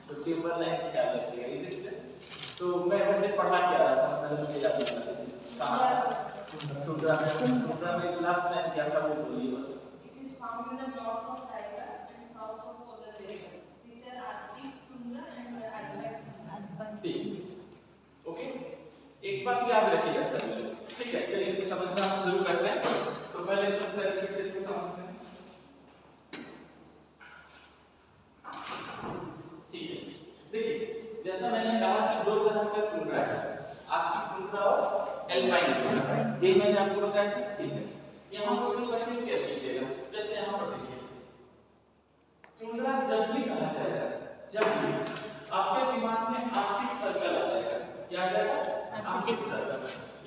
तो timber line ख्याल रखिएगा इज इट क्लियर। तो मैं वैसे पढ़ा क्या रहा था, मैंने मुझे याद नहीं आ रही थी कहाँ टुंड्रा में लास्ट टाइम क्या था वो बोलिए बस। It is found in the north of Taiga and south of polar region, which are Arctic tundra and alpine. ठीक ओके, एक बात याद रखिएगा सभी लोग, ठीक है। चलिए इसको समझना हम शुरू करते हैं। तो पहले तो तरीके से इसको समझते हैं, ठीक है। देखिए जैसा मैंने कहा कि दो तरह का टुंड्रा है, आर्कटिक टुंड्रा और एल्पाइन टुंड्रा, ये मैंने आपको बताया था, ठीक है। यहाँ पर सिर्फ बच्चे क्या कीजिएगा, जैसे यहाँ पर देखिए टुंड्रा जब भी कहा जाएगा, जब भी आपके दिमाग में आर्कटिक सर्कल आ जाएगा, क्या आ जाएगा आर्कटिक सर्कल।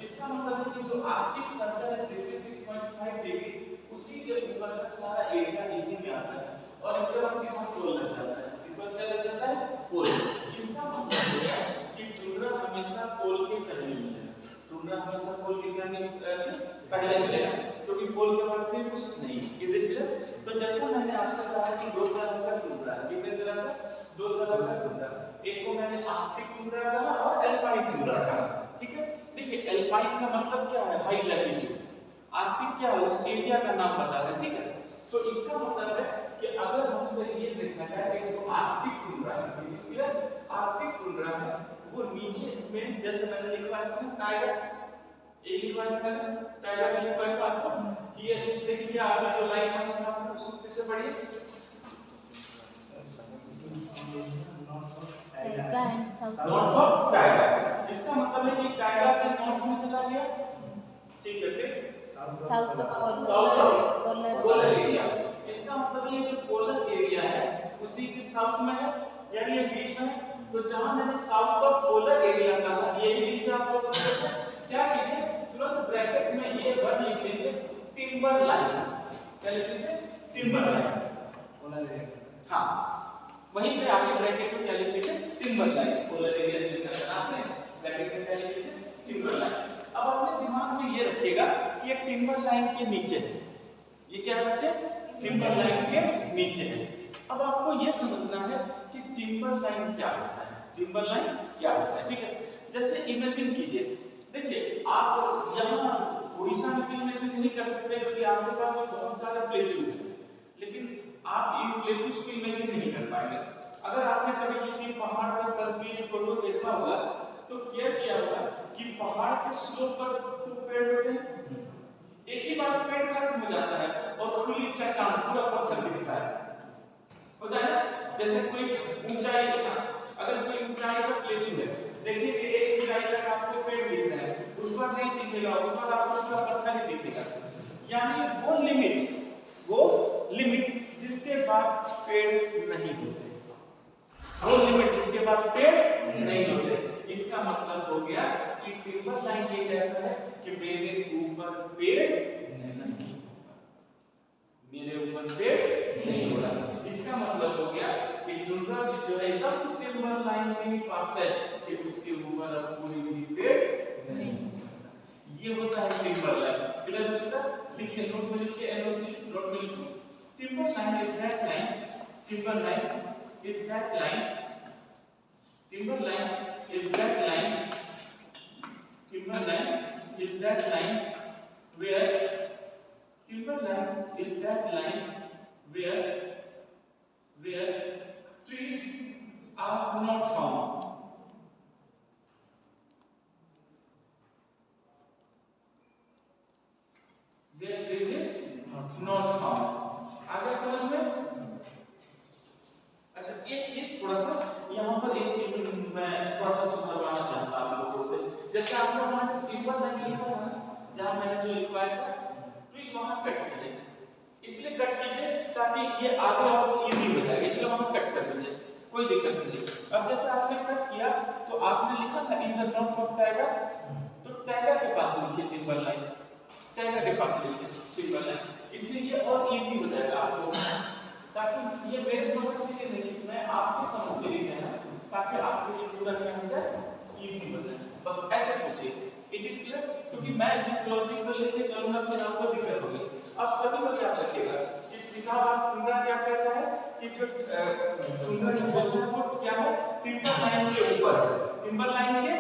इसका मतलब है कि जो आर्कटिक सर्कल है 66.5 डिग्री, उसी के ऊपर का सारा एरिया इसी में आता है और इसके बाद सीधा पोल लग जाता है। इस पर क्या लग जाता है पोल। इसका मतलब हो गया कि टुंड्रा हमेशा पोल के पहले मिलेगा, टुंड्रा हमेशा पोल के पहले मिलेगा, क्योंकि पोल के बाद फिर कुछ नहीं। Is it clear. तो जैसा मैंने आपसे कहा कि दो तरह का टुंड्रा है, कितने तरह का, दो तरह का टुंड्रा, एक को मैंने आर्कटिक टुंड्रा कहा और एल्पाइन टुंड्रा कहा, ठीक है। देखिए एल्पाइन का मतलब क्या है, हाई लैटिट्यूड, आर्कटिक क्या है उस एरिया का नाम बताता है, ठीक है। तो इसका मतलब है कि अगर हमसे ये देखा जाए कि जो आर्कटिक टुंड्रा है, जिसके आर्कटिक टुंड्रा है वो नीचे में, जैसे मैंने लिखवाया था ना टाइगर, ये लिखवाया था मैंने टाइगर में लिखवाया था आपको, ये देखिए आपने जो लाइन माना था आपने उसको फिर से पढ़िए, नॉर्थ ऑफ टाइगर। इसका मतलब है कि टाइगर के नॉर्थ में चला गया, ठीक है, फिर साउथ ऑफ पोलर एरिया। इसका मतलब ये जो पोलर एरिया है उसी के साउथ में है, यानी ये बीच में है। तो जहां मैंने साउथ ऑफ पोलर एरिया कहा, यही लिख के आप लोग क्या कीजिए, तुरंत ब्रैकेट में ये वर्ड लिख लीजिए टिम्बर लाइन। क्या लिख लीजिए, टिम्बर लाइन, पोलर एरिया। हां वहीं पे आपके ब्रैकेट में क्या लिख लीजिए, टिम्बर लाइन। पोलर एरिया लिखा है आपने, ब्रैकेट में क्या लिख लीजिए, टिम्बर लाइन। अब अपने दिमाग में ये रखिएगा कि ये टिम्बर लाइन के नीचे है, ये क्या है बच्चे, टिम्बर लाइन के नीचे है। अब आपको ये समझना है कि टिम्बर लाइन क्या होता है, टिम्बर लाइन क्या होता है, ठीक है। जैसे इमेजिन कीजिए, देखिए आप यहाँ उड़ीसा में इमेजिन नहीं कर सकते क्योंकि आपके पास बहुत सारे प्लेट्यूज हैं, लेकिन आप इन प्लेट्यूज को इमेजिन नहीं कर पाएंगे। अगर आपने कभी किसी पहाड़ का तस्वीर फोटो देखा होगा तो क्या किया होगा कि पहाड़ के स्लोप पर खूब पेड़ होते हैं, एक ही बार पेड़ खत्म हो जाता है और खुली चट्टान पूरा पत्थर दिखता है, होता है ना। जैसे कोई ऊंचाई, अगर कोई ऊंचाई पर प्लेटू है, देखिए कि एक ऊंचाई तक आपको पेड़ दिख रहा है, उस पर नहीं दिखेगा, उस पर आपको पूरा पत्थर ही दिखेगा। यानी वो लिमिट जिसके बाद पेड़ नहीं होते, वो लिमिट जिसके बाद पेड़ नहीं होते। इसका मतलब हो गया कि टिम्बर लाइन ये कहता है कि मेरे ऊपर पेड़ नहीं, मेरे ऊपर पेड़ नहीं हो रहा। इसका मतलब हो गया कि टुंड्रा जो है एकदम टिम्बर लाइन के ही पास है कि उसके ऊपर अब कोई भी पेड़ नहीं हो सकता। ये होता है टिम्बर लाइन। क्लियर हो चुका? लिखिए, नोट में लिखिए, नोट में लिखिए, timber line is that line, timber line is that line, timber line is that line, timber line is that line where, timber line is that line where trees are not found, where trees is not found। आगे समझ में? अच्छा एक चीज थोड़ा सा यहाँ पर एक चीज मैं थोड़ा सा सुधारना चाहता हूँ आप लोगों से। जैसे आपको वहाँ टिम्बर लाइन लिखा था ना, जहाँ मैंने जो लिखवाया था, प्लीज वहाँ कट कीजिए, इसलिए कट कीजिए ताकि ये आगे आपको इजी हो जाए, इसलिए वहाँ कट कर दीजिए, कोई दिक्कत नहीं। अब जैसे आपने कट किया तो आपने लिखा था in the north of tiger, तो टाइगर के पास लिखिए टिम्बर लाइन, टाइगर के पास लिखिए टिम्बर लाइन, इससे ये और इजी हो जाएगा आपको। ताकि ये मेरे समझ के लिए नहीं, मैं आपके समझ के लिए कहना, ताकि आपको ये पूरा क्या हो जाए, इजी हो जाए। बस ऐसे सोचिए, इट इज क्लियर। क्योंकि मैं जिस लॉजिक को लेके चलूंगा फिर आपको दिक्कत होगी। अब सभी को याद रखिएगा कि सीधा बात टुंड्रा क्या कहता है कि जो टुंड्रा की बोलता है वो क्या है, लाइन के ऊपर है, टिम्बर लाइन के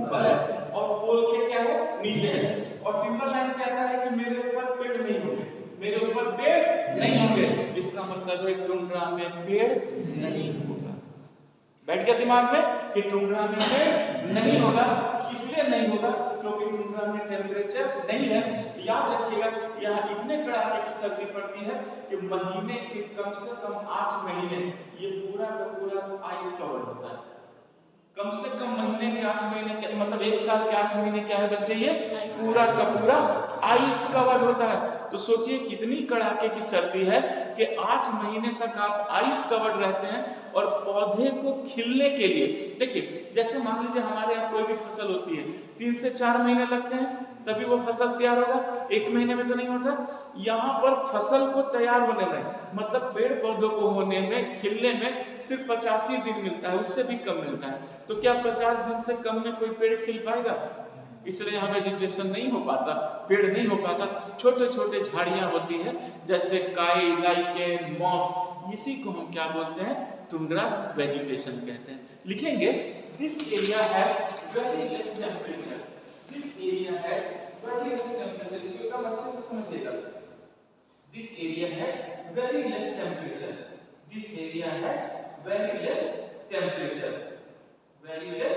ऊपर है और पोल के क्या है नीचे है। और टिम्बर लाइन कहता है कि मेरे ऊपर पेड़ नहीं होंगे, मेरे ऊपर पेड़ नहीं होंगे, इसका मतलब है टुंड्रा में पेड़ नहीं होगा। बैठ गया दिमाग में कि टुंड्रा में पेड़ नहीं होगा। इसलिए नहीं होगा क्योंकि टुंड्रा में टेम्परेचर नहीं है। याद रखिएगा यहाँ इतने कड़ाके की सर्दी पड़ती है कि महीने के कम से कम 8 महीने ये पूरा का पूरा आइस कवर होता है। कम से कम महीने के 8 महीने के मतलब 1 साल के 8 महीने क्या है बच्चे, ये पूरा का पूरा आइस कवर होता है। तो सोचिए कितनी कड़ाके की सर्दी है कि 8 महीने तक आप आइस कवर्ड रहते हैं। और पौधे को खिलने के लिए देखिए, जैसे मान लीजिए हमारे यहाँ कोई भी फसल होती है 3 से 4 महीने लगते हैं तभी वो फसल तैयार होगा, 1 महीने में तो नहीं होता। यहाँ पर फसल को तैयार होने में मतलब पेड़ पौधों को होने में खिलने में सिर्फ 85 दिन मिलता है, उससे भी कम मिलता है। तो क्या 50 दिन से कम में कोई पेड़ खिल पाएगा? इसलिए यहाँ वेजिटेशन नहीं हो पाता, पेड़ नहीं हो पाता। छोटे छोटे झाड़ियाँ होती है जैसे काई, लाइकेन, मॉस, इसी को हम क्या बोलते हैं, टुंड्रा वेजिटेशन कहते हैं। लिखेंगे this area has very less temperature, this area has very less temperature. इसको एकदम अच्छे से समझिएगा। This area has very less temperature, this area has very less temperature, very less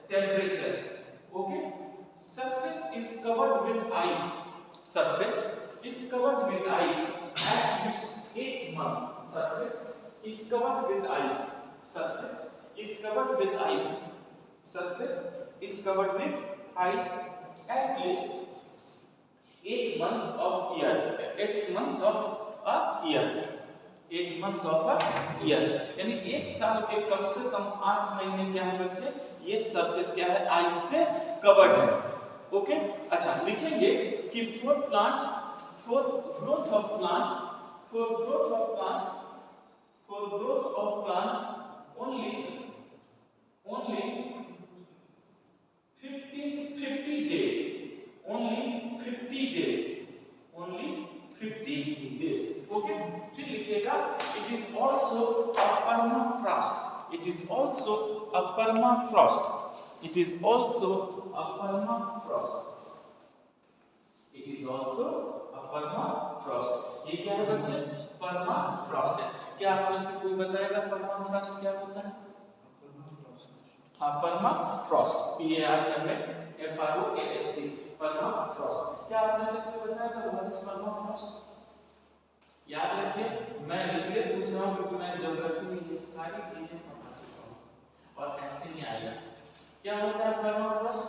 temperature. Okay, surface is covered with ice, surface is covered with ice at least 8 months, surface is covered with ice, surface is covered with ice, surface is covered with ice at least 8 months of year, 8 months of a year, 8 months of a year, यानी 1 साल के कम से कम 8 महीने क्या है बच्चे, ये surface क्या है, आइस से कवर्ड है। ओके, अच्छा लिखेंगे कि for plant, for growth of plant, for growth of plant, for growth of plant only 50 days, only 50 days, only 50 days। Okay, फिर लिखिएगा it is also a permafrost, it is also a permafrost, it is also a permafrost, it is also a permafrost। ये क्या है बच्चे, permafrost है। क्या आप में से कोई बताएगा परमाफ्रॉस्ट क्या होता है? हाँ, परमाफ्रॉस्ट, PARMAFROST, परमाफ्रॉस्ट। क्या आप में से कोई बताएगा व्हाट इज परमाफ्रॉस्ट? याद रखिए, मैं इसलिए पूछ रहा हूँ क्योंकि मैं ज्योग्राफी में ये सारी चीजें पढ़ा चुका हूँ और ऐसे ही आएगा। क्या होता है परमाफ्रॉस्ट?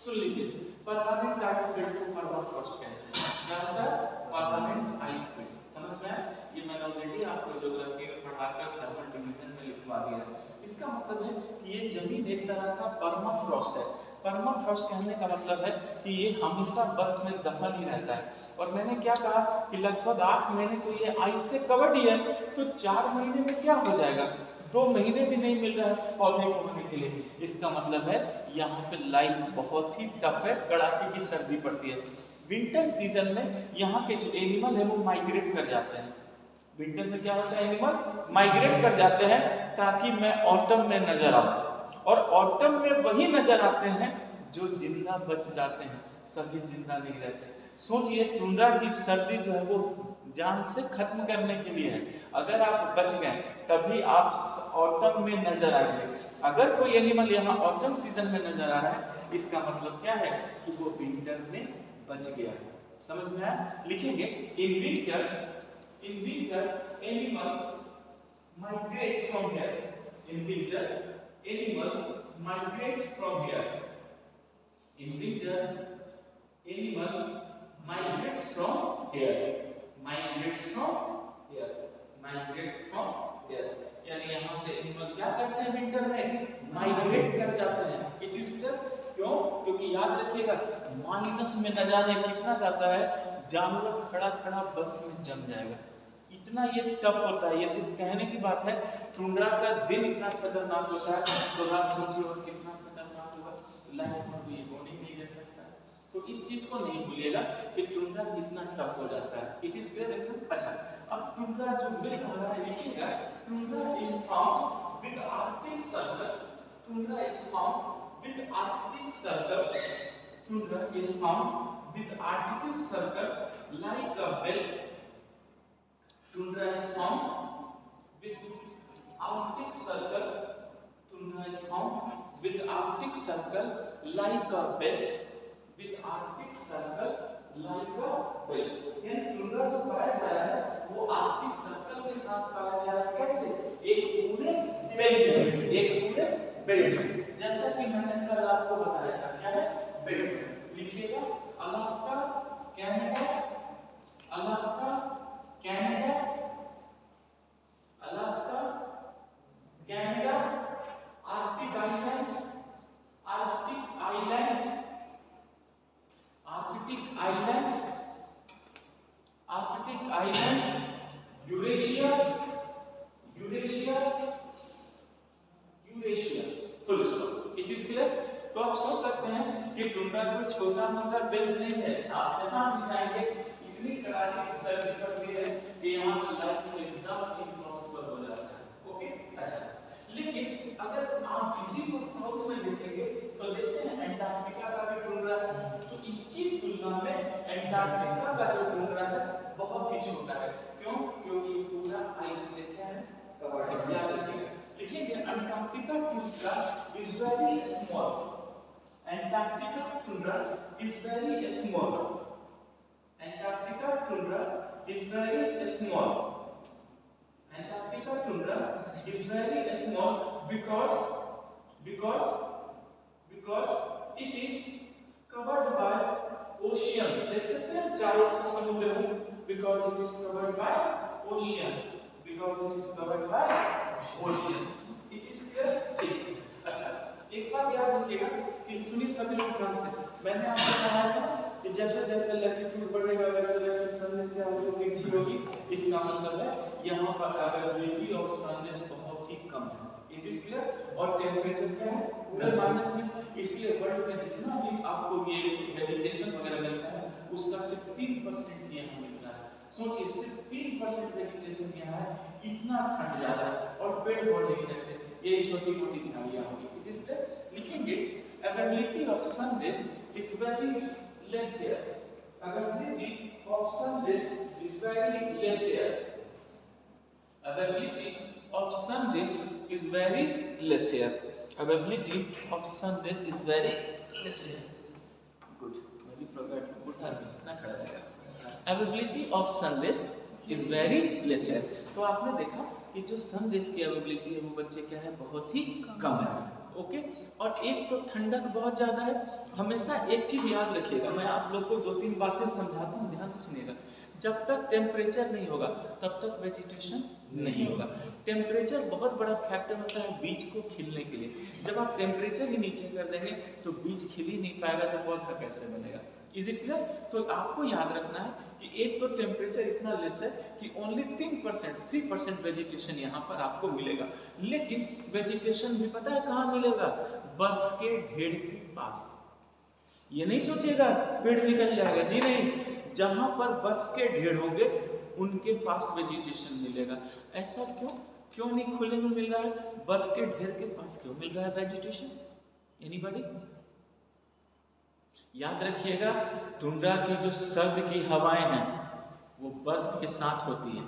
सुन लीजिए, परमानेंट आइस शीट को परमाफ्रॉस्ट कहते हैं। क्या होता है? Permanent ice sheet. समझ में आया? ये मैंने ऑलरेडी आपको ज्योग्राफी में पढ़ाकर थर्मल डिवीजन में लिखवा दिया है। इसका मतलब है कि ये जमीन एक तरह का परमाफ्रॉस्ट है। परमाफ्रॉस्ट कहने का मतलब है कि ये हमेशा बर्फ में दफन ही रहता है। और मैंने क्या कहा कि लगभग 8 महीने तो ये आइस से कवर्ड ही है, तो 4 महीने में क्या हो जाएगा, 2 महीने भी नहीं मिल रहा है पौधे को होने के लिए। इसका मतलब है यहाँ पे लाइफ बहुत ही टफ है, कड़ाके की सर्दी पड़ती है। विंटर सीजन में यहाँ के जो एनिमल है वो माइग्रेट कर जाते हैं। विंटर में क्या होता है, एनिमल माइग्रेट कर जाते हैं ताकि मैं ऑटम में नजर आऊं। और ऑटम में वही नजर आते हैं जो जिंदा बच जाते हैं, सभी जिंदा नहीं रहते। सोचिए, टुंड्रा की सर्दी जो है वो जान से खत्म करने के लिए है। अगर आप बच गए तभी आप ऑटम में नजर आएंगे। अगर कोई एनिमल यहाँ ऑटम सीजन में नजर आ रहा है, इसका मतलब क्या है कि वो विंटर में बच गया। समझ में आया? लिखेंगे in winter, in winter animals migrate from here, in winter animals migrate from here, in winter animal migrates from here, migrates from here, migrate from here। यानी यहाँ से एनिमल क्या करते हैं, विंटर में माइग्रेट कर जाते हैं। इट इज क्यों? क्योंकि याद रखिएगा माइनस में न जाने कितना जाता है, जानवर खड़ा खड़ा बर्फ में जम जाएगा। इतना ये टफ होता है। ये सिर्फ कहने की बात है। टुंड्रा का दिन इतना खतरनाक होता है तो रात सोचिए और कितना खतरनाक होगा। लाइफ में भी हो नहीं रह सकता है। तो इस चीज को नहीं भूलिएगा कि टुंड्रा कितना टफ हो जाता है। It is clear? अच्छा, अब टुंड्रा जो मिल रहा है, लिखिएगा tundra is found with Arctic circle, Tundra is found with Arctic circle. Tundra is found with Arctic circle like a belt. Tundra is found with Arctic circle. Tundra is found with Arctic circle like a belt. With Arctic circle like a belt. यानी tundra जो पाया जा रहा है वो Arctic circle के साथ पाया जा रहा है। कैसे? एक पूरे बेल्ट में, एक पूरे बेल्ट में। जैसा कि मैंने कल आपको बताया था, क्या है? बेल्ट में। लिखिएगा Alaska, Canada, Alaska, Canada, Alaska, Canada, Arctic islands, Arctic islands, Arctic islands, Arctic islands, Eurasia, Eurasia, Eurasia. Full stop. It is clear? तो आप सोच सकते हैं कि टुंड्रा कोई छोटा मोटा बेल्ट नहीं है। आप जहां भी जाएंगे इतनी कड़ाके की सर्दी पड़ती है कि यहाँ पर लाइफ एकदम इम्पॉसिबल हो जाता है। ओके, अच्छा। लेकिन अगर आप किसी को साउथ में देखेंगे तो देखते हैं एंटार्क्टिका का भी टुंड्रा है, तो इसकी तुलना में एंटार्क्टिका का जो टुंड्रा है बहुत ही छोटा है। क्यों? क्योंकि पूरा आइस से क्या है? कवर्ड है। याद रखिएगा, लिखेंगे Antarctica tundra is very small. Antarctica tundra is very small. Antarctica tundra is very small. Antarctica tundra is very small because it is covered by oceans. देख सकते हैं चारों ओर से समुद्र है। Because it is covered by ocean. Because it is covered by ocean. It is clear? ठीक। अच्छा, एक बात याद रखिएगा कि सुनिए सभी लोग ध्यान से। मैंने आपको कहा था कि जैसे जैसे लैटिट्यूड बढ़ेगा वैसे वैसे सनराइज की आउटलुक तिरछी होगी। इसका मतलब है यहाँ पर अवेलेबिलिटी ऑफ सनराइज बहुत ही कम है। It is clear? और टेम्परेचर क्या है? पूरे माइनस में। इसलिए वर्ल्ड में जितना भी आपको ये वेजिटेशन वगैरह मिलता है उसका सिर्फ 3% यहाँ मिलता है। सोचिए, सिर्फ 3% वेजिटेशन यहाँ है। इतना ठंड ज्यादा है और पेड़ बढ़ नहीं सकते। ये छोटी मोटी झाड़ियाँ होगी। It is clear? लिखेंगे availability of sunrise is very less here. Availability of sunrays is very less here. Availability of sunrays is very less here. Availability of sunrays is very less here. Good. Maybe forgot. उठा दो, ना खड़ा रहेगा। Availability of sunrays is very less here. तो आपने देखा कि जो सनरेज की अवेलेबिलिटी है वो बच्चे क्या है? बहुत ही कम है। ओके, और एक तो ठंडक बहुत ज्यादा है। हमेशा एक चीज याद रखिएगा, मैं आप लोग को 2-3 बातें समझाता हूँ, ध्यान से सुनिएगा। जब तक टेम्परेचर नहीं होगा तब तक वेजिटेशन नहीं होगा। टेम्परेचर बहुत बड़ा फैक्टर होता है बीज को खिलने के लिए। जब आप टेम्परेचर ही नीचे कर देंगे तो बीज खिल ही नहीं पाएगा, तो पौधा कैसे बनेगा? Is it clear? तो आपको याद रखना है कि एक तो टेम्परेचर इतना लेस है कि ओनली 3% वेजिटेशन यहाँ पर आपको मिलेगा। लेकिन वेजिटेशन भी पता है कहाँ मिलेगा? बर्फ के ढेर के पास। ये नहीं सोचिएगा पेड़ निकल जाएगा, जी नहीं। जहां पर बर्फ के ढेर होंगे उनके पास वेजिटेशन मिलेगा। ऐसा क्यों नहीं खुले में मिल रहा है? बर्फ के ढेर के पास क्यों मिल रहा है वेजिटेशन? एनीबॉडी? याद रखिएगा, टुंड्रा की जो सर्द की हवाएं हैं वो बर्फ के साथ होती है।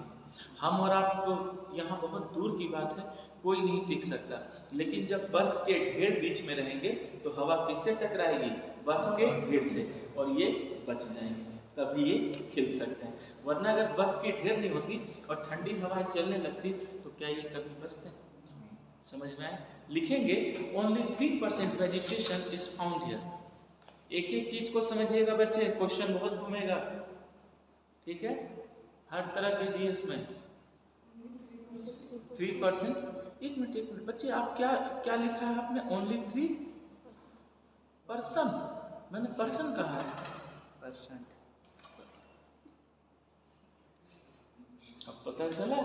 हम और आप तो यहाँ बहुत दूर की बात है, कोई नहीं टिक सकता। लेकिन जब बर्फ के ढेर बीच में रहेंगे तो हवा किससे टकराएगी? बर्फ के ढेर से, और ये बच जाएंगे, तभी ये खिल सकते हैं। वरना अगर बर्फ की ढेर नहीं होती और ठंडी हवाएं चलने लगती तो क्या ये कभी बचते? समझ में आए? लिखेंगे only 3% vegetation is found here. एक एक चीज को समझिएगा बच्चे, क्वेश्चन बहुत घूमेगा, ठीक है? हर तरह के जीएस में 3%। एक मिनट बच्चे, आप क्या लिखा है आपने? ओनली 3%। मैंने पर्सन कहा है, परसेंट। अब पता चला?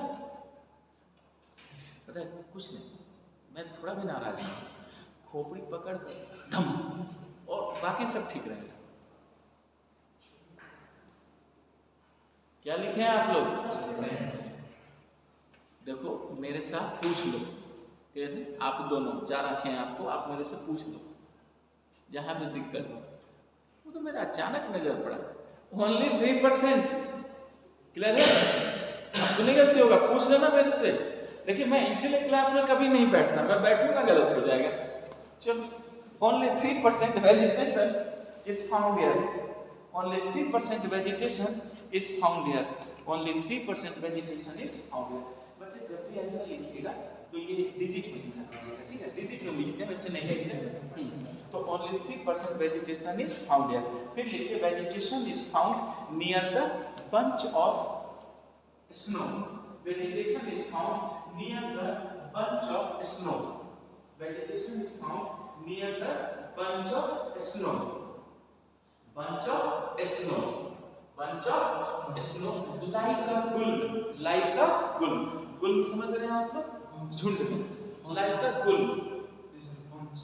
पता है कुछ नहीं, मैं थोड़ा भी नाराज हूँ। खोपड़ी पकड़ कर धम, और बाकी सब ठीक रहेगा। क्या लिखे हैं आप लोग? देखो मेरे साथ पूछ लो क्लियर है? आप दोनों 4 आंखें हैं आपको, आप मेरे से पूछ लो जहाँ भी दिक्कत हो। वो तो मेरा अचानक नजर पड़ा, ओनली 3%। क्लियर है? अब तो नहीं गलती होगा, पूछ लेना मेरे से। देखिए मैं इसीलिए क्लास में कभी नहीं बैठता, मैं बैठूंगा गलत हो जाएगा। चलो, only 3% vegetation is found here, only 3% vegetation is found here, only 3% vegetation is found here. बच्चे जब भी ऐसा लिखिएगा तो ये डिजिट में लिखना पड़ेगा, ठीक है? डिजिट में लिखते हैं, वैसे नहीं लिखते। तो only 3% vegetation is found here. फिर लिखिए vegetation is found near the bunch of snow, vegetation is found near the bunch of snow, vegetation is found near the bunch of snow, bunch of snow, bunch of snow, like a गुल, like a गुल, गुल समझ रहे हैं आप लोग? झुंड में, like a गुल, bunch,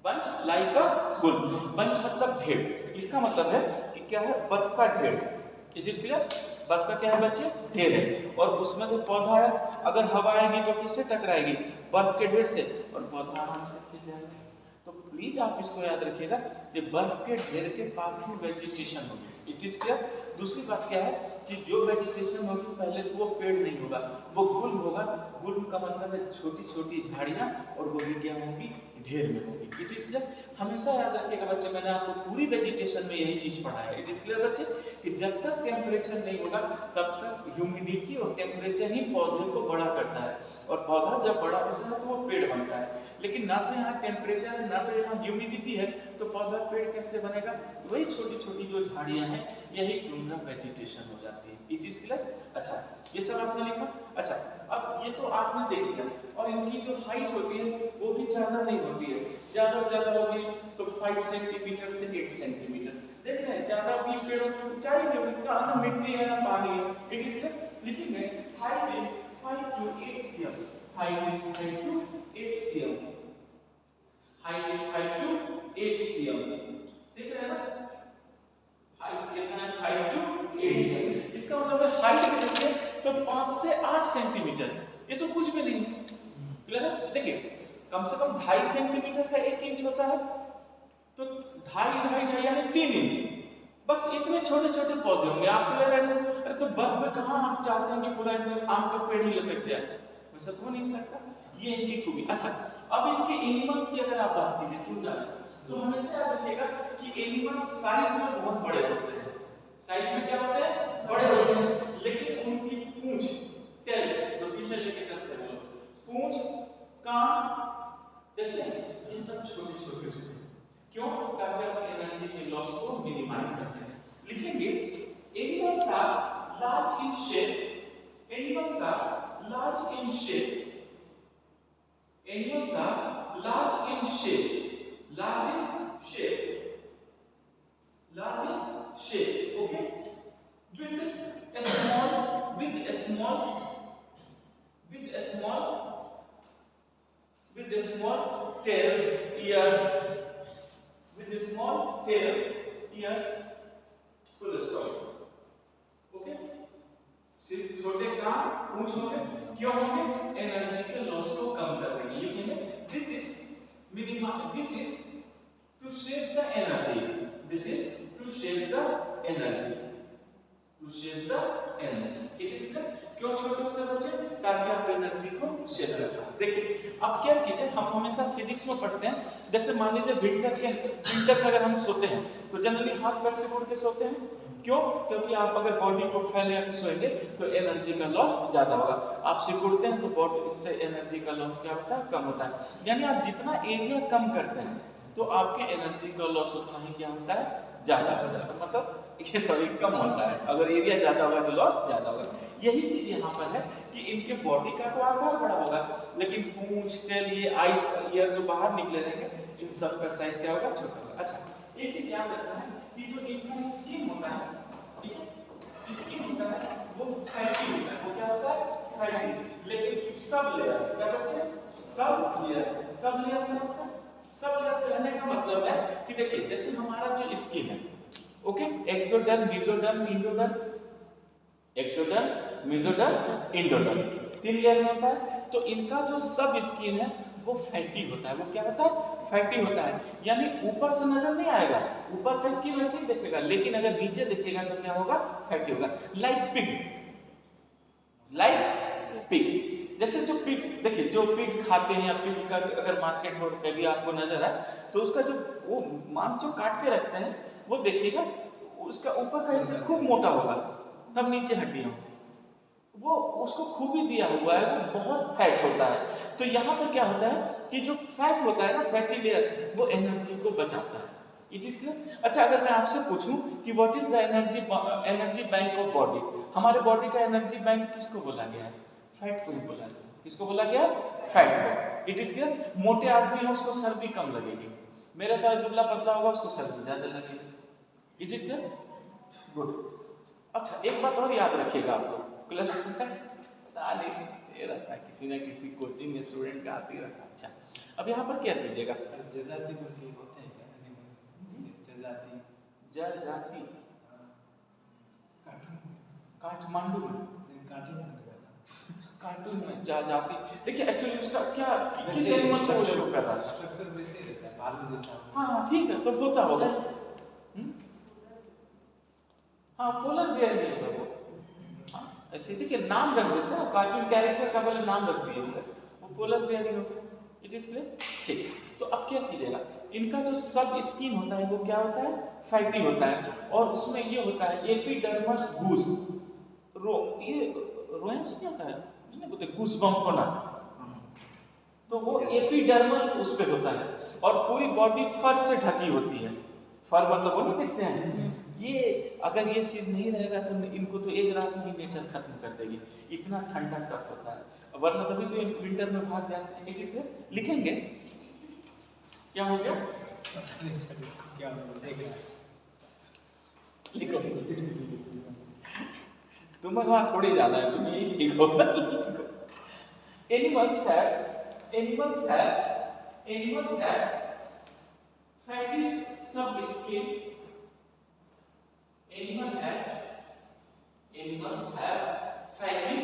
bunch like a गुल, bunch मतलब ढेर। इसका मतलब है कि क्या है, बर्फ का ढेर। Is it clear? बर्फ का क्या है बच्चे? ढेर है। और उसमें जो पौधा है, अगर हवा आएगी तो किससे टकराएगी? बर्फ के ढेर से, और पौधा आराम से खिल जाएगा। तो प्लीज आप इसको याद रखिएगा कि बर्फ के ढेर के पास ही वेजिटेशन होगी। It is clear? दूसरी बात क्या है कि जो वेजिटेशन होगी पहले तो वो पेड़ नहीं होगा, वो गुल्म होगा। गुल्म का मतलब है छोटी छोटी झाड़ियां, और वो भी क्या होगी? ढेर में होगी। It is clear? हमेशा याद रखिएगा बच्चे, मैंने आपको पूरी वेजिटेशन में यही चीज पढ़ाया है। इट इज क्लियर बच्चे कि जब तक टेम्परेचर नहीं होगा तब तक ह्यूमिडिटी और टेम्परेचर ही पौधे को बड़ा करता है, और पौधा जब बड़ा होता है तो वो पेड़ बनता है। लेकिन ना तो यहाँ टेम्परेचर है, ना तो यहाँ ह्यूमिडिटी है, तो पौधा पेड़ कैसे बनेगा? वही छोटी छोटी जो झाड़ियां हैं, यही टुंड्रा वेजिटेशन हो जाती है। It is clear? अच्छा, ये सब आपने लिखा। अच्छा, अब ये तो आपने देख लिया, और इनकी जो हाइट होती है वो भी ज्यादा नहीं होती है, ज्यादा से ज्यादा होगी तो 5 सेंटीमीटर से 8 सेंटीमीटर। देख रहे हैं, ज्यादा भी पेड़ों की ऊंचाई नहीं होगी, कहाँ ना मिट्टी है ना पानी है। It is clear? लिखेंगे height is 5 to 8 cm, height is 5 to 8 cm, height is 5 to 8 cm। देख रहे हैं ना, हाइट कितना है? 5 to 8 cm। इसका मतलब है हाइट कितनी है? तो 5 से 8 सेंटीमीटर। ये तो कुछ भी नहीं है। क्लियर है? देखिए कम से कम 2.5 सेंटीमीटर का 1 इंच होता है, तो 2.5 यानी 3 इंच। बस इतने छोटे छोटे पौधे होंगे। आपको लगा अरे तो बर्फ में कहाँ आप चाहते हैं कि पूरा आम का पेड़ ही लटक जाए? वैसा तो हो नहीं सकता। ये इनकी खूबी। अच्छा, अब इनके एनिमल्स की अगर आप बात कीजिए टुंड्रा में, तो हमेशा याद रखिएगा कि एनिमल साइज में बहुत बड़े होते हैं। साइज में क्या होते हैं? बड़े होते हैं। लेकिन उनकी पूंछ, टेल जो पीछे लेके चलते हैं लोग, पूंछ, कान, देखते हैं ये सब छोटे छोटे होते हैं। क्यों? ताकि आप एनर्जी के लॉस को मिनिमाइज कर सकें। लिखेंगे animals are large in shape, animals are large in shape, animals are large in shape, large in shape, large in shape, okay, with a small, with a small, with a small, with a small tails, ears, with a small tails, ears, full stop, okay। सिर्फ छोटे कान, पूंछ होंगे, क्यों होंगे? Energy के loss को कम कर देंगे। लिखेंगे this is minimum, this is to save the energy, this is to save the energy, to save the energy. It is क्यों छोटे होते हैं बच्चे? ताकि आप एनर्जी को सेव कर पाए। देखिए अब क्या कीजिए, हम हमेशा फिजिक्स में पढ़ते हैं, जैसे मान लीजिए विंटर में अगर हम सोते हैं तो जनरली हाथ पैर से मुड़ के सोते हैं। क्यों? क्योंकि आप अगर बॉडी को फैला के सोएंगे तो एनर्जी का लॉस ज्यादा होगा। आप सिकुड़ते हैं तो बॉडी से एनर्जी का लॉस क्या होता है? कम होता है। यानी आप जितना एरिया कम करते हैं तो आपके एनर्जी का लॉस उतना ही क्या होता है? ज्यादा हो जाता है। मतलब ये सॉरी कम होता है। अगर एरिया ज्यादा होगा तो लॉस ज्यादा होगा। यही चीज यहाँ पर है कि इनके बॉडी का तो आकार बड़ा होगा, लेकिन पूंछ, टेल, ये आईज, ईयर जो बाहर निकले रहेंगे, इन सब का साइज क्या होगा? छोटा होगा। अच्छा, एक चीज याद रखना है कि जो इनका स्किन होता है, ठीक है, स्किन होता है वो फैटी होता है। वो क्या होता है? फैटी। लेकिन सब लेयर, क्या बच्चे? सब लेयर, सब लेयर समझते हैं? सब लेयर कहने का मतलब है कि देखिए जैसे हमारा जो स्किन है, okay, ectoderm, mesoderm, endoderm, ectoderm, mesoderm, endoderm, 3 layer में होता है। तो इनका जो सब स्किन है वो फैटी होता है। वो क्या होता है? फैटी होता है, यानी ऊपर से नजर नहीं आएगा, ऊपर का स्किन वैसे ही देखेगा, लेकिन अगर नीचे देखेगा तो क्या होगा? फैटी होगा। Like pig, like pig. जैसे जो पिग, देखिए जो पिग खाते हैं या पिग का अगर मार्केट हो कभी आपको नजर आए तो उसका जो वो मांस जो काट के रखते हैं वो देखिएगा, उसका ऊपर का हिस्सा खूब मोटा होगा, तब नीचे हड्डियां, वो उसको खूबी दिया हुआ है, वो बहुत फैट होता है। तो यहाँ पर क्या होता है कि जो फैट होता है ना, फैटी लेयर, वो एनर्जी को बचाता है। It is clear? अच्छा, अगर मैं आपसे पूछूं कि what is the energy bank of body, हमारे बॉडी का एनर्जी बैंक किसको बोला गया है? फैट को ही बोला गया। किसको बोला गया? फैट को। It is clear? मोटे आदमी है उसको सर्दी कम लगेगी, मेरा तरह दुबला पतला होगा उसको सर्दी ज्यादा लगेगी। Is it clear? गुड। अच्छा, एक बात और याद रखिएगा आप लोग, ये रहता है किसी ना किसी कोचिंग में स्टूडेंट का आती रहता है। अच्छा, अब यहाँ पर क्या दीजिएगा? जजाति करके होते हैं क्या? जजाति, जजाति कार्टून, काठमांडू में, कार्टून में दिखाता है। कार्टून में जजाति। देखिए एक्चुअली उसका क्या, किस वैसे एनिमल को वो शो कर रहा है? स्ट्रक्चर वैसे ही रहता है, भालू जैसा। हाँ ठीक है, तो होता होगा। हाँ, पोलर बियर ही होगा वो। हाँ, ऐसे ही देखिए नाम रख देते हैं, कार्टून कैरेक्टर का वाले नाम रख दिए होंगे, वो पोलर बियर ही होगा। It is clear? ठीक है, तो अब क्या कीजिएगा, इनका जो सब स्किन होता है वो क्या होता है? फैटी होता है, और उसमें ये होता है एपिडर्मल गूस रो, ये रोएंस नहीं होता है, नहीं बोलते गूस बम्प होना, तो वो एपिडर्मल उस पे होता है, और पूरी बॉडी फर से ढकी होती है। फर मतलब वो नहीं देखते हैं ये, अगर ये चीज नहीं रहेगा तो इनको तो एक रात में ही नेचर खत्म कर देगी, इतना ठंडा टफ होता है, वरना तभी तो ये विंटर में भाग जाते हैं। इट इज लिखेंगे क्या हो गया? क्या बोलेगा? लिखो, तुम्हें वहां थोड़ी जाना है, तुम्हें यही ठीक होगा। एनिमल्स हैव फैटी सब स्किन। Animals have fatty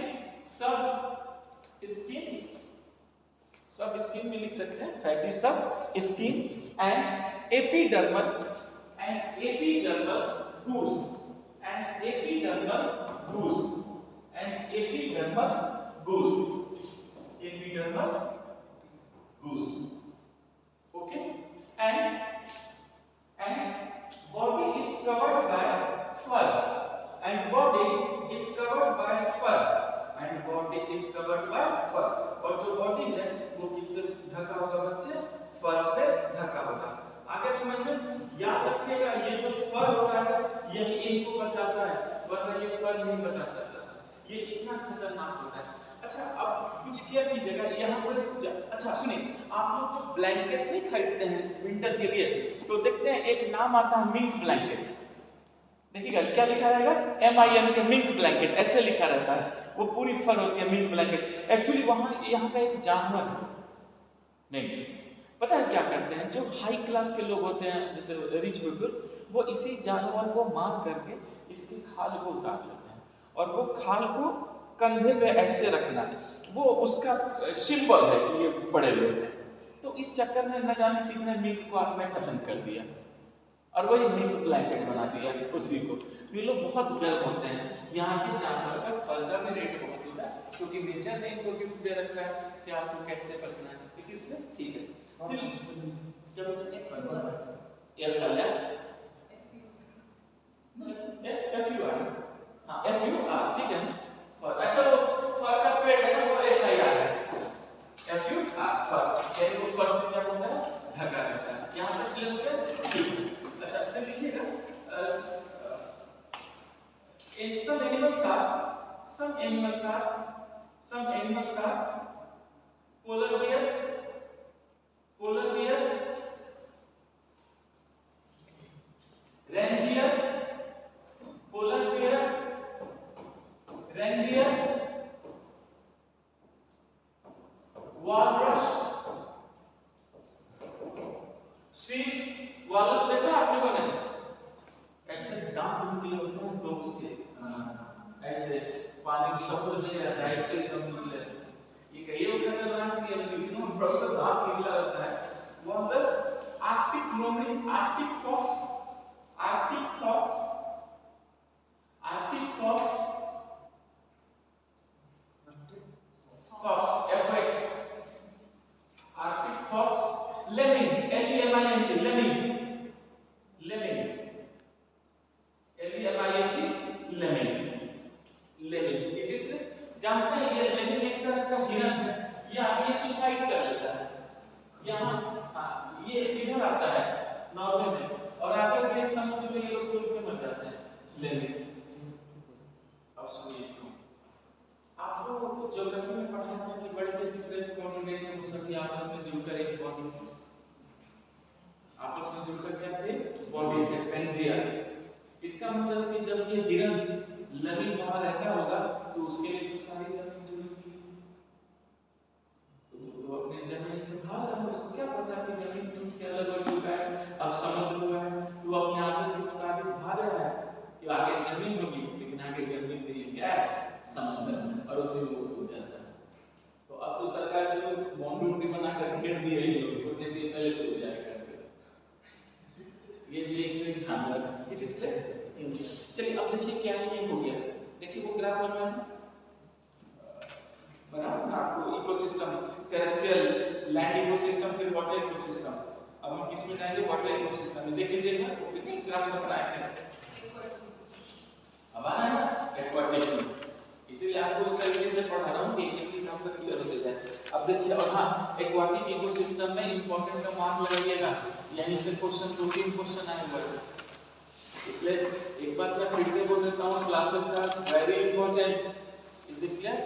सब स्किन में लिख सकते हैं फैटी सब skin and epidermal goose okay, and body is covered by fur और जो बॉडी है वो किससे ढका होगा बच्चे? फर से ढका होगा। आगे समझ में? याद रखिएगा ये जो फर होता है यही इनको बचाता है, वरना ये फर नहीं बचा सकता, ये इतना खतरनाक होता है। अच्छा, अब कुछ क्या कीजिएगा यहाँ पर, अच्छा सुनिए, आप लोग जो ब्लैंकेट नहीं खरीदते हैं विंटर के लिए, तो देखते हैं एक नाम आता है मिंक ब्लैंकेट, देखिएगा क्या लिखा रहेगा? MINK, मिंक ब्लैंकेट ऐसे लिखा रहता है, वो पूरी फर होती है मिंक ब्लैंकेट। एक्चुअली वहां यहाँ का एक जानवर है, नहीं पता है क्या करते हैं, जो हाई क्लास के लोग होते हैं जैसे रिच पीपल, वो इसी जानवर को मार करके इसकी खाल को उतार लेते हैं, और वो खाल को कंधे पे ऐसे रखना, वो उसका सिंबल है कि ये बड़े लोग हैं। तो इस चक्कर में न जाने कितने मिंक को आपने खत्म कर दिया, और वही मिंक ब्लैंकेट बना दिया उसी को। ये लोग बहुत गर्म होते हैं। यहाँ के जानवर का फल का भी रेट बहुत होता है, क्योंकि नेचर ने इनको गिफ्ट दे रखा है कि आपको कैसे बचना है। इट इज ठीक है। क्या बचा? FUR, हाँ FUR, ठीक है। अच्छा, वो फर का पेड़ है ना, वो FIR है, FUR, फर, यानी वो फर से क्या होता है? ढका रहता है। यहाँ पर क्लियर हो गया? ठीक है। अच्छा, फिर लिखिएगा, in some animals are polar bear, reindeer, walrus, seal, walrus देखा आपने बने? ऐसे दांत निकले होते हैं तो उसके ऐसे पानी सब ले रहता है, ऐसे एकदम निकले, ये है, ये वो खतरनाक नहीं है, लेकिन इतना बड़ा उसका दांत निकला रहता है। वह प्लस आर्कटिक लोमड़ी, arctic fox, arctic fox, arctic fox, fox F arctic fox, lemming L-E-M-I-N-G, lemming, lemming L-E-M-I-N-G, lemming, lemming. It is, जानते हैं ये लेमिंग एक तरह का हिरन है, ये आगे सुसाइड कर लेता है, यहाँ हाँ ये इधर आता है नॉर्वे में, और आकर के समुद्र में ये लोग डूब के मर जाते हैं लेमिंग। अब सुनिए, आप लोगों को ज्योग्राफी में पढ़ा था कि बड़े के जितने कॉन्टिनेंट हैं वो सभी आपस में जुड़कर एक बॉडी थे, आपस में जुड़कर क्या थे, बॉडी थे, पेंजिया। इसका मतलब कि जब ये हिरन लमिंग वहां रहता होगा तो उसके लिए तो सारी जमीन जुड़ी हुई, तो अपने जमीन से भाग रहा है, उसको क्या पता कि जमीन टूट के अलग हो चुका है, अब समुद्र हुआ है, तो अपने आदत के मुताबिक भाग रहा है कि आगे जमीन होगी, लेकिन आगे जमीन नहीं है, क्या है, समुद्र, और उसी में वो डूब जाता है। तो अब तो सरकार जो बाउंड्री बनाकर घेर दी है, ये लोग तो कहती है पहले डूब जाएगा, ये भी एक से शानदार है। इट इज चलिए अब देखिए क्या है, ये हो गया, देखिए वो ग्राफ बना है, बना ना आपको, इकोसिस्टम, टेरेस्ट्रियल लैंड इकोसिस्टम, फिर वाटर इकोसिस्टम। अब हम किस में जाएंगे, वाटर इकोसिस्टम में। देख लीजिए ना कितने ग्राफ सब बनाए हैं, अब आना है ना एक्वाटिक, इसीलिए आपको उस तरीके से पढ़ा रहा हूँ कि एक चीज आपको क्लियर होते जाए। अब देखिए, और हाँ एक्वाटिक इकोसिस्टम में इंपॉर्टेंट का मार्क लगाइएगा, यहीं से क्वेश्चन 2-3 क्वेश्चन आए हुए हैं, इसलिए एक बार मैं फिर से बोल देता हूँ, classes are very important, is it clear.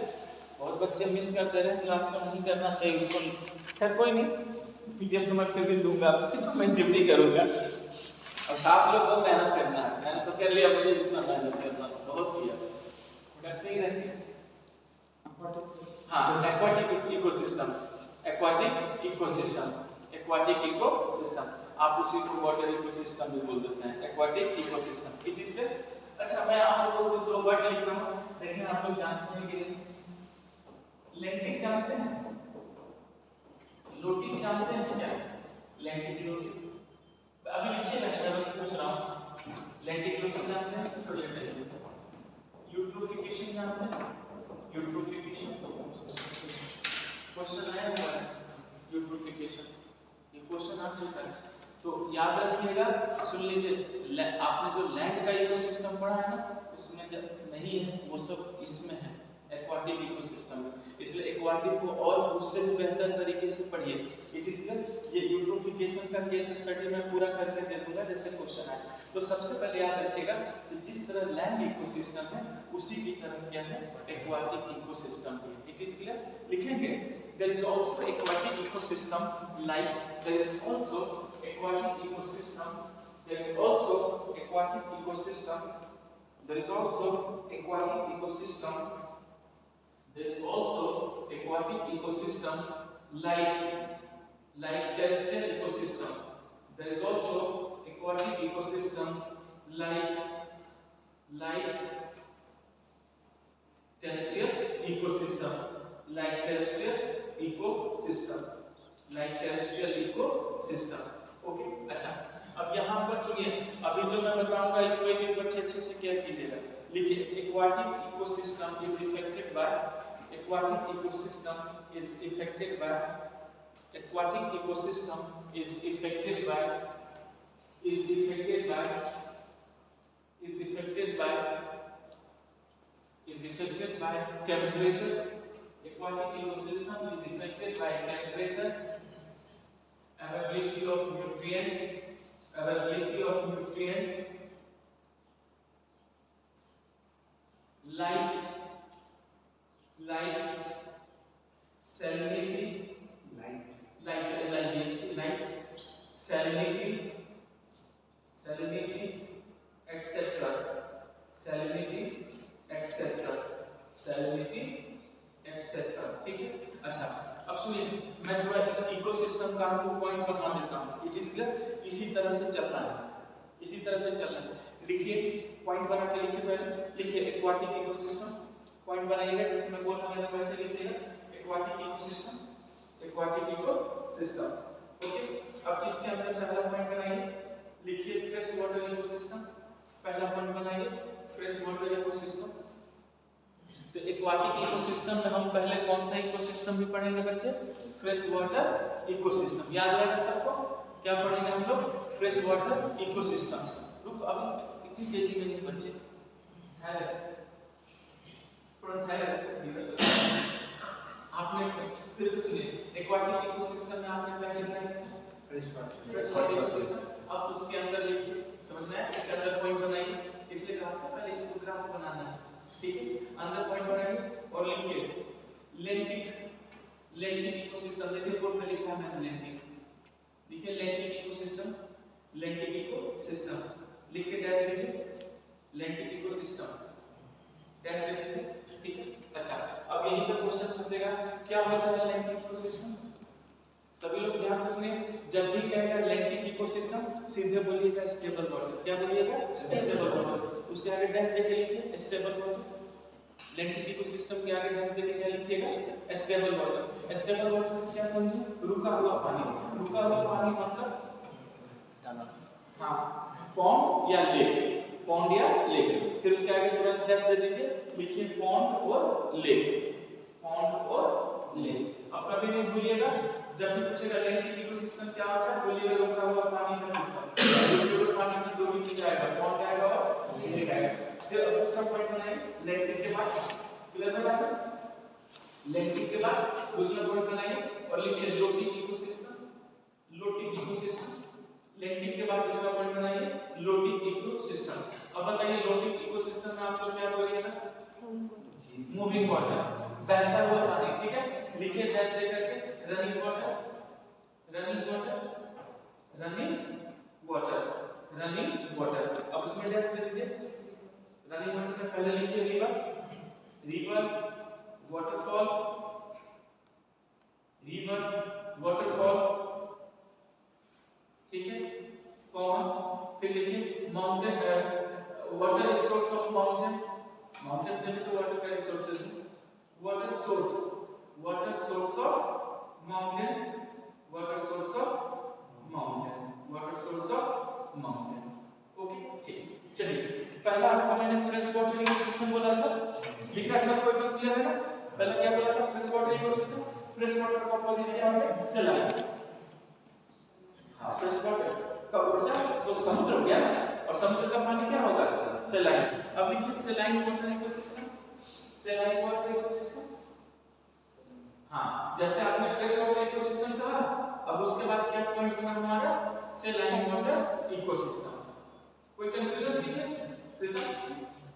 बहुत बच्चे मिस करते रहे, क्लास को नहीं करना चाहिए उनको, खैर कोई नहीं, पीडीएफ तो मैं फिर भी दूंगा, तो मैं ड्यूटी करूंगा, और साथ लोग को मेहनत करना है, मैंने तो कर लिया, मुझे इतना मेहनत करना बहुत किया, करते ही रहते हैं। हाँ, aquatic ecosystem, aquatic ecosystem, aquatic ecosystem, आप उसी को वाटर इकोसिस्टम भी बोल देते हैं, एक्वाटिक इकोसिस्टम। किस चीज पे? अच्छा, मैं आप लोगों को 2 वर्ड लिख रहा हूँ, देखिए आप लोग जानते हैं कि नहीं, लैंडिंग जानते हैं, लोटिंग जानते हैं क्या, लैंडिंग लोटिंग, अभी लिखिएगा नहीं, मैं बस पूछ रहा हूँ, लैंडिंग लोटिंग जानते हैं, छोड़िए नहीं, यूट्रोफिकेशन जानते हैं, यूट्रोफिकेशन क्वेश्चन आया हुआ है, यूट्रोफिकेशन ये क्वेश्चन आ चुका है, तो याद रखिएगा, सुन लीजिए, आपने जो लैंड का इकोसिस्टम पढ़ा है ना, उसमें जब नहीं है वो सब इसमें है, एक्वाटिक इकोसिस्टम में, इसलिए एक्वाटिक को और उससे भी बेहतर तरीके से पढ़िए। इट इज क्लियर, ये यूट्रोफिकेशन का केस स्टडी मैं पूरा करके दे दूंगा जैसे क्वेश्चन आए। तो सबसे पहले याद रखिएगा कि जिस तरह लैंड इकोसिस्टम है उसी की तरह क्या है, एक्वाटिक इकोसिस्टम है। इट इज क्लियर, लिखेंगे there is also aquatic ecosystem, like there is also aquatic ecosystem, there is also aquatic ecosystem, there is also aquatic ecosystem, there is also aquatic ecosystem like terrestrial ecosystem, there is also aquatic ecosystem like terrestrial ecosystem, like terrestrial ecosystem, like terrestrial ecosystem। Okay, अच्छा अब यहाँ पर सुनिए, अभी जो मैं बताऊंगा इसको एक अच्छे से केयर कीजिएगा, लिखिए aquatic ecosystem is affected by, aquatic ecosystem is affected by, aquatic ecosystem is affected by, is affected by, is affected by, is affected by temperature. Aquatic ecosystem is affected by temperature, availability of nutrients, light, salinity, salinity, etc. ठीक है। अच्छा अब सुनिए, मैं थोड़ा इस ecosystem का आपको पॉइंट बता देता हूँ। इट इज क्लियर, इसी तरह से चलना है, लिखिए पॉइंट बना के लिखिए, पहले लिखिए एक्वाटिक इकोसिस्टम, पॉइंट बनाइएगा जैसे मैं बोल रहा हूँ वैसे लिखिएगा। Aquatic ecosystem, aquatic ecosystem. Okay, अब इसके अंदर पहला पॉइंट बनाइए, लिखिए फ्रेश वाटर इकोसिस्टम। पहला पॉइंट बनाइए फ्रेश वाटर इकोसिस्टम। तो एक्वाटिक इकोसिस्टम में हम पहले कौन सा इकोसिस्टम भी पढ़ेंगे बच्चे? Fresh water ecosystem. याद रहेगा सबको? क्या पढ़ेंगे हम लोग? Fresh water ecosystem. रुक, अभी इतनी तेजी में नहीं बच्चे, थोड़ा धैर्य। आपने फिर से सुनिए, एक्वाटिक इकोसिस्टम में आपने क्या किया? Fresh water ecosystem. अब उसके अंदर लिखिए, समझना है, उसके अंदर पॉइंट बनाइए, इसलिए कहा था पहले इसको ग्राफ बनाना है, ठीक है? अंदर पॉइंट बनाइए और लिखिए लेंटिक इकोसिस्टम। देखिए बोर्ड पे लिखा है मैंने लेंटिक, देखिए लेंटिक इकोसिस्टम, लेंटिक इकोसिस्टम लिख के डैश दीजिए, लेंटिक इकोसिस्टम डैश दे दीजिए, ठीक है? अच्छा, अब यहीं पे क्वेश्चन फंसेगा, क्या होता है लेंटिक इकोसिस्टम? सभी लोग ध्यान से सुनिए, जब भी कहेगा लेंटिक इकोसिस्टम सीधे बोलिएगा स्टेबल वाटर। क्या बोलिएगा? Stable water. उसके आगे डैश देके लिखिए स्टेबल वाटर। लेंटिक इकोसिस्टम के आगे डैश देके क्या लिखिएगा? Stable water. स्टेबल वाटर से क्या समझे? रुका हुआ पानी। रुका हुआ पानी मतलब तालाब, हाँ, पॉन्ड या लेक, पॉन्ड या लेक। फिर उसके आगे तुरंत डैश दे दीजिए, लिखिए पॉन्ड और लेक, पॉन्ड और लेक। अब कभी नहीं भूलिएगा, जब भी पूछेगा लेंटिक इकोसिस्टम क्या होता है, बोलिएगा रुका हुआ पानी का सिस्टम। रुके पानी में दो ही चीज आएगा, पॉन्ड आएगा और लेक आएगा। फिर अब दूसरा पॉइंट बनाइए, लेंटिक के बाद क्लियर हो जाएगा। लेंटिक के बाद दूसरा पॉइंट बनाइए और लिखिए लोटिक इकोसिस्टम, लोटिक इकोसिस्टम। लेंटिक के बाद दूसरा पॉइंट बनाइए लोटिक इकोसिस्टम। अब बताइए लोटिक इकोसिस्टम में आप लोग क्या बोलिएगा? मूविंग वाटर, बहता हुआ पानी, ठीक है? लिखिए डैश दे करके running water, running water, running water, running water. अब उसमें डैश दे दीजिए, रनिंग वाटर में पहले लिखिए river, river, waterfall, river, waterfall, ठीक है? कॉमन। फिर लिखिए mountain, water resource of mountain, mountain से भी तो वाटर का रिसोर्सेज है। Water source, water source of mountain, water source of mountain, water source of mountain. Okay, ठीक। चलिए, पहला आपको मैंने फ्रेश वाटर इकोसिस्टम बोला था, दिख रहा है सबको? एकदम क्लियर है ना? पहला क्या बोला था? Fresh water ecosystem. Fresh water का अपोजिट क्या है? सलाइन। हाँ, फ्रेश वाटर का ऊर्जा तो समुद्र हो गया ना, और समुद्र का पानी क्या होगा? सलाइन। अब देखिए saline water ecosystem, saline water ecosystem. हाँ, जैसे आपने फ्रेश वाटर इकोसिस्टम कहा, अब उसके बाद क्या पॉइंट बना हमारा? Saline water ecosystem. कोई कंफ्यूजन पीछे?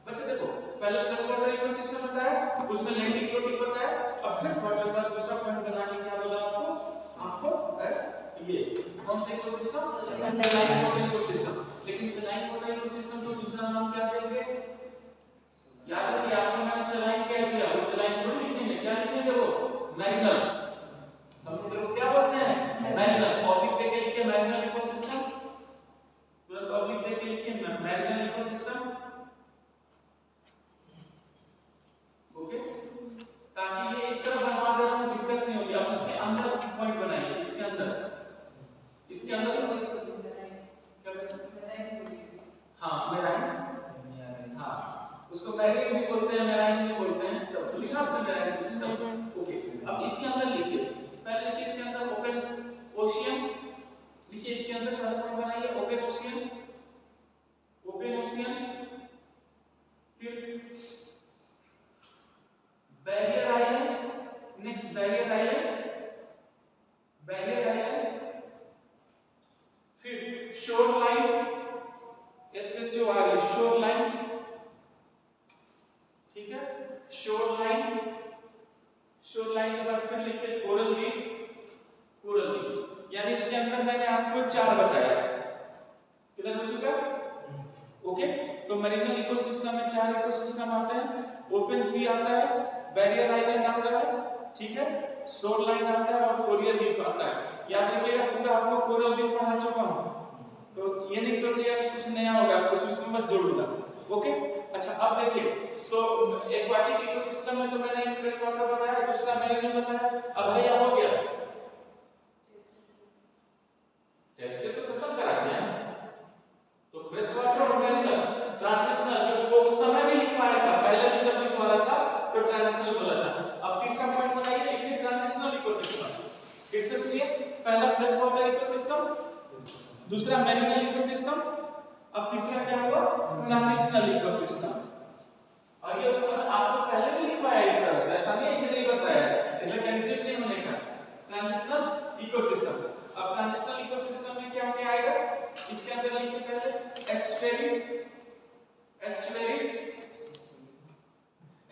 बच्चे देखो, पहले फ्रेश वाटर इकोसिस्टम बताया, उसमें लेंटिक लोटिक बताया, अब फ्रेश वाटर के बाद दूसरा पॉइंट बनाने क्या बोला आपको ये कौन सा इकोसिस्टम? Saline water ecosystem. लेकिन सलाइन वाटर इकोसिस्टम तो दूसरा नाम क्या देंगे? याद रखिए, आपको मैंने सलाइन कह दिया, वो सलाइन थोड़ी लिखेंगे, क्या लिखेंगे? वो मैरिनल। समुद्र को क्या बोलते हैं? मैरिनल। ऑब्लिक देके लिखिए मैरिनल इकोसिस्टम, तुरंत ऑब्लिक देके लिखिए मैरिनल इकोसिस्टम। ओके, ताकि ये इस तरह बनवा देने में दिक्कत नहीं होगी। अब उसके अंदर पॉइंट बनाइए, इसके अंदर, इसके अंदर क्या बोलते? हाँ, मेराइन। हाँ, उसको मैरीन भी बोलते हैं, मेराइन भी बोलते हैं, सब लिखा था मेराइन इकोसिस्टम। ओके, अब इसके अंदर लिखिए, पहले लिखिए इसके अंदर ओपन ओशियन, लिखिए इसके अंदर पहला पॉइंट बनाइए ओपन ओशियन, ओपन ओशियन। फिर barrier island, next barrier island, barrier island. फिर shore line, SHORE, shore line, ठीक है? शोर लाइन, शोर लाइन के बाद फिर लिखिए कोरल रीफ, कोरल रीफ। यानी इसके अंदर मैंने आपको 4 बताया, क्लियर हो चुका? ओके, तो मैरिनल इकोसिस्टम में 4 इकोसिस्टम आते हैं। ओपन सी आता है, बैरियर आइलैंड आता है, ठीक है? शोर लाइन आता है और कोरल रीफ आता है। याद रखिएगा, पूरा आपको कोरल रीफ पढ़ा चुका हूं, तो ये नहीं सोचिएगा कि कुछ नया होगा, कुछ उसमें बस जोड़ दूंगा। ओके, अच्छा अब देखिए, तो एक्वाटिक इकोसिस्टम में तो मैंने एक फ्रेश वाटर बताया, दूसरा मैरीन बताया। अब भैया हो गया, टेस्ट से तो खत्म करा दिया ना। तो फ्रेश वाटर और मैरीन ट्रांजिशनल, जो वो समय भी लिखवाया था, पहले भी जब लिखवा रहा था तो ट्रांजिशनल बोला था। अब तीसरा पॉइंट बनाइए, लिखिए ट्रांजिशनल इकोसिस्टम। फिर से सुनिए, पहला फ्रेश वाटर इकोसिस्टम, दूसरा मैरीन इकोसिस्टम, अब तीसरा क्या हुआ, ट्रांजिशनल इकोसिस्टम। और ये उस समय आपको पहले भी लिखवाया इस तरह से, ऐसा नहीं है कि नहीं बताया, इसलिए कंफ्यूज नहीं होने का। ट्रांजिशनल इकोसिस्टम, अब ट्रांजिशनल इकोसिस्टम में क्या क्या आएगा, इसके अंदर लिखिए पहले एस्चुएरीज, एस्चुएरीज,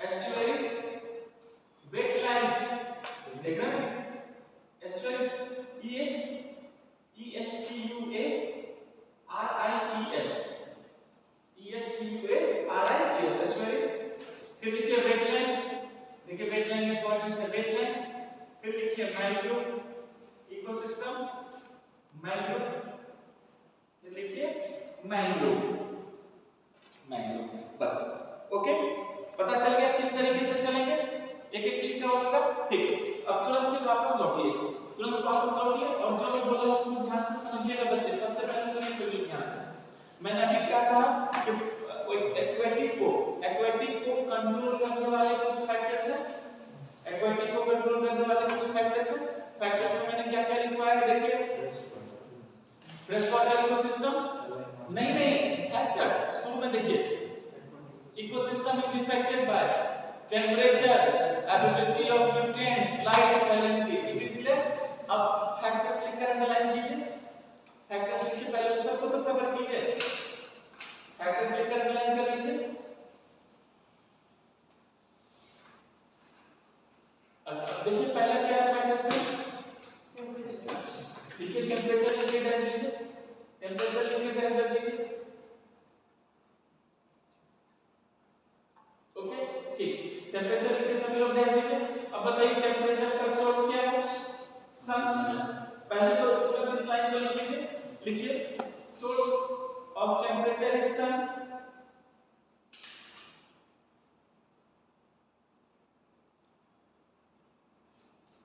एस्चुएरीज, वेटलैंड, देख रहे हैं एस्चुएरीज, ESTUARIES, एस्चुएरीज। फिर लिखिए वेटलैंड, देखिए वेटलैंड इंपॉर्टेंट है, वेटलैंड। फिर लिखिए मैंग्रोव इकोसिस्टम, मैंग्रोव, फिर लिखिए मैंग्रोव, मैंग्रोव, बस ओके। पता चल गया किस तरीके से चलेंगे, एक एक चीज का होगा, ठीक है। अब तुरंत फिर वापस लौटिए, तुरंत वापस लौटिए और जो मैं बोल रहा हूं उसको ध्यान से समझिएगा बच्चे। सबसे पहले सुनिए सभी ध्यान से, मैंने अभी क्या कहा कि एक्वेटिक को कंट्रोल करने वाले कुछ फैक्टर्स हैं, एक्वेटिक को कंट्रोल करने वाले कुछ फैक्टर्स हैं। फैक्टर्स में मैंने क्या क्या लिखवाया है, देखिए फ्रेश वाटर इकोसिस्टम, नहीं फैक्टर्स शुरू में देखिए, ecosystem is affected by temperature, availability of nutrients, light, salinity, it is clear। अब फैक्टर्स लिखकर अंडरलाइन कीजिए, फैक्टर्स लिखिए, पहले उस सबको तो कवर कीजिए, फैक्टर्स लिखकर अंडरलाइन कर लीजिए। अब देखिए पहला क्या है फैक्टर्स में, लिखिए टेंपरेचर लिखिए डैश दीजिए, टेंपरेचर लिखिए डैश कर दीजिए, ओके ठीक। टेंपरेचर लिख के सभी लोग डैश दीजिए। अब बताइए टेंपरेचर का सोर्स क्या है, सन। पहले तो तुरंत इस लाइन को लिख लीजिए, लिखिए सोर्स ऑफ टेंपरेचर इज सन।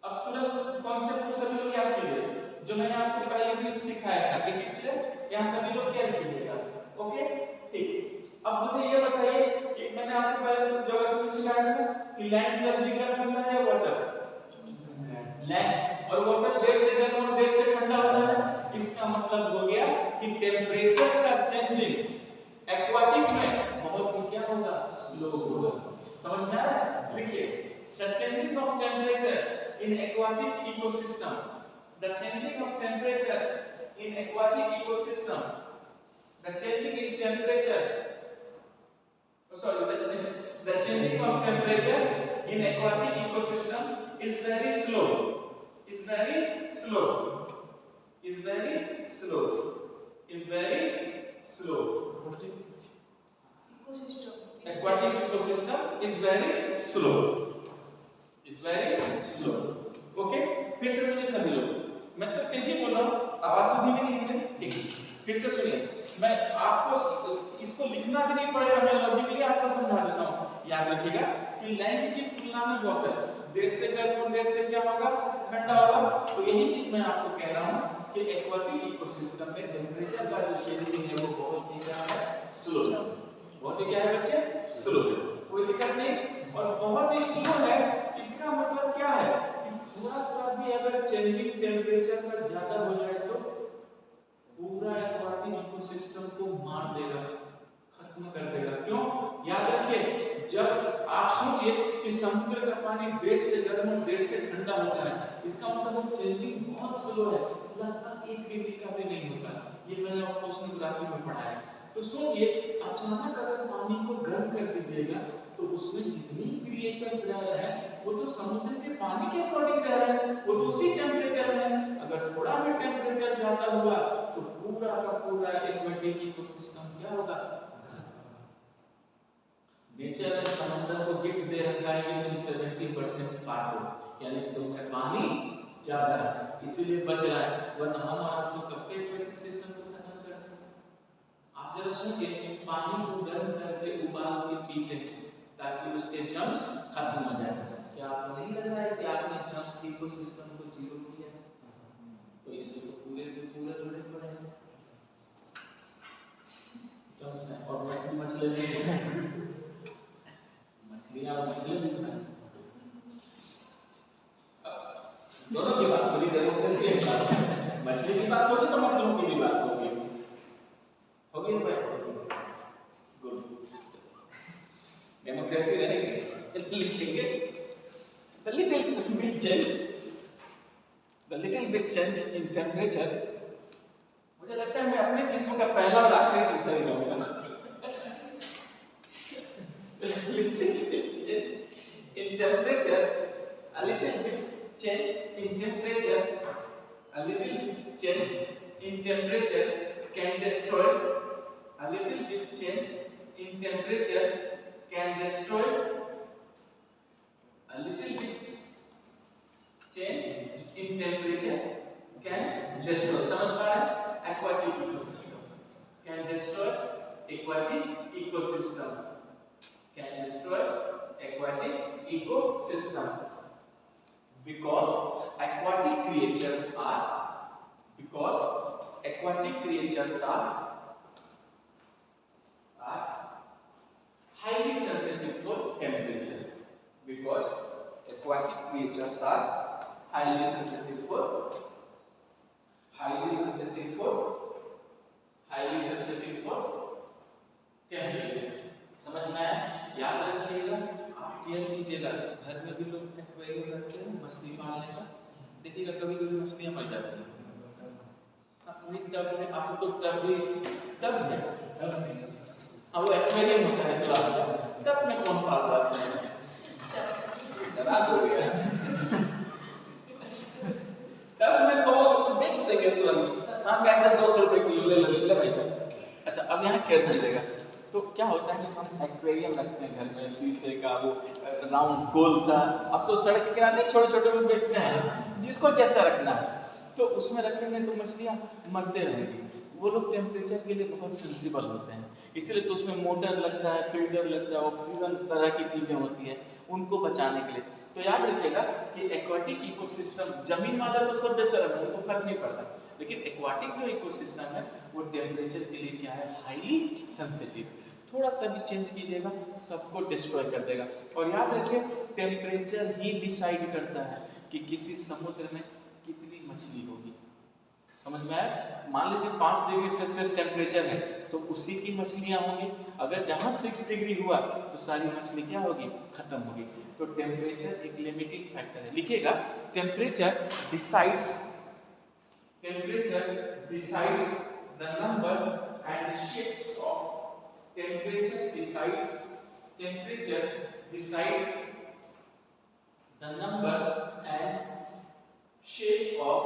अब तुरंत कॉन्सेप्ट को सभी लोग याद कीजिए, जो मैंने आपको पहले भी सिखाया था, इट इज क्लियर। यहां सभी लोग क्या कीजिएगा, ओके ठीक। अब मुझे ये बताइए कि मैंने आपको पहले सब ज्योग्राफी में सिखाया था कि लैंड जल्दी गर्म होता है या वाटर, लैंड, और वाटर देर से गर्म और देर से ठंडा होता है। इसका मतलब हो गया कि टेंपरेचर का चेंजिंग एक्वाटिक में बहुत ही क्या होगा, स्लो होगा। समझ में आ रहा है, लिखिए the changing of temperature in aquatic ecosystem, the changing of temperature in aquatic ecosystem, the changing in temperature, the changing of temperature in aquatic ecosystem is very slow, is very slow, is very slow, is very slow. Aquatic ecosystem is very slow, is very slow, okay. फिर से सुनिए सभी लोग, मैं तो तेजी बोल रहा हूं, आवाज तो धीमी नहीं है, ठीक है। फिर से सुनिए, मैं आपको इसको लिखना भी नहीं पड़ेगा, मैं लॉजिकली आपको समझा देता हूं। याद रखिएगा कि लैंड की तुलना में वाटर देर से गर्म और देर से क्या होगा, ठंडा होगा। तो यही चीज मैं आपको कह रहा हूं कि एक्वाटिक इकोसिस्टम में टेंपरेचर का जो चेंजिंग है वो बहुत ही क्या है, स्लो है, बहुत ही क्या है बच्चे, स्लो है, कोई दिक्कत नहीं, और बहुत ही स्लो है। इसका मतलब क्या है कि थोड़ा सा भी अगर चेंजिंग टेंपरेचर पर ज्यादा हो जाए तो पूरा एक्वाटिक इकोसिस्टम को मार देगा, खत्म कर देगा। क्यों, याद रखिए, जब आप सोचिए कि समुद्र का पानी देर से गर्म और देर से ठंडा होता है, इसका मतलब चेंजिंग बहुत स्लो है, लगभग 1 डिग्री का भी नहीं होता। ये मैंने आपको ओशनोग्राफी में पढ़ा है। तो सोचिए अचानक अगर पानी को गर्म कर दीजिएगा तो उसमें जितनी क्रिएचर्स रह रहे हैं वो तो समुद्र के पानी के अकॉर्डिंग रह रहे हैं, वो तो उसी टेंपरेचर में है। अगर थोड़ा भी टेंपरेचर ज्यादा हुआ तो पूरा का पूरा एक्वाटिक इकोसिस्टम क्या होगा, नेचर ने समुद्र को गिफ्ट दे रखा है कि तुम 70% पार्ट हो, यानी तुम्हें पानी ज्यादा है, इसीलिए बच रहा है, वरना हम और आप तो कब के एक्वाटिक सिस्टम को खत्म कर देंगे। आप आप जरा सोचिए, पानी को गर्म करके उबाल के पीते हैं ताकि उसके जर्म्स खत्म हो जाए। क्या आपको नहीं लग रहा है कि आपने जर्म्स के इकोसिस्टम को जीरो किया है? तो इसमें तो पूरे के पूरे जुड़े पड़े हैं जर्म्स में। और मछली मछलियां और मछली दोनों की बात होगी, डेमोक्रेसी है क्लास में। मछली की बात होगी तो मछलियों की भी बात होगी ना भाई? गुड, डेमोक्रेसी रहेगी। लिखेंगे the little bit change in temperature। मुझे लगता है मैं अपने किस्म का पहला और आखिरी टीचर ही रहूंगा। little bit change in temperature, a little bit change in temperature, a little bit change in temperature can destroy, a little bit change in temperature can destroy, a little bit change in temperature can destroy, समझ पा रहे हैं? Aquatic ecosystem can destroy aquatic ecosystem, can destroy aquatic ecosystem because aquatic creatures are highly sensitive for temperature, because aquatic creatures are highly sensitive for temperature। समझ में आया? याद रखिएगा, आप केयर कीजिएगा। घर में भी लोग एक्वेरियम रखते हैं मछली पालने का, देखिएगा कभी कभी मछलियां मर जाती हैं। अपनी टब में, आपको टब में अब वो एक्वेरियम होता है क्लास का, टब में कौन पालता है? डरा दोगे तब में तो वो बेच देंगे तुरंत। हाँ पैसा 200 रुपए किलो ले भाई साहब। अच्छा अब यहाँ केयर कीजिएगा। तो क्या होता है कि हम एक्वेरियम रखते हैं घर में, शीशे का वो राउंड गोल सा, अब तो सड़क के किनारे छोटे छोटे में बेचते हैं, जिसको जैसा रखना है तो उसमें रखेंगे तो मछलियाँ मरते रहेंगी। वो लोग टेम्परेचर के लिए बहुत सेंसिबल होते हैं, इसलिए तो उसमें मोटर लगता है, फिल्टर लगता है, ऑक्सीजन तरह की चीज़ें होती हैं उनको बचाने के लिए। तो याद रखिएगा कि एक्वाटिक इकोसिस्टम, जमीन वाला तो सब बेसरम है, उनको फर्क नहीं पड़ता, लेकिन एक्वाटिक जो इकोसिस्टम है वो टेम्परेचर के लिए क्या है, हाईली सेंसिटिव। थोड़ा सा भी चेंज कीजिएगा सबको डिस्ट्रॉय कर देगा। और याद रखिए टेम्परेचर ही डिसाइड करता है कि किसी समुद्र में कितनी मछली होगी। समझ में आया? मान लीजिए 5 डिग्री सेल्सियस टेम्परेचर है तो उसी की मछलियां होंगी। अगर जहां 6 डिग्री हुआ तो सारी मछली क्या होगी, खत्म होगी। तो टेम्परेचर एक लिमिटिंग फैक्टर है। लिखिएगा temperature decides the number and shapes of, temperature decides the number and shape of,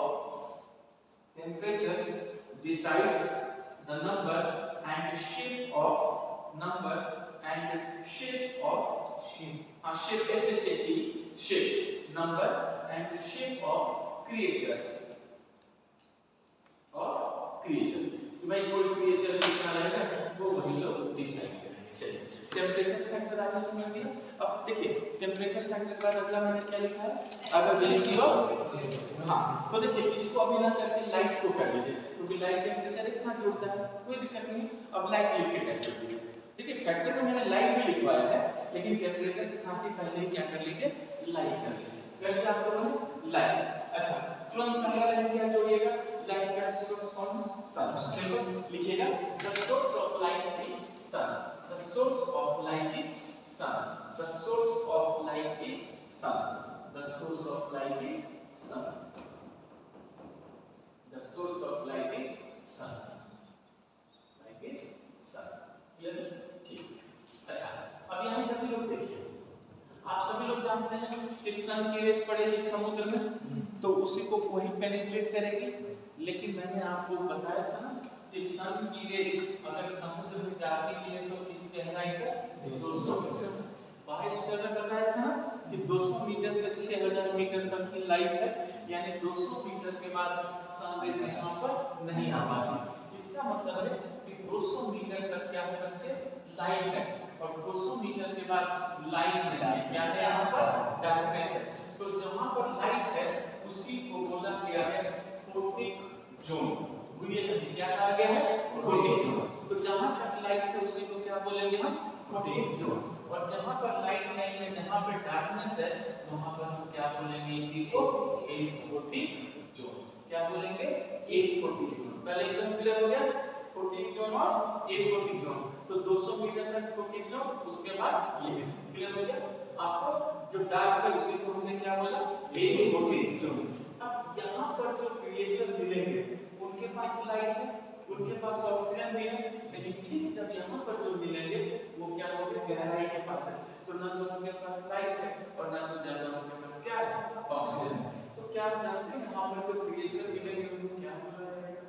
temperature decides the number and shape of shape shape number and shape of creatures कि भाई कोई creature कितना रहेगा वो वही लोग डिसाइड करेंगे। चलिए टेम्परेचर फैक्टर आपने समझ लिया। अब देखिए टेम्परेचर फैक्टर का अगला मैंने क्या लिखा है, अवेलेबिलिटी ऑफ, हाँ तो देखिए इसको अभी ना करके लाइट को कर लीजिए, क्योंकि लाइट टेम्परेचर एक साथ जुड़ता है, कोई दिक्कत नहीं है। अब लाइट लिख के टेस्ट कीजिए। देखिए फैक्टर में मैंने लाइट भी लिखवाया है, लेकिन टेम्परेचर के साथ ही पहले ही क्या कर लीजिए, लाइट कर लीजिए। कर दिया आप लोगों ने लाइट। अच्छा तुरंत पहला लाइन क्या जोड़िएगा, लाइट का सोर्स कौन, सन। चलो लिखिएगा the source of light is sun, the source of light is sun, the source of light is sun, the source of light is sun, the source of light is sun, light is sun. Clear? ठीक। अच्छा अब यहां सभी लोग देखिए, आप सभी लोग जानते हैं कि सन की रेस पड़ेगी समुद्र में तो उसी को वही पेनिट्रेट करेगी, लेकिन मैंने आपको बताया था ना कि सन की रेस अगर समुद्र में जाती है तो किस गहराई पर, 200 मीटर। बायोस्फीयर में बताया था ना कि 200 मीटर से 6000 मीटर तक की लाइफ है, यानी 200 मीटर के बाद सन रेस यहाँ पर नहीं आ पाती। इसका मतलब है कि 200 मीटर तक क्या है बच्चे, लाइट है, और 200 मीटर के बाद लाइट नहीं है, क्या है यहाँ पर, डार्कनेस है। तो जहां पर लाइट है उसी को बोला गया है फोटिक जोन। भूलिए नहीं, क्या कहा गया है, फोटिक जोन। तो जहां तक लाइट है उसी को क्या बोलेंगे हम, फोटिक जोन। और जहां पर लाइट नहीं है, जहां पर डार्कनेस है, वहां पर हम क्या बोलेंगे, इसी को एफोटिक जोन। क्या बोलेंगे, एफोटिक जोन। पहले एकदम क्लियर हो गया, फोटिक जोन और एफोटिक जोन। तो 200 मीटर तक फोटिक जोन, उसके बाद ये क्लियर हो गया। आपको जो डार्क है उसी को हमने क्या बोला, एफोटिक जोन। अब यहाँ पर जो क्रिएचर मिलेंगे उनके पास लाइट है, उनके पास ऑक्सीजन भी है, लेकिन ठीक जब यहाँ पर जो मिलेंगे वो क्या होंगे, गहराई के पास है। तो ना तो उनके पास लाइट है और ना तो ज्यादा उनके पास क्या है, ऑक्सीजन है। तो क्या आप जानते हैं यहाँ पर जो क्रिएचर मिलेंगे उनको क्या बोला जाएगा?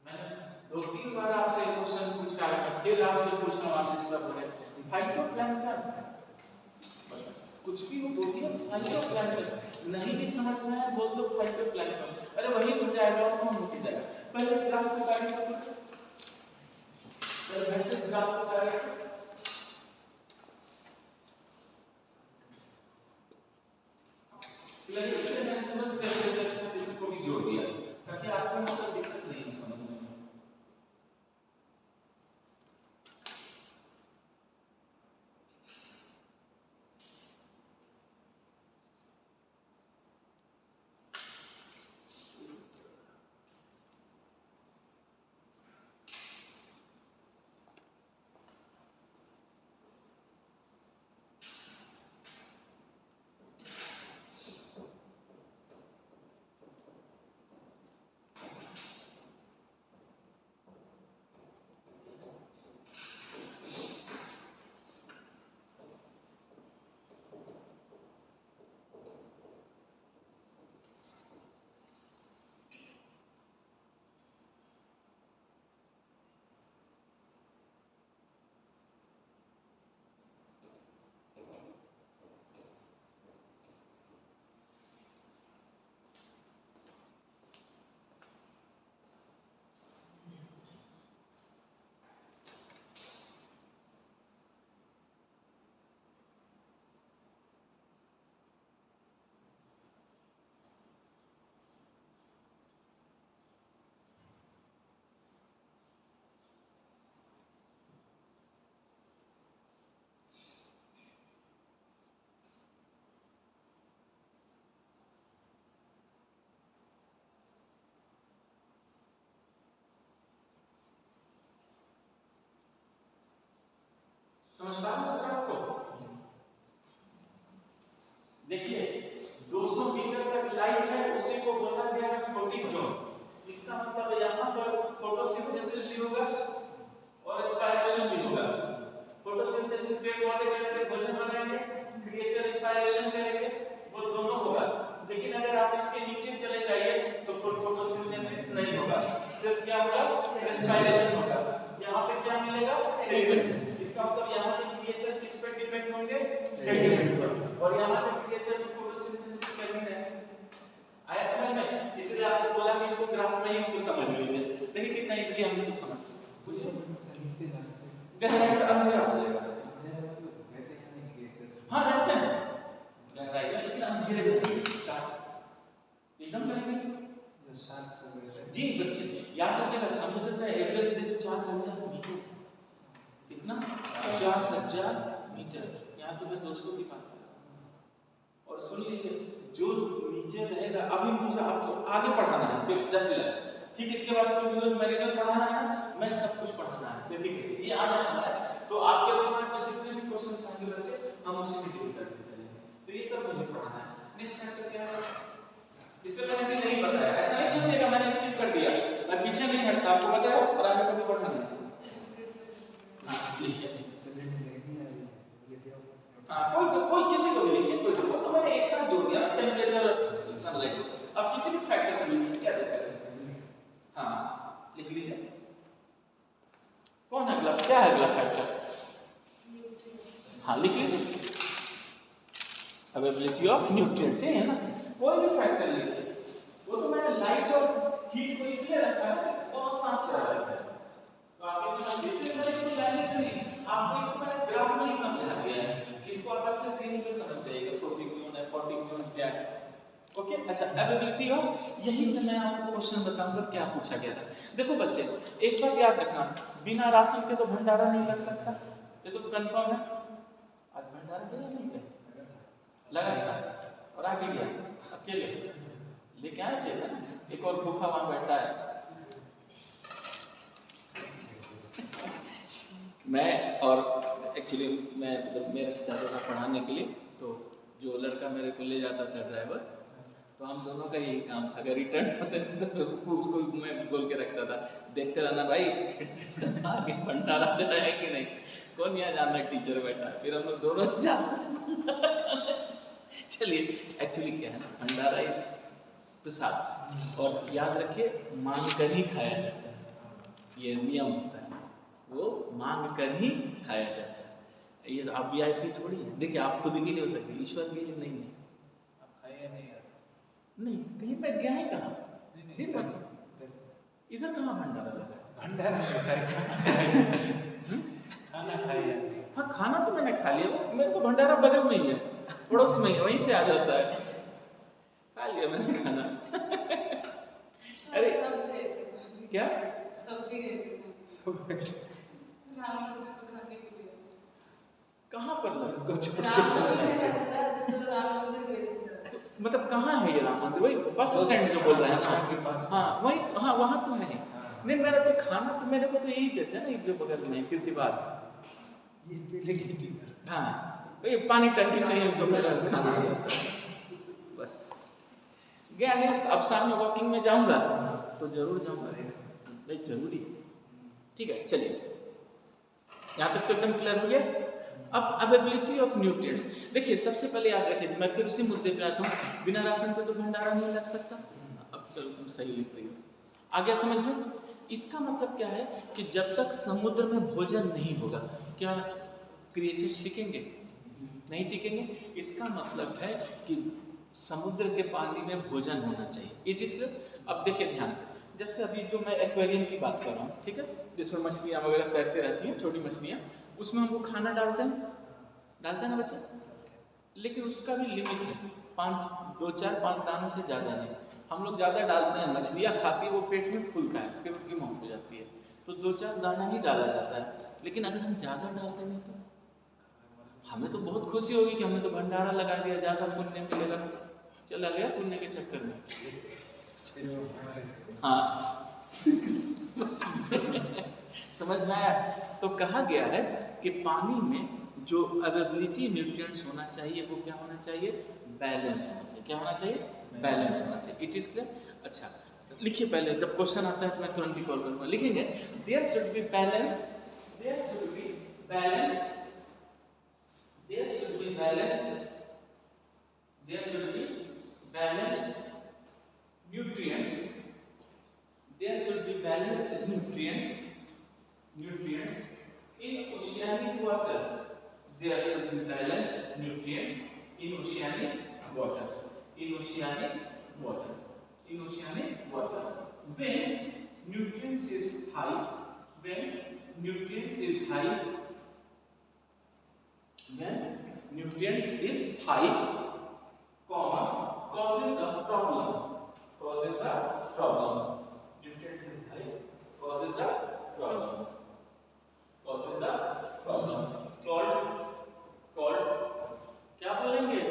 मैंने 2-3 बार आपसे क्वेश्चन पूछा है, फिर आपसे पूछ रहा हूँ, आप इस बार बोले फाइटोप्लैंक्टन। कुछ भी वो बोलिए, फाइटोप्लैंक्टन। नहीं भी समझना है बोल दो फाइटोप्लैंक्टन, अरे वही हो जाएगा, कौन हो जाएगा। पहले इस ग्राफ को कार्य कर लो, पहले इस ग्राफ को कार्य कर। इसलिए मैंने तुरंत टेम्परेचर के साथ इसको भी जोड़ दिया ताकि आपको मतलब दिक्कत नहीं हो समझने में। समझ पा रहे हैं सर आपको? देखिए 200 मीटर तक लाइट है, उसी को बोला गया है फोटिक जोन। इसका मतलब यहाँ पर फोटोसिंथेसिस भी होगा और रेस्पिरेशन भी होगा। फोटोसिंथेसिस पेड़ पौधे करके भोजन बनाएंगे, क्रिएचर रेस्पिरेशन करेंगे, वो दोनों होगा। लेकिन अगर आप इसके नीचे चले जाइए तो फोटोसिंथेसिस नहीं होगा, सिर्फ क्या होगा, रेस्पिरेशन होगा। यहाँ पे क्या मिलेगा, सेडिमेंट। इसका मतलब यहाँ पे क्रिएचर किस पे डिपेंड होंगे, सेडिमेंट पर। और यहाँ पे क्रिएचर तो फोटोसिंथेसिस कर ही रहे हैं। आया समझ में? इसलिए आपको बोला कि इसको ग्राफ में ही इसको समझ लीजिए। देखिए कितना इजीली हम इसको समझ सकते हैं। कुछ गहराई में अंधेरा हो जाएगा। हाँ रहते हैं गहराई में, लेकिन अंधेरे में नहीं, एकदम रहेंगे। जी बच्चे याद रखिएगा, समुद्र का एवरेज डेप्थ 4000 मीटर। कितना? 4000 मीटर। यहाँ तो मैं 200 की बात कर रहा हूँ। और सुन लीजिए, जो नीचे रहेगा, अभी मुझे आपको आगे पढ़ाना है, फिर 10 लाख ठीक, इसके बाद फिर मुझे मेडिकल पढ़ाना है, मैं सब कुछ पढ़ाना है, बेफिक्र ये आ जाना है। तो आपके दिमाग में जितने भी क्वेश्चन आएंगे बच्चे, हम उसी में डील करते चलेंगे। तो ये सब मुझे पढ़ाना है। नेक्स्ट फैक्टर क्या है, इसमें मैंने भी नहीं बताया, ऐसा नहीं सोचिएगा मैंने स्किप कर दिया, मैं पीछे नहीं हटता, आपको बताया और आगे कभी पढ़ना नहीं। हाँ लिखिए, हाँ कोई किसी को भी लिखिए, कोई तो मैंने एक साथ जोड़ दिया ना, टेम्परेचर सनलाइट। अब किसी भी फैक्टर को लिखिए, क्या दिक्कत है? हाँ लिख लीजिए। कौन है अगला, क्या है अगला फैक्टर? हाँ लिख लीजिए, अवेलेबिलिटी ऑफ न्यूट्रिएंट्स है ना। कोई भी फैक्टर लिखिए, वो तो मैंने लाइट और हीट को इसलिए रखा है दोनों साथ चला रहता है। तो आप इसे समझ, इसलिए मैंने इसको लैंग्वेज में नहीं, आपको इसको मैंने ग्राफ में ही समझा दिया है, इसको आप अच्छे से यहीं पे समझ जाइएगा। फ्लोटिंग जोन है, फ्लोटिंग जोन क्या है। ओके अच्छा, एबिलिटी ऑफ, यही से मैं आपको क्वेश्चन बताऊंगा क्या पूछा गया था। देखो बच्चे, एक बात याद रखना, बिना राशन के तो भंडारा नहीं लग सकता, ये तो कंफर्म है। आज भंडारा गया नहीं गया, लगा था और आगे गया अकेले लेके आए चाहिए ना, एक और भूखा वहां बैठा है। मैं और एक्चुअली मैं मतलब मेरे से जाता था पढ़ाने के लिए, तो जो लड़का मेरे को ले जाता था ड्राइवर, तो हम दोनों का यही काम था। अगर रिटर्न होते थे तो उसको मैं बोल के रखता था, देखते रहना भाई आगे भंडारा दे रहा है कि नहीं, कौन यहाँ जाना है, टीचर बैठा। फिर हम लोग दोनों जाते। चलिए एक्चुअली क्या है ना, भंडारा इज प्रसाद, और याद रखिए मांग कर ही खाया जाता है, ये नियम होता है, वो मांग कर ही खाया जाता है। ये आप वीआईपी थोड़ी है, देखिए आप खुद के लिए हो सकते, ईश्वर के लिए नहीं है। आप खाइए नहीं आता नहीं, कहीं मैं गया है कहाँ, नहीं इधर कहाँ भंडारा लगा है? भंडारा कैसा खाना खाइए नहीं। हाँ खाना तो मैंने खा लिया, मेरे को भंडारा बगल में ही है, पड़ोस में ही, वहीं से आ जाता है, खा लिया मैंने खाना। अरे सब गए थे, क्या सब भी गए थे राम मंदिर को खाने के लिए। कहाँ पर लगा? कुछ राम मंदिर राम मंदिर गए थे सर। तो मतलब कहाँ है ये राम मंदिर? वही बस स्टैंड जो बोल रहे हैं शाम के पास। हाँ वही, हाँ वहाँ तो है। नहीं मेरा तो खाना तो मेरे को तो यही देते हैं ना, एक जो बगल में कृतिवास, ये पहले की थी सर। हाँ वही पानी टंकी से ही हमको मेरा खाना आ जाता है। बस गया नहीं, अब शाम में वॉकिंग में जाऊंगा तो जरूर जाऊंगा, भाई जरूरी है। ठीक है चलिए, यहाँ तक तो एकदम क्लियर हो गया। अब अवेलेबिलिटी ऑफ न्यूट्रिएंट्स, देखिए सबसे पहले याद रखिए, मैं फिर उसी मुद्दे पे आता हूँ, बिना राशन के तो भंडारा नहीं लग सकता। अब चलो तुम सही लिख रही हो, आ गया समझ में? इसका मतलब क्या है कि जब तक समुद्र में भोजन नहीं होगा, क्या क्रिएचर्स टिकेंगे? नहीं टिकेंगे। इसका मतलब है कि समुद्र के पानी में भोजन होना चाहिए, ये चीज़ का। अब देखिए ध्यान से, जैसे अभी जो मैं एक्वेरियम की बात कर रहा हूँ, ठीक है, जिसमें मछलियाँ वगैरह तैरते रहती हैं, छोटी मछलियाँ, उसमें हमको खाना डालते हैं ना बच्चा, लेकिन उसका भी लिमिट है, 5 दाने से ज़्यादा नहीं। हम लोग ज़्यादा डालते हैं, मछलियाँ खाती है, वो पेट में फूलता है, फिर उनकी मौत हो जाती है, तो 2-4 दाना ही डाला जाता है। लेकिन अगर हम ज़्यादा डालते नहीं तो हमें तो बहुत खुशी होगी कि हमने तो भंडारा लगा दिया, ज़्यादा पुण्य मिलेगा, चला गया पुण्य के चक्कर में। हाँ समझ में आया? तो कहा गया है कि पानी में जो अवेलेबिलिटी न्यूट्रिएंट्स होना चाहिए वो क्या होना चाहिए? बैलेंस होना चाहिए। क्या होना चाहिए? बैलेंस होना चाहिए। It is clear? अच्छा लिखिए, पहले जब क्वेश्चन आता है तो मैं तुरंत ही कॉल करूंगा, लिखेंगे there should be balance, there should be balanced, there should be balanced, there should be balanced nutrients, there should be balanced nutrients in oceanic water, there should be balanced nutrients in oceanic water, in oceanic water, in oceanic water. When nutrients is high, when nutrients is high, when nutrients is high, comma, causes a problem, causes a problem, nutrients is high, causes a problem, causes a problem, called क्या बोलेंगे?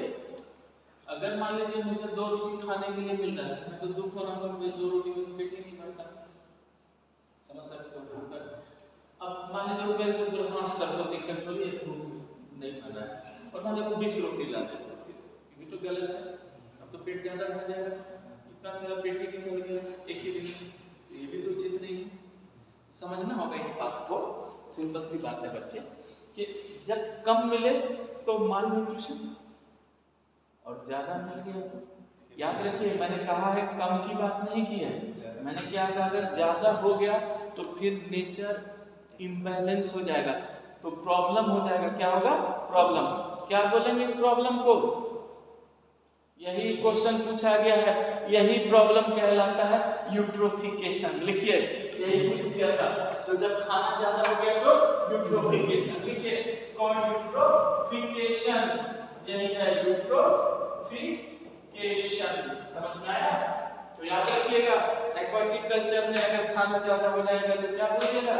अगर मान लीजिए मुझे 2 रोटी खाने के लिए मिल रहा है, मैं तो दुख हो रहा हूँ, मुझे 2 रोटी में पेट ही नहीं भरता, समझ सकते हो? अब मान लीजिए मेरे को हाँ सर को दिक्कत हो रही है, भूख नहीं भर रहा है, और मान लीजिए 20 रोटी ला दे, तो फिर ये भी तो गलत है, अब तो पेट ज़्यादा भर जाएगा, इतना तेरा पेट ही निकल गया एक ही दिन, ये भी तो उचित नहीं है। समझना होगा इस बात को, सिंपल सी बात है बच्चे, कि जब कम मिले तो माल न्यूट्रिशन, और ज़्यादा मिल गया तो, याद रखिए मैंने कहा है कम की बात नहीं की है, मैंने क्या कहा अगर ज़्यादा हो गया तो फिर नेचर इम्बैलेंस हो जाएगा, तो प्रॉब्लम हो जाएगा। क्या होगा? प्रॉब्लम। क्या बोलेंगे इस प्रॉब्लम को? यही क्वेश्चन पूछा गया है, यही प्रॉब्लम कहलाता है यूट्रोफिकेशन। लिखिए, यही पूछ दिया था। तो जब खाना ज्यादा हो गया तो यूट्रोफिकेशन। लिखिए, कौन यूट्रोफिकेशन, यही है यूट्रोफिकेशन। समझ में आया? तो याद रखिएगा, एक्वाटिक कल्चर में अगर खाना ज्यादा हो जाएगा तो क्या बोलिएगा?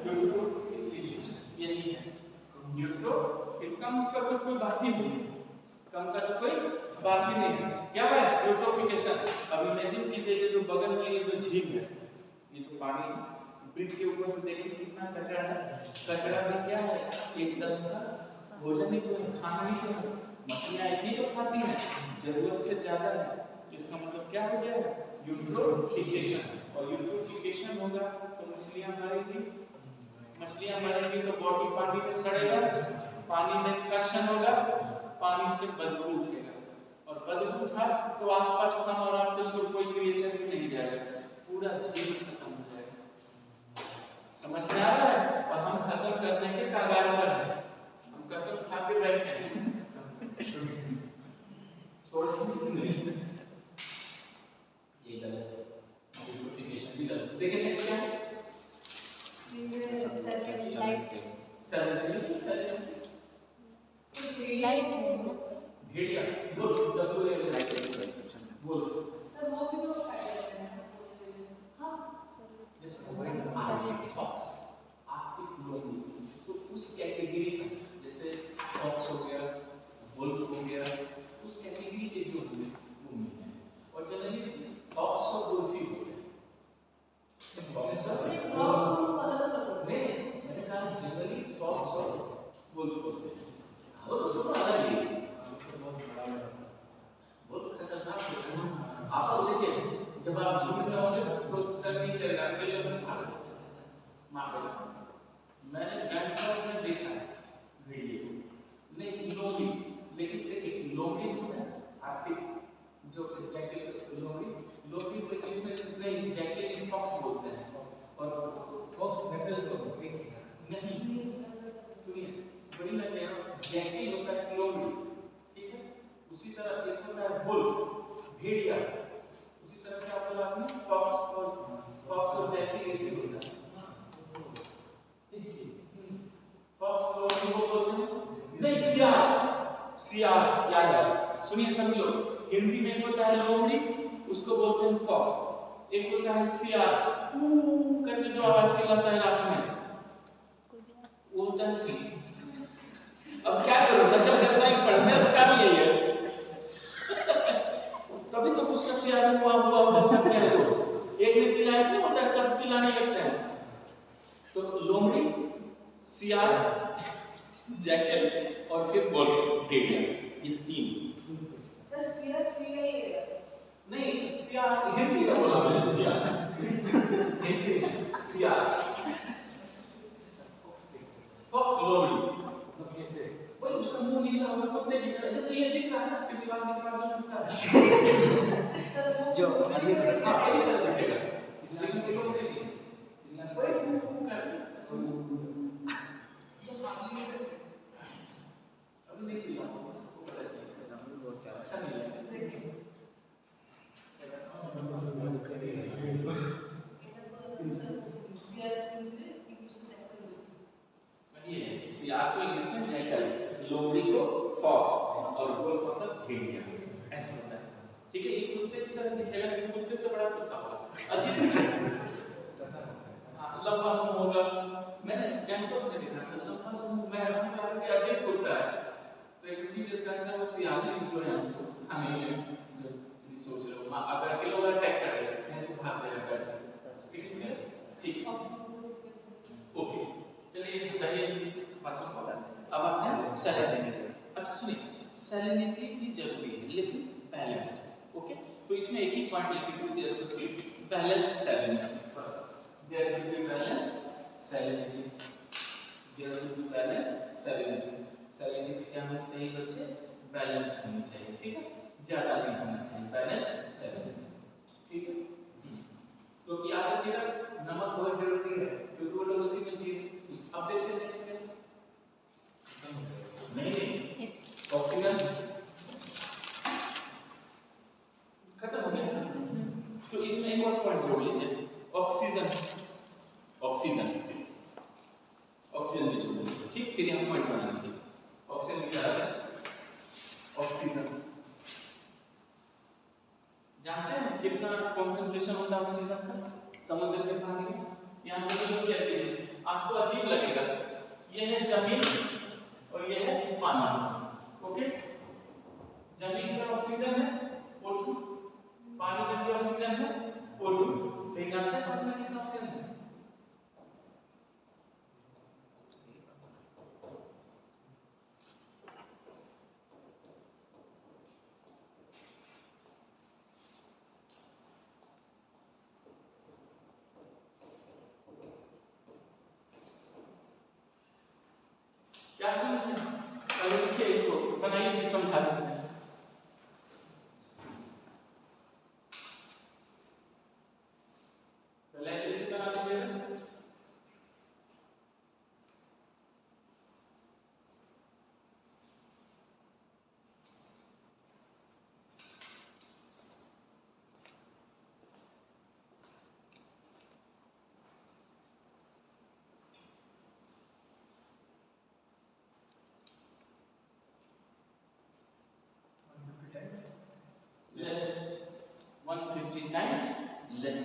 यूट्रोफिकेशन। यही है यूट्रोफिक। कम का तो कोई बात ही नहीं है, कम का तो कोई बात ही नहीं है। क्या है यूट्रोफिकेशन? अब इमेजिन कीजिए, ये जो बगल में ये जो झील है, ये जो पानी ब्रिज के ऊपर से देखिए कितना कचरा है। कचरा भी क्या है? एकदम का भोजन ही तो है, खाना ही तो है। मछलियां ऐसी तो खाती हैं, जरूरत से ज्यादा है। इसका मतलब क्या हो गया? यूट्रोफिकेशन। और यूट्रोफिकेशन होगा तो मछलियां मरेंगी, मछलियां मरेंगी तो बॉडी पानी में सड़ेगा, पानी में इन्फेक्शन होगा, पानी से बदबू उठेगा, और बदबू उठा तो आसपास हम और आप तो कोई क्रिएचर भी नहीं जाएगा, पूरा जीव खत्म हो जाएगा। समझ में आ रहा है? और हम खत्म करने के कगार पर हैं, हम कसम खा के बैठे हैं। ये गलत है, यूट्रोफिकेशन भी गलत है। देखिए नेक्स्ट क्या है? लाइट है ना? भेड़िया बोल, बोल। सर वो भी तो फायदा है। हाँ आर्टिक फॉक्स, आर्टिक लोमड़ी, तो उस कैटेगरी का, जैसे फॉक्स हो गया, वुल्फ हो गया, उस कैटेगरी के जो होंगे वो मिलते हैं। और जनरली फॉक्स और वुल्फ ही होते हैं। फॉक्स और नहीं, मैंने कहा जनरली फॉक्स और वुल्फ होते हैं, वो तो दोनों अलग ही है, बहुत खतरनाक होते हैं। आप लोग देखिए, जब आप झुंड में होंगे तो तक नहीं करेगा, अकेले में भाग मारेगा। मैंने बैंकॉक में देखा है वीडियो, नहीं लोमड़ी, लेकिन देखिए लोमड़ी होता है आर्टिक जो जैकेट लोमड़ी, लोमड़ी को इंग्लिश में नहीं जैकेट फॉक्स बोलते हैं, और फॉक्स मेटल तो नहीं, सुनिए वही मैं कह रहा हूँ, जैकेट होता है लोमड़ी, ठीक है? उसी तरह एक होता है वुल्फ, भेड़िया, उसी तरह क्या बोला आपने? फॉक्स और जैकेट ऐसे होता है। फॉक्स को बोलते हैं, नहीं सियार, सियार याद है। सुनिए सभी लोग, हिंदी में एक होता है लोमड़ी, उसको बोलते हैं फॉक्स, एक होता है सियार, करके जो आवाज निकलता है रात में, वो होता है सी। अब क्या करूं, नकल करना ही पड़ना तो काम यही है। तभी तो गुस्सा सियार हुआ करते हैं लोग, एक ने चिल्लाया नहीं होता है, सब चिल्लाने लगते हैं। तो लोमड़ी, सियार, जैकल और फिर वुल्फ, भेड़िया, ये तीन। सर सियार नहीं, सियार हिंदी में बोला मैंने, सियार हिंदी में सियार, फॉक्स लोमड़ी, वही उसका मुंह निकला हुआ कुत्ते की तरह, जैसे ये दिख रहा है ना आपके दीवार से पास जो कुत्ता है, जो अभी हाँ इसी तरह दिखेगा, लेकिन वो लोमड़ी नहीं है, वही फू कर अभी नहीं चिल्लाऊंगा, सबको पता चलेगा, अच्छा नहीं लगता। सियार को इंग्लिश में जैकल, लोमड़ी को फॉक्स, और वुल्फ मतलब भेड़िया, ऐसा होता है। ठीक है, ये कुत्ते की तरह दिखेगा, लेकिन कुत्ते से बड़ा कुत्ता होगा, अजीब दिखेगा। हाँ, लंबा मुंह होगा, मैंने बैंकॉक में देखा था, लंबा सा मुंह, मैं वहां से आकर के अजीब कुत्ता है, तो एक पीछे का ऐसा वो सियार ने निकलो यहाँ से, हाँ नहीं है, नहीं सोच रहे हो, अगर अकेले लोग अटैक कर रहे हैं, नहीं तो भाग जाएगा कैसे, इट इज ठीक है, ओके, चलिए बताइए बातों को। अब आते हैं सैलिनिटी। अच्छा सुनिए, सैलिनिटी भी जरूरी है लेकिन बैलेंस्ड, ओके? तो इसमें एक ही पॉइंट लिख दीजिए, there should be balanced salinity, बस there should be balanced salinity, there should be balanced salinity. Salinity क्या होनी चाहिए बच्चे? बैलेंस्ड होनी चाहिए, ठीक है? ज्यादा नहीं होना चाहिए, बैलेंस्ड सैलिनिटी, ठीक है? क्योंकि याद रखिएगा नमक बहुत जरूरी है, क्योंकि वो लोग उसी में जी। अब देखिए नेक्स्ट है, नहीं ऑक्सीजन, है ना? तो इसमें एक और पॉइंट जोड़ लीजिए, ऑक्सीजन ऑक्सीजन ऑक्सीजन भी जोड़ लीजिए, ठीक। फिर यहाँ पॉइंट बना लीजिए, ऑक्सीजन क्या है? ऑक्सीजन जानते हैं कितना कंसंट्रेशन होता है ऑक्सीजन का समुद्र के पानी में? यहाँ से भी क्या कीजिए, आपको अजीब लगेगा, ये है जमीन और ये है पानी, ओके। जमीन पर ऑक्सीजन है O2, पानी में भी ऑक्सीजन है O2, लेकिन जानते हैं पानी में कितना ऑक्सीजन है? क्या समझे? पहले लिखिए इसको, बनाइए फिर समझा देते हैं। पहले ये चीज बना दीजिए, less 150 times less,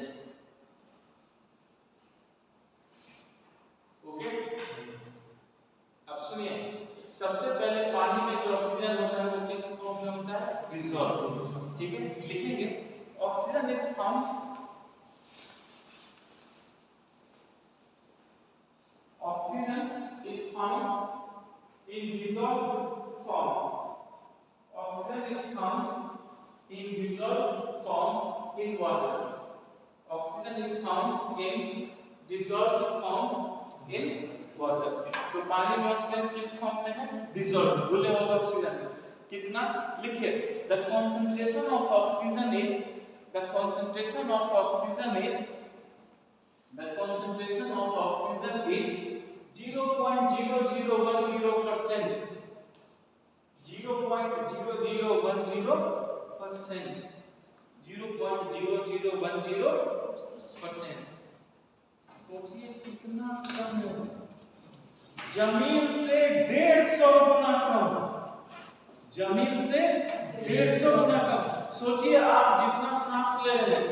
ओके। अब सुनिए, सबसे पहले पानी में जो ऑक्सीजन होता है वो किस फॉर्म में होता है? डिसॉल्व, ठीक है। लिखेंगे oxygen is found in dissolved form. Oxygen is found in dissolved form in water. Oxygen is found in dissolved form in water. तो पानी में ऑक्सीजन किस फॉर्म में है? डिसॉल्व, घुले हुए ऑक्सीजन। कितना? लिखिए, the concentration of oxygen is 0.0010%. 0.0010%. सोचिए कितना कम है, जमीन से 150 गुना कम, जमीन से 150 गुना कम। सोचिए आप जितना सांस ले रहे हैं,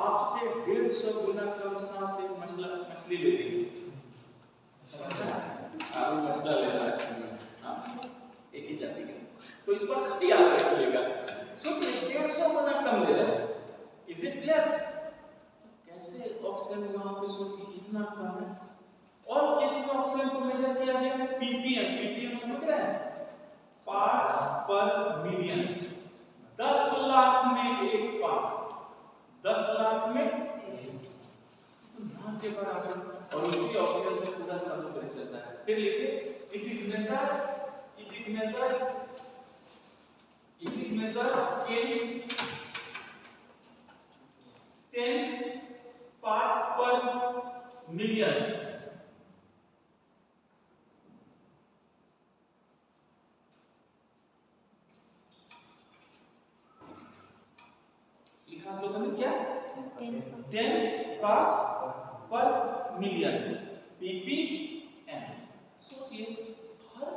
आपसे 150 गुना कम सांस एक मछली ले रही है। आप मछला ले रहा है, एक ही जाति का, तो इस पर याद रखिएगा। सोचिए 150 गुना कम ले रहा है, इज इट क्लियर? कैसे ऑक्सीजन वहां पे सोचिए कितना कम है। और किस ऑक्सीजन को मेजर किया गया है? ppm, ppm समझ रहे हैं? पार्ट्स पर मिलियन। 10 लाख में एक पार्ट, 10 लाख में तो ना के बराबर, और उसी ऑक्सीजन से पूरा समुद्र चलता है। फिर लिखिए, it is measured in 10 part पर मिलियन। लिखा आप लोगों ने क्या? 10 पार्ट पर मिलियन, ppm। सोचिए हर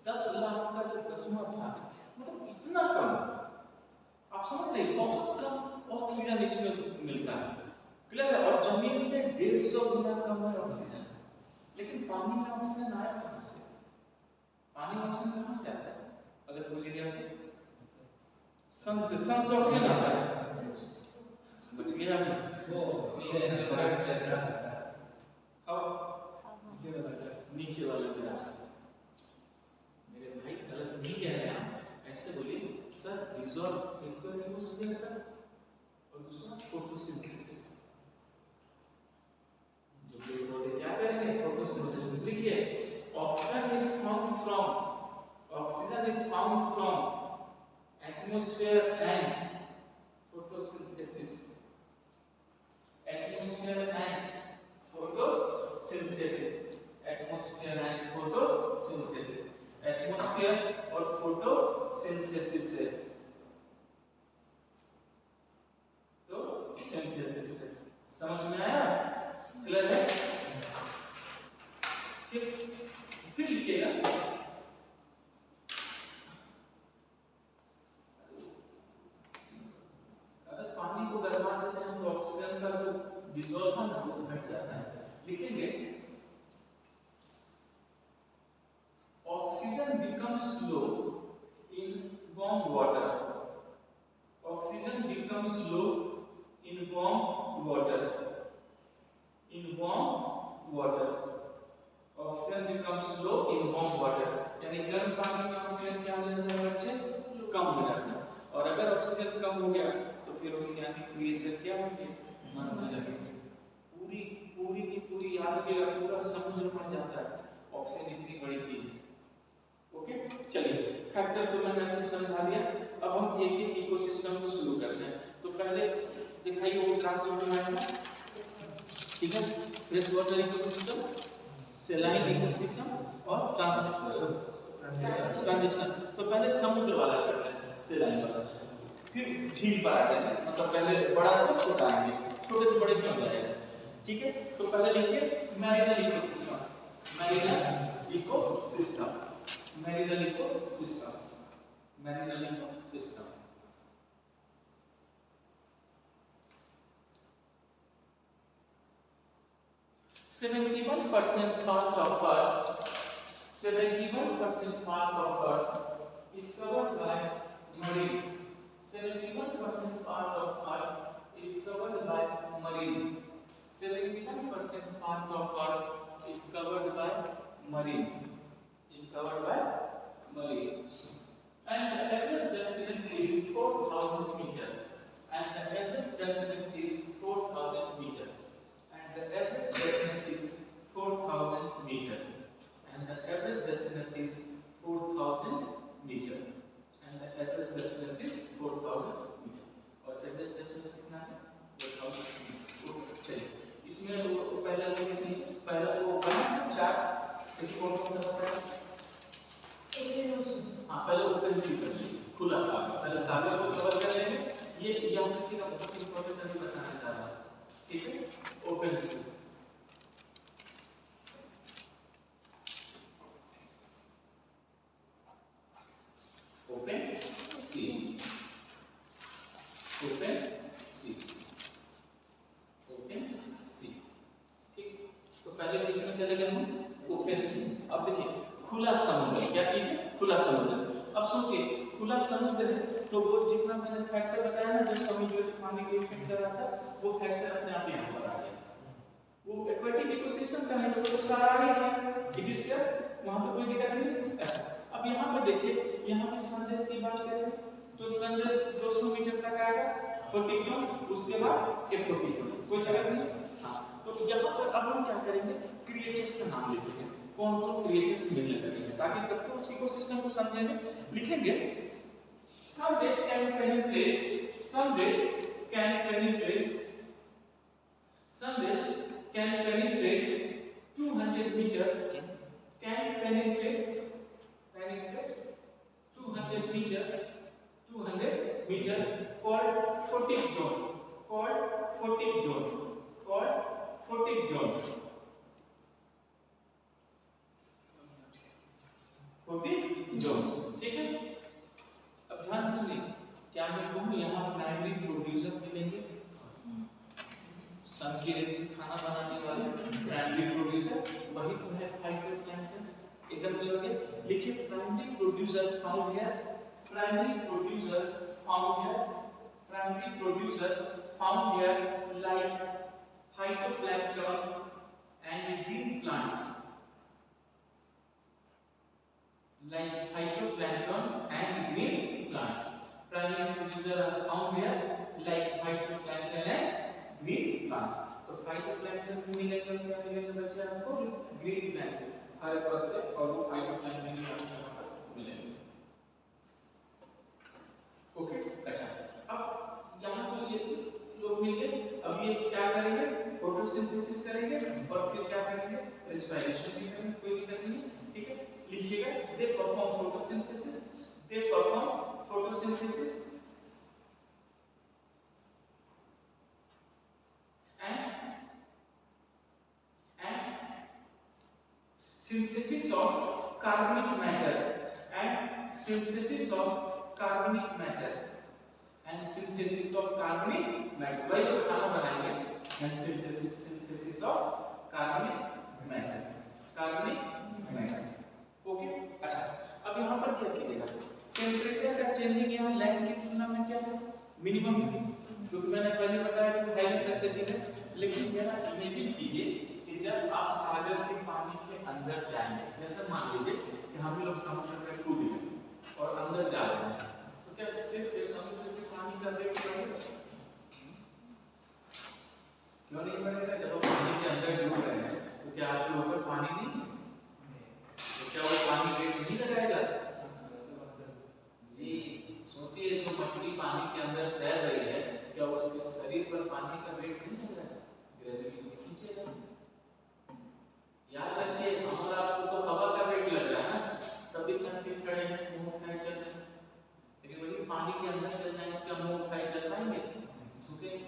10 लाख का जो 10वां भाग, मतलब इतना कम, आप समझ रहे हैं, बहुत कम ऑक्सीजन इसमें मिलता है, क्लियर है? और जमीन से 150 गुना कम है ऑक्सीजन। लेकिन पानी में ऑक्सीजन आया कहां से? पानी में ऑक्सीजन कहां से आता है? अगर पूछ दिया तो सन से ऑक्सीजन आता है। बच गया वो नीचे वाला गिलास। मेरे भाई गलत नहीं कह रहे हैं, ऐसे बोलिए सर, डिसॉल्व एक तो एटमॉस्फेयर का और दूसरा फोटोसिंथेसिस। जो पेड़ पौधे क्या करेंगे? फोटोसिंथेसिस। लिखिए, oxygen is found from atmosphere and photosynthesis. Atmosphere and photosynthesis. Atmosphere और फोटोसिंथेसिस से समझ में आया? क्लियर है? फिर लिखिएगा अगर पानी को गरमा देते हैं तो ऑक्सीजन का जो डिसॉल्व है ना वो घट जाता है। लिखेंगे oxygen becomes low in warm water. Oxygen becomes low in warm water. In warm water. Oxygen becomes low in warm water. यानी गर्म पानी में ऑक्सीजन क्या हो जाता है बच्चे? कम हो जाता है। और अगर ऑक्सीजन कम हो गया तो फिर ओशियानिक क्रिएचर क्या होंगे? मर जाएंगे। पूरी पूरी की पूरी याद के पूरा समुद्र मर जाता है। ऑक्सीजन इतनी बड़ी चीज है। ओके, चलिए फैक्टर तो मैंने अच्छे से समझा दिया। अब हम एक एक इकोसिस्टम को शुरू करते हैं। तो पहले दिखाइए वो ग्राफ जो बनाया था, ठीक है? फ्रेश वाटर इकोसिस्टम, सेलाइन इकोसिस्टम और ट्रांजिशन। तो पहले समुद्र वाला करते हैं, सेलाइन वाला, फिर झील पर आते हैं। मतलब पहले बड़ा से छोटा आएंगे, छोटे से बड़े क्यों जाएगा, ठीक है? तो पहले लिखिए marine ecosystem, marine ecosystem, marine ecosystem, marine ecosystem. Seventy-one percent part of Earth, 71% part of Earth is covered by marine. 71% part of Earth is covered by marine. 71% part of Earth is covered by marine. Is covered by marine. And the average depth is 4,000 meter. And the average depth is 4,000 meter. And the average depth is 4,000 meter. And the average depth is 4,000 meter. And the average depth is 4,000 meter. और average depth कितना है? 4,000 meter. चलिए, इसमें वो पहला वो लिख लीजिए, पहला वो बना चार्ट, देखिए कौन कौन सा होता है? हाँ, पहले ओपन सी कर लीजिए, खुला सागर, पहले सागर को कवर कर लेंगे। ये याद रखिएगा, बहुत इंपॉर्टेंट अभी बताने जा रहा हूँ, ठीक है? ओपन सी, ओपन सी, ओपन सी, ओपन सी, ठीक? तो पहले किसमें चले गए हम? ओपन सी। अब देखिए खुला समुद्र, क्या कीजिए? खुला समुद्र। अब सोचिए खुला समुद्र है तो वो जितना मैंने फैक्टर बताया ना, जो समुद्र के पानी के इफेक्ट कर रहा था, वो फैक्टर अपने आप यहाँ पर आ गया। वो एक्वेटिक इकोसिस्टम का है तो सारा आ ही गया। इट इज क्या? वहाँ तो कोई दिक्कत नहीं। अब यहाँ पे देखिए, यहाँ पे सनराइज की बात करें तो सनराइज 200 मीटर तक आएगा, 42, उसके बाद 42, कोई दिक्कत नहीं। हाँ, तो यहाँ पर अब हम क्या करेंगे? क्रिएचर्स का नाम लिखेंगे, कौन कौन क्रिएचर्स मिलने लगेंगे, ताकि तब तो उस इकोसिस्टम को समझेंगे। लिखेंगे some rays can penetrate, some rays can penetrate, some rays can penetrate 200 meter, can penetrate 200 meter, 200 meter, called photic zone, called photic zone, called photic zone, photic zone, ठीक है? अब ध्यान से सुनिए, क्या मैं कहूँ यहाँ प्राइमरी प्रोड्यूसर मिलेंगे, सन की रेस से खाना बनाने वाले प्राइमरी प्रोड्यूसर, वही तो है फाइटोप्लैंक्टन। एकदम क्लियर हो गया? लिखिए primary producer found here, primary producer found here, primary producer found here like phytoplankton and green plants, like phytoplankton and green plants. Primary producer are found here like phytoplankton and green plant. तो phytoplankton में मिलेगा क्या? मिलेगा बच्चे आपको green plant, हरे पत्ते, और वो phytoplankton भी आपको यहाँ पर मिलेंगे। ओके, अच्छा, अब यहाँ तो ये लोग मिल गए। अब ये क्या करेंगे? फोटोसिंथेसिस करेंगे और फिर क्या करेंगे? रेस्पिरेशन भी करेंगे, कोई दिक्कत नहीं, ठीक है? लिखिएगा they perform photosynthesis, they perform photosynthesis and synthesis of carbonic matter and synthesis of carbonic matter and synthesis of carbonic matter। भाई जो खाना बनाएंगे and synthesis of carbonic matter, carbonic matter। Okay, अच्छा अब यहाँ पर क्या कीजिएगा, टेम्परेचर का चेंजिंग यहाँ लैंड की तुलना में क्या है, मिनिमम है, क्योंकि मैंने पहले बताया कि हाईली सेंसिटिव है। लेकिन जरा इमेजिन कीजिए कि जब आप सागर के पानी के अंदर जाएंगे, जैसे मान लीजिए कि हम लोग समुद्र में कूद गए और अंदर जा रहे हैं, तो क्या सिर्फ समुद्र के पानी का वेट बढ़ेगा? क्यों नहीं बढ़ेगा? जब आप पानी के अंदर डूब रहे हैं तो क्या आपके ऊपर पानी नहीं, तो क्या वो पानी वेट नहीं लगाएगा? जी सोचिए, जो मछली पानी के अंदर तैर रही है, क्या उसके शरीर पर पानी का वेट नहीं लग रहा है? ग्रेविटी को खींचेगा। याद रखिए, हमारा आपको तो हवा का वेट लग रहा है ना, तभी तक के खड़े हैं, मुंह उठाए चल रहे हैं। लेकिन वही पानी के अंदर चल जाएंगे, क्या मुंह उठाए चल पाएंगे? झुकेंगे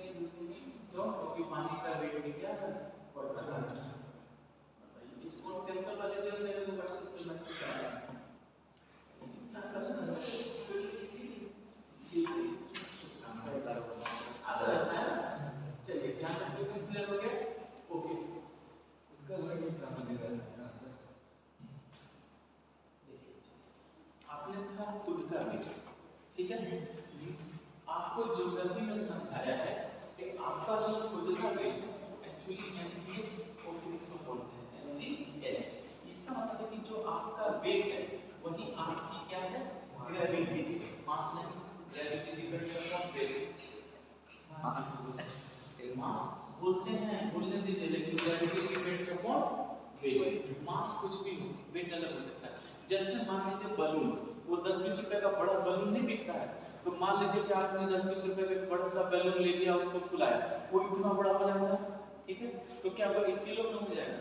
क्यों? क्योंकि पानी का वेट भी क्या है, बढ़ता है। बताइए, इसको टेंपल वाले भी मेरे को व्हाट्सएप पे मैसेज कर रहे हैं, इतना कब समझ ठीक है, आता रहता है। चलिए ध्यान रखिए, क्लियर हो गया? ओके, उनका वर्ड भी काम नहीं रहता है। देखिए आपने कहा खुद का वेट, ठीक है, आपको ज्योग्राफी में समझाया है कि आपका जो खुद का वेट है एक्चुअली mgh और फिजिक्स में बोलते हैं mgh। इसका मतलब है कि जो आपका वेट है वही आपकी क्या है, ग्रेविटी, मास नहीं, ग्रेविटी डिपेंड्स अपॉन वेट। मास बोलते हैं, बोलने दीजिए, लेकिन ग्रेविटी डिपेंड्स अपॉन वेट। मास कुछ भी हो, वेट अलग हो सकता है। जैसे मान लीजिए बलून, वो 10-20 रुपए का बड़ा बलून नहीं बिकता है, तो मान लीजिए कि आपने 10-20 रुपए का एक बड़ा सा बैलून ले लिया, उसको फुलाया, वो इतना बड़ा हो जाता है, ठीक है, तो क्या वो 1 किलो कम हो जाएगा?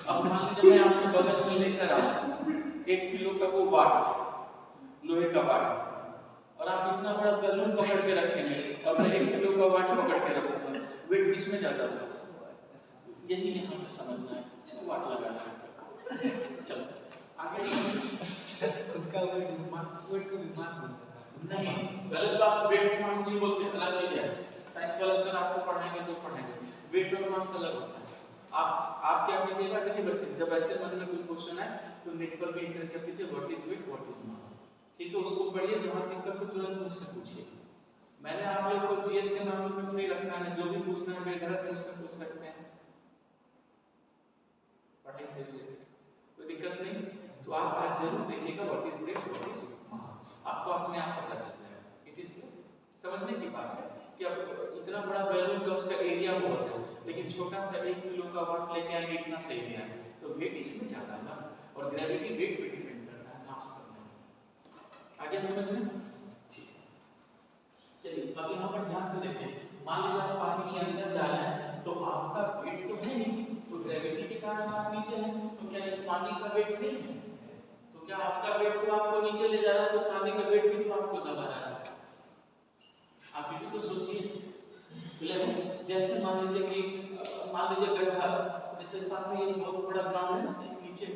अब मान लीजिए मैं आपके बगल में लेकर आऊं 1 किलो का वो वाट, लोहे का वाट, और आप इतना बड़ा बैलून पकड़ के रखेंगे और मैं 1 किलो का वाट पकड़ के रखूंगा, वेट किस में ज्यादा होगा? यही हमें समझना है, वाट लगाना है। चलो आगे खुद का वेट को भी मास बोलते हैं। नहीं, गलत बात, वेट को मास नहीं बोलते, अलग चीज है। साइंस वाला सर आपको पढ़ाएंगे तो पढ़ाएंगे, वेट और मास अलग होता है। आप क्या कीजिएगा, देखिए बच्चे, जब ऐसे मन में कोई क्वेश्चन आए तो नेट पर भी इंटर कर दीजिए, what is weight, what is mass, ठीक है, उसको पढ़िए, जहां दिक्कत हो तुरंत मुझसे पूछिए। मैंने आप लोग को जीएस के मामले में फ्री रखा है, जो भी पूछना है बेधड़क मुझसे पूछ सकते हैं, पढ़ाई से रिलेटेड कोई दिक्कत नहीं। तो आप आज जरूर देखिएगा what is weight, what is mass, आपको अपने आप पता चल जाएगा। इट इज समझने की बात है कि अब इतना बड़ा बैलून का उसका एरिया बहुत है, लेकिन छोटा सा 1 किलो का वाट लेके आएंगे, इतना सा एरिया है, तो वेट इसमें ज्यादा है ना, और ग्रेविटी वेट पे डिपेंड करता है, मास पर नहीं। आगे समझ में? ठीक है, चलिए अब यहाँ पर ध्यान से देखिए, मान लीजिए आप पानी के अंदर जा रहे हैं, तो आपका वेट तो है नहीं, तो ग्रेविटी के कारण आप नीचे हैं, तो क्या इस पानी का वेट नहीं है? तो क्या आपका वेट तो आपको नीचे ले जा रहा है, तो पानी का वेट भी तो आपको दबा रहा है। आप ये भी तो सोचिए। जैसे मान लीजिए कि मान लीजिए गड्ढा, जैसे सामने ये बहुत बड़ा ग्राउंड है ना, ठीक नीचे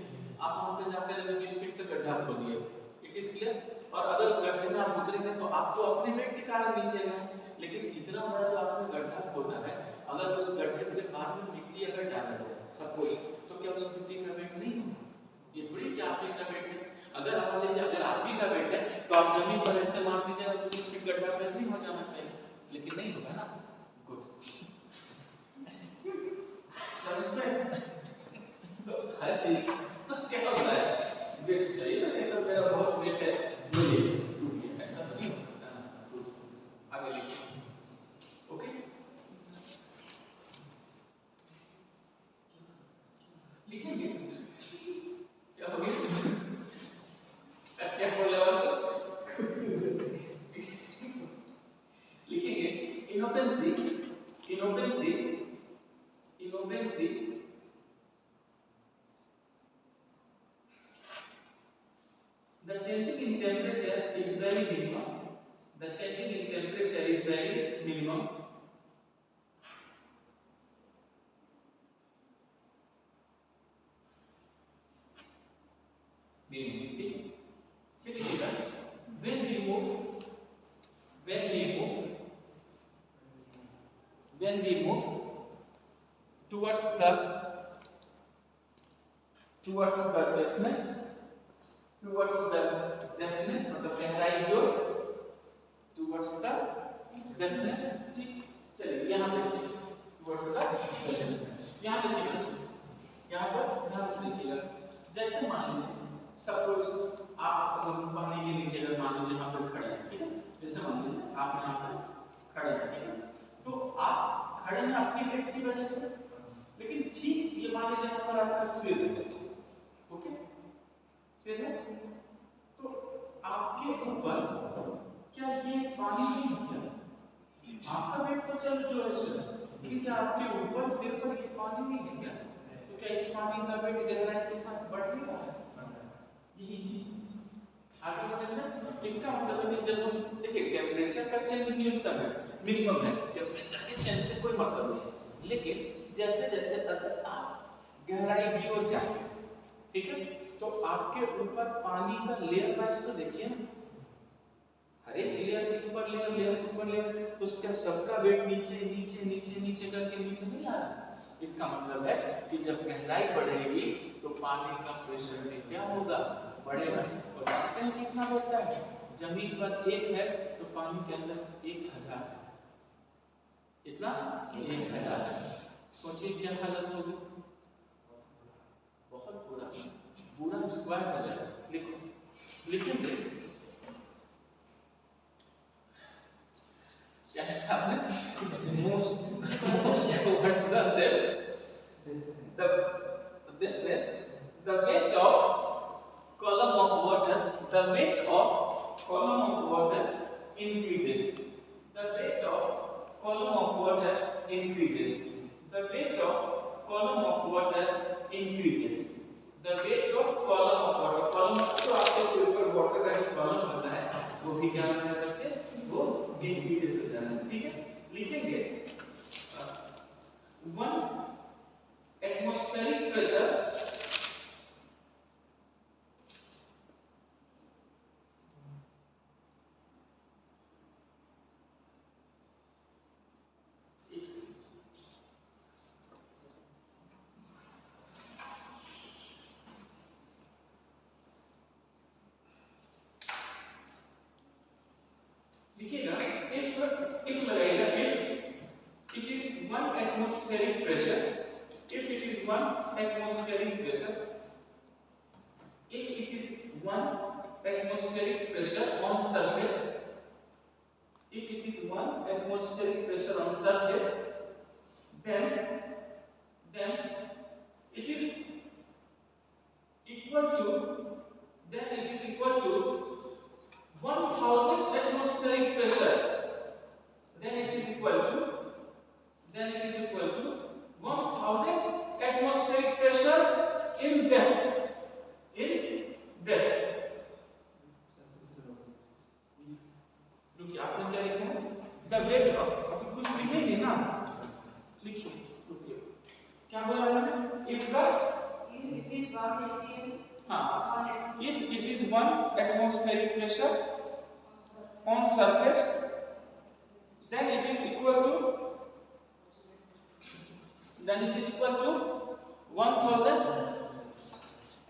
आप वहां पे जाकर अगर 20 फीट का गड्ढा खोदिए, इट इज क्लियर, और अगर उस गड्ढे में आप उतरेंगे तो आप तो अपने वेट के कारण नीचे गए, लेकिन इतना बड़ा जो आपने गड्ढा खोदा है, अगर उस गड्ढे के बाद में मिट्टी अगर डाला जाए सपोज, तो क्या उस मिट्टी का वेट नहीं होगा? ये थोड़ी कि आप ही का वेट है। अगर मान लीजिए अगर आप ही का वेट है तो आप जमीन पर ऐसे मार दीजिएगा तो 20 फीट गड्ढा वैसे ही हो जाना चाहिए, लेकिन नहीं होगा ना। गुड, समझ में? तो हर चीज क्या होता है, वेट चाहिए ना, ये सब मेरा बहुत वेट है, ये टूट गया, ऐसा तो नहीं हो सकता ना। गुड, आगे लिखिए। ओके, लिखेंगे क्या हो गया, क्या बोले बस लिखेंगे। इनोपेंसी, इनोपेंसी, इनोपेंसी the changing in temperature is very minimum, the changing in temperature is very minimum, ठीक है। फिर लिखिएगा when we move towards the depthness मतलब गहराई की ओर towards the depthness। ठीक, चलिए यहाँ देखिए towards the depthness, यहाँ देखिएगा, यहाँ पर ध्यान से देखिएगा। जैसे मान लीजिए सपोज आप पानी के नीचे अगर मान लीजिए यहाँ पर खड़े हैं, ठीक है, जैसे मान लीजिए आप यहाँ पर खड़े हैं, ठीक है, तो आप खड़े हैं अपनी वेट की वजह से, लेकिन ठीक ये मान लीजिए यहाँ पर आपका सिर है, ओके, सिर है, तो आपके ऊपर क्या ये पानी नहीं है क्या? आपका वेट तो चल जो है सिर, लेकिन क्या आपके ऊपर सिर पर ये पानी नहीं है क्या? तो क्या इस पानी का वेट गहराई के साथ बढ़ नहीं रहा है? यही चीज आगे समझना। इसका मतलब है कि जब हम देखिए टेम्परेचर का चेंज न्यूनतम है, मिनिमम है, टेम्परेचर के चेंज से कोई मतलब नहीं है, लेकिन जैसे जैसे अगर आप गहराई की ओर जाएंगे, ठीक है, तो आपके ऊपर पानी का लेयर वाइज तो देखिए ना, हर एक लेयर के ऊपर लेयर के ऊपर लेयर, तो उसका सबका वेट नीचे नीचे नीचे नीचे करके नीचे नहीं आ रहा। इसका मतलब है कि जब गहराई बढ़ेगी तो पानी का प्रेशर भी क्या होगा? बढ़ेगा। और जानते हैं कितना बढ़ता है? जमीन पर 1 है तो पानी के अंदर 1000 है। कितना? 1000 है। सोचिए क्या हालत होगी? बहुत बुरा, पूरा स्क्वायर हो जाएगा। लिखो, लिखेंगे क्या है आपने? Most towards the depthness, the weight of column of water, the weight of column of water increases. The weight of column of water increases. The weight of column of water increases. The weight of column of water. Column तो आपके सिर पर water का जो column बनता है वो भी क्या बनता है बच्चे? वो increase हो जाता है। ठीक है, लिखेंगे 1 atmospheric pressure लिखिएगा if लगाइएगा if it is 1 atmospheric pressure, if it is 1 atmospheric pressure, if it is 1 atmospheric pressure on surface, if it is 1 atmospheric pressure on surface, then it is equal to 1000 atmospheric pressure, then it is equal to 1000 atmospheric pressure in depth, रुकिए, आपने क्या लिखा है? The weight of, अभी कुछ लिखेंगे ना, लिखिए, रुकिए, क्या बोला है? If it is 1 atmospheric pressure on surface, then it is equal to 1000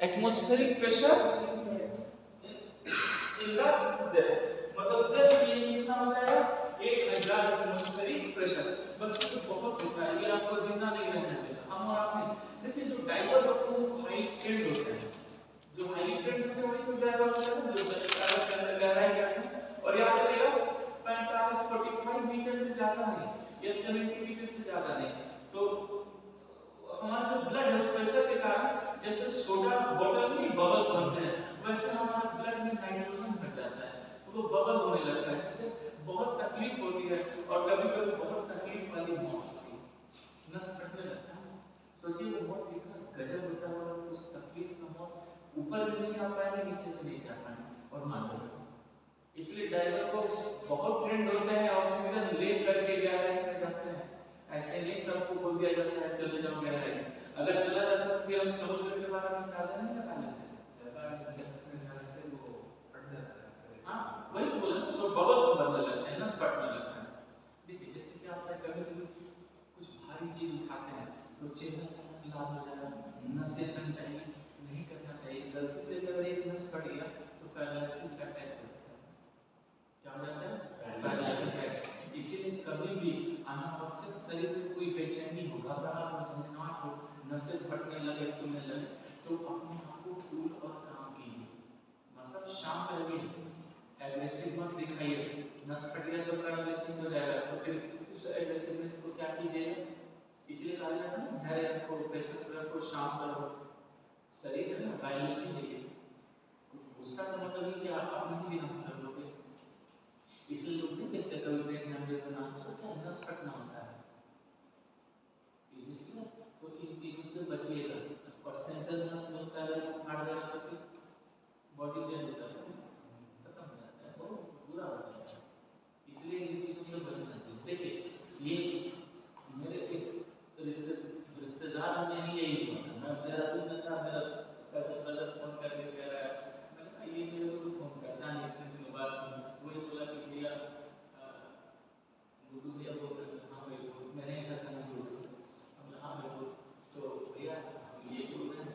atmospheric pressure in the depth। मतलब depth ये कितना हो जाएगा? 1000 atmospheric pressure। बच्चे तो बहुत होता है, ये आपको जिंदा नहीं रहने देगा। हम और आपने देखिए जो डाइवर होते हैं वो हाई ट्रेंड होते हैं, जो हाई ट्रेंड होते हैं वही तो डाइवर होते हैं जो के अंदर गहराई करते हैं। और याद रखिएगा 45-45 मीटर से ज्यादा नहीं या 70 मीटर से ज्यादा नहीं। तो हमारा जो ब्लड है उस प्रेशर के कारण जैसे सोडा बोतल में बबल्स बनते हैं, वैसे हमारा ब्लड में नाइट्रोजन घट जाता है तो वो बबल होने लगता है, जिससे बहुत तकलीफ होती है और कभी-कभी बहुत तकलीफ वाली मौत होती है, नस कटने लगता है। सोचिए वो मौत कितना गजब होता है और उस तकलीफ का मौत ऊपर भी नहीं आ पाएंगे, नीचे भी नहीं जा पाएंगे और मार देंगे। इसलिए डाइवर को बहुत ट्रेंड होते हैं, ऑक्सीजन ले करके गहराई में जाते हैं। ऐसे नहीं सबको बोल दिया जाता है चले जाओ गहराई, अगर चला जाता तो फिर हम समुद्र के बारे में ताजा नहीं लगा लेते। नस फटने लगता है। देखिए जैसे क्या होता है, कभी कभी कुछ भारी चीज उठाते हैं तो चेहरा चमक लाल हो जाएगा, नसें तंग जाएंगी, नहीं करना चाहिए। गलती से अगर एक नस फट गया तो पैरालिसिस का अटैक हो जाता है। क्या हो जाता है? पैरालिसिस का अटैक। इसीलिए कभी भी अनावश्यक शरीर में कोई बेचैनी हो, घबराहट हो, झंझनाहट हो, नसें फटने लगे, फूलने लगे, तो अपने आप को कूल और काम कीजिए, मतलब शांत रहिए, एग्रेसिव मत दिखाइए। नस फट गया तो पैरालिसिस हो जाएगा, तो फिर उस एग्रेसिवनेस को क्या कीजिएगा, इसलिए कहा जाता है ना, धैर्य रखो, पेशेंस रखो, शांत रहो। शरीर है ना, बायोलॉजी है ये, गुस्सा का मतलब ये कि आप अपने ही विनाश कर लोगे। इसलिए लोग नहीं देखते कभी ब्रेन हैमरेज का नाम से क्या नस फटना होता है, इसीलिए तो इन चीजों से बचिएगा। और सेंट्रल नस में होता है, अगर वो फाड़ देगा तो फिर बॉडी डेड हो जाता है, खत्म हो जाता है, बहुत बुरा होता है। इसलिए इन चीजों से बचना चाहिए। देखिए ये मेरे एक रिश्तेदार में ही यही हुआ था। मैं देहरादून में था, मेरा कजन ब्रदर फोन करके कह रहा है, मैंने कहा ये मेरे को फोन करता नहीं, इतने दिनों बाद वही बोला कि भैया गुड्डू भैया बोल रहे थे। हाँ भाई बोल, मैंने कहा था गुड्डू, हमने हाँ भाई बोल, तो भैया हम ये बोल रहे हैं,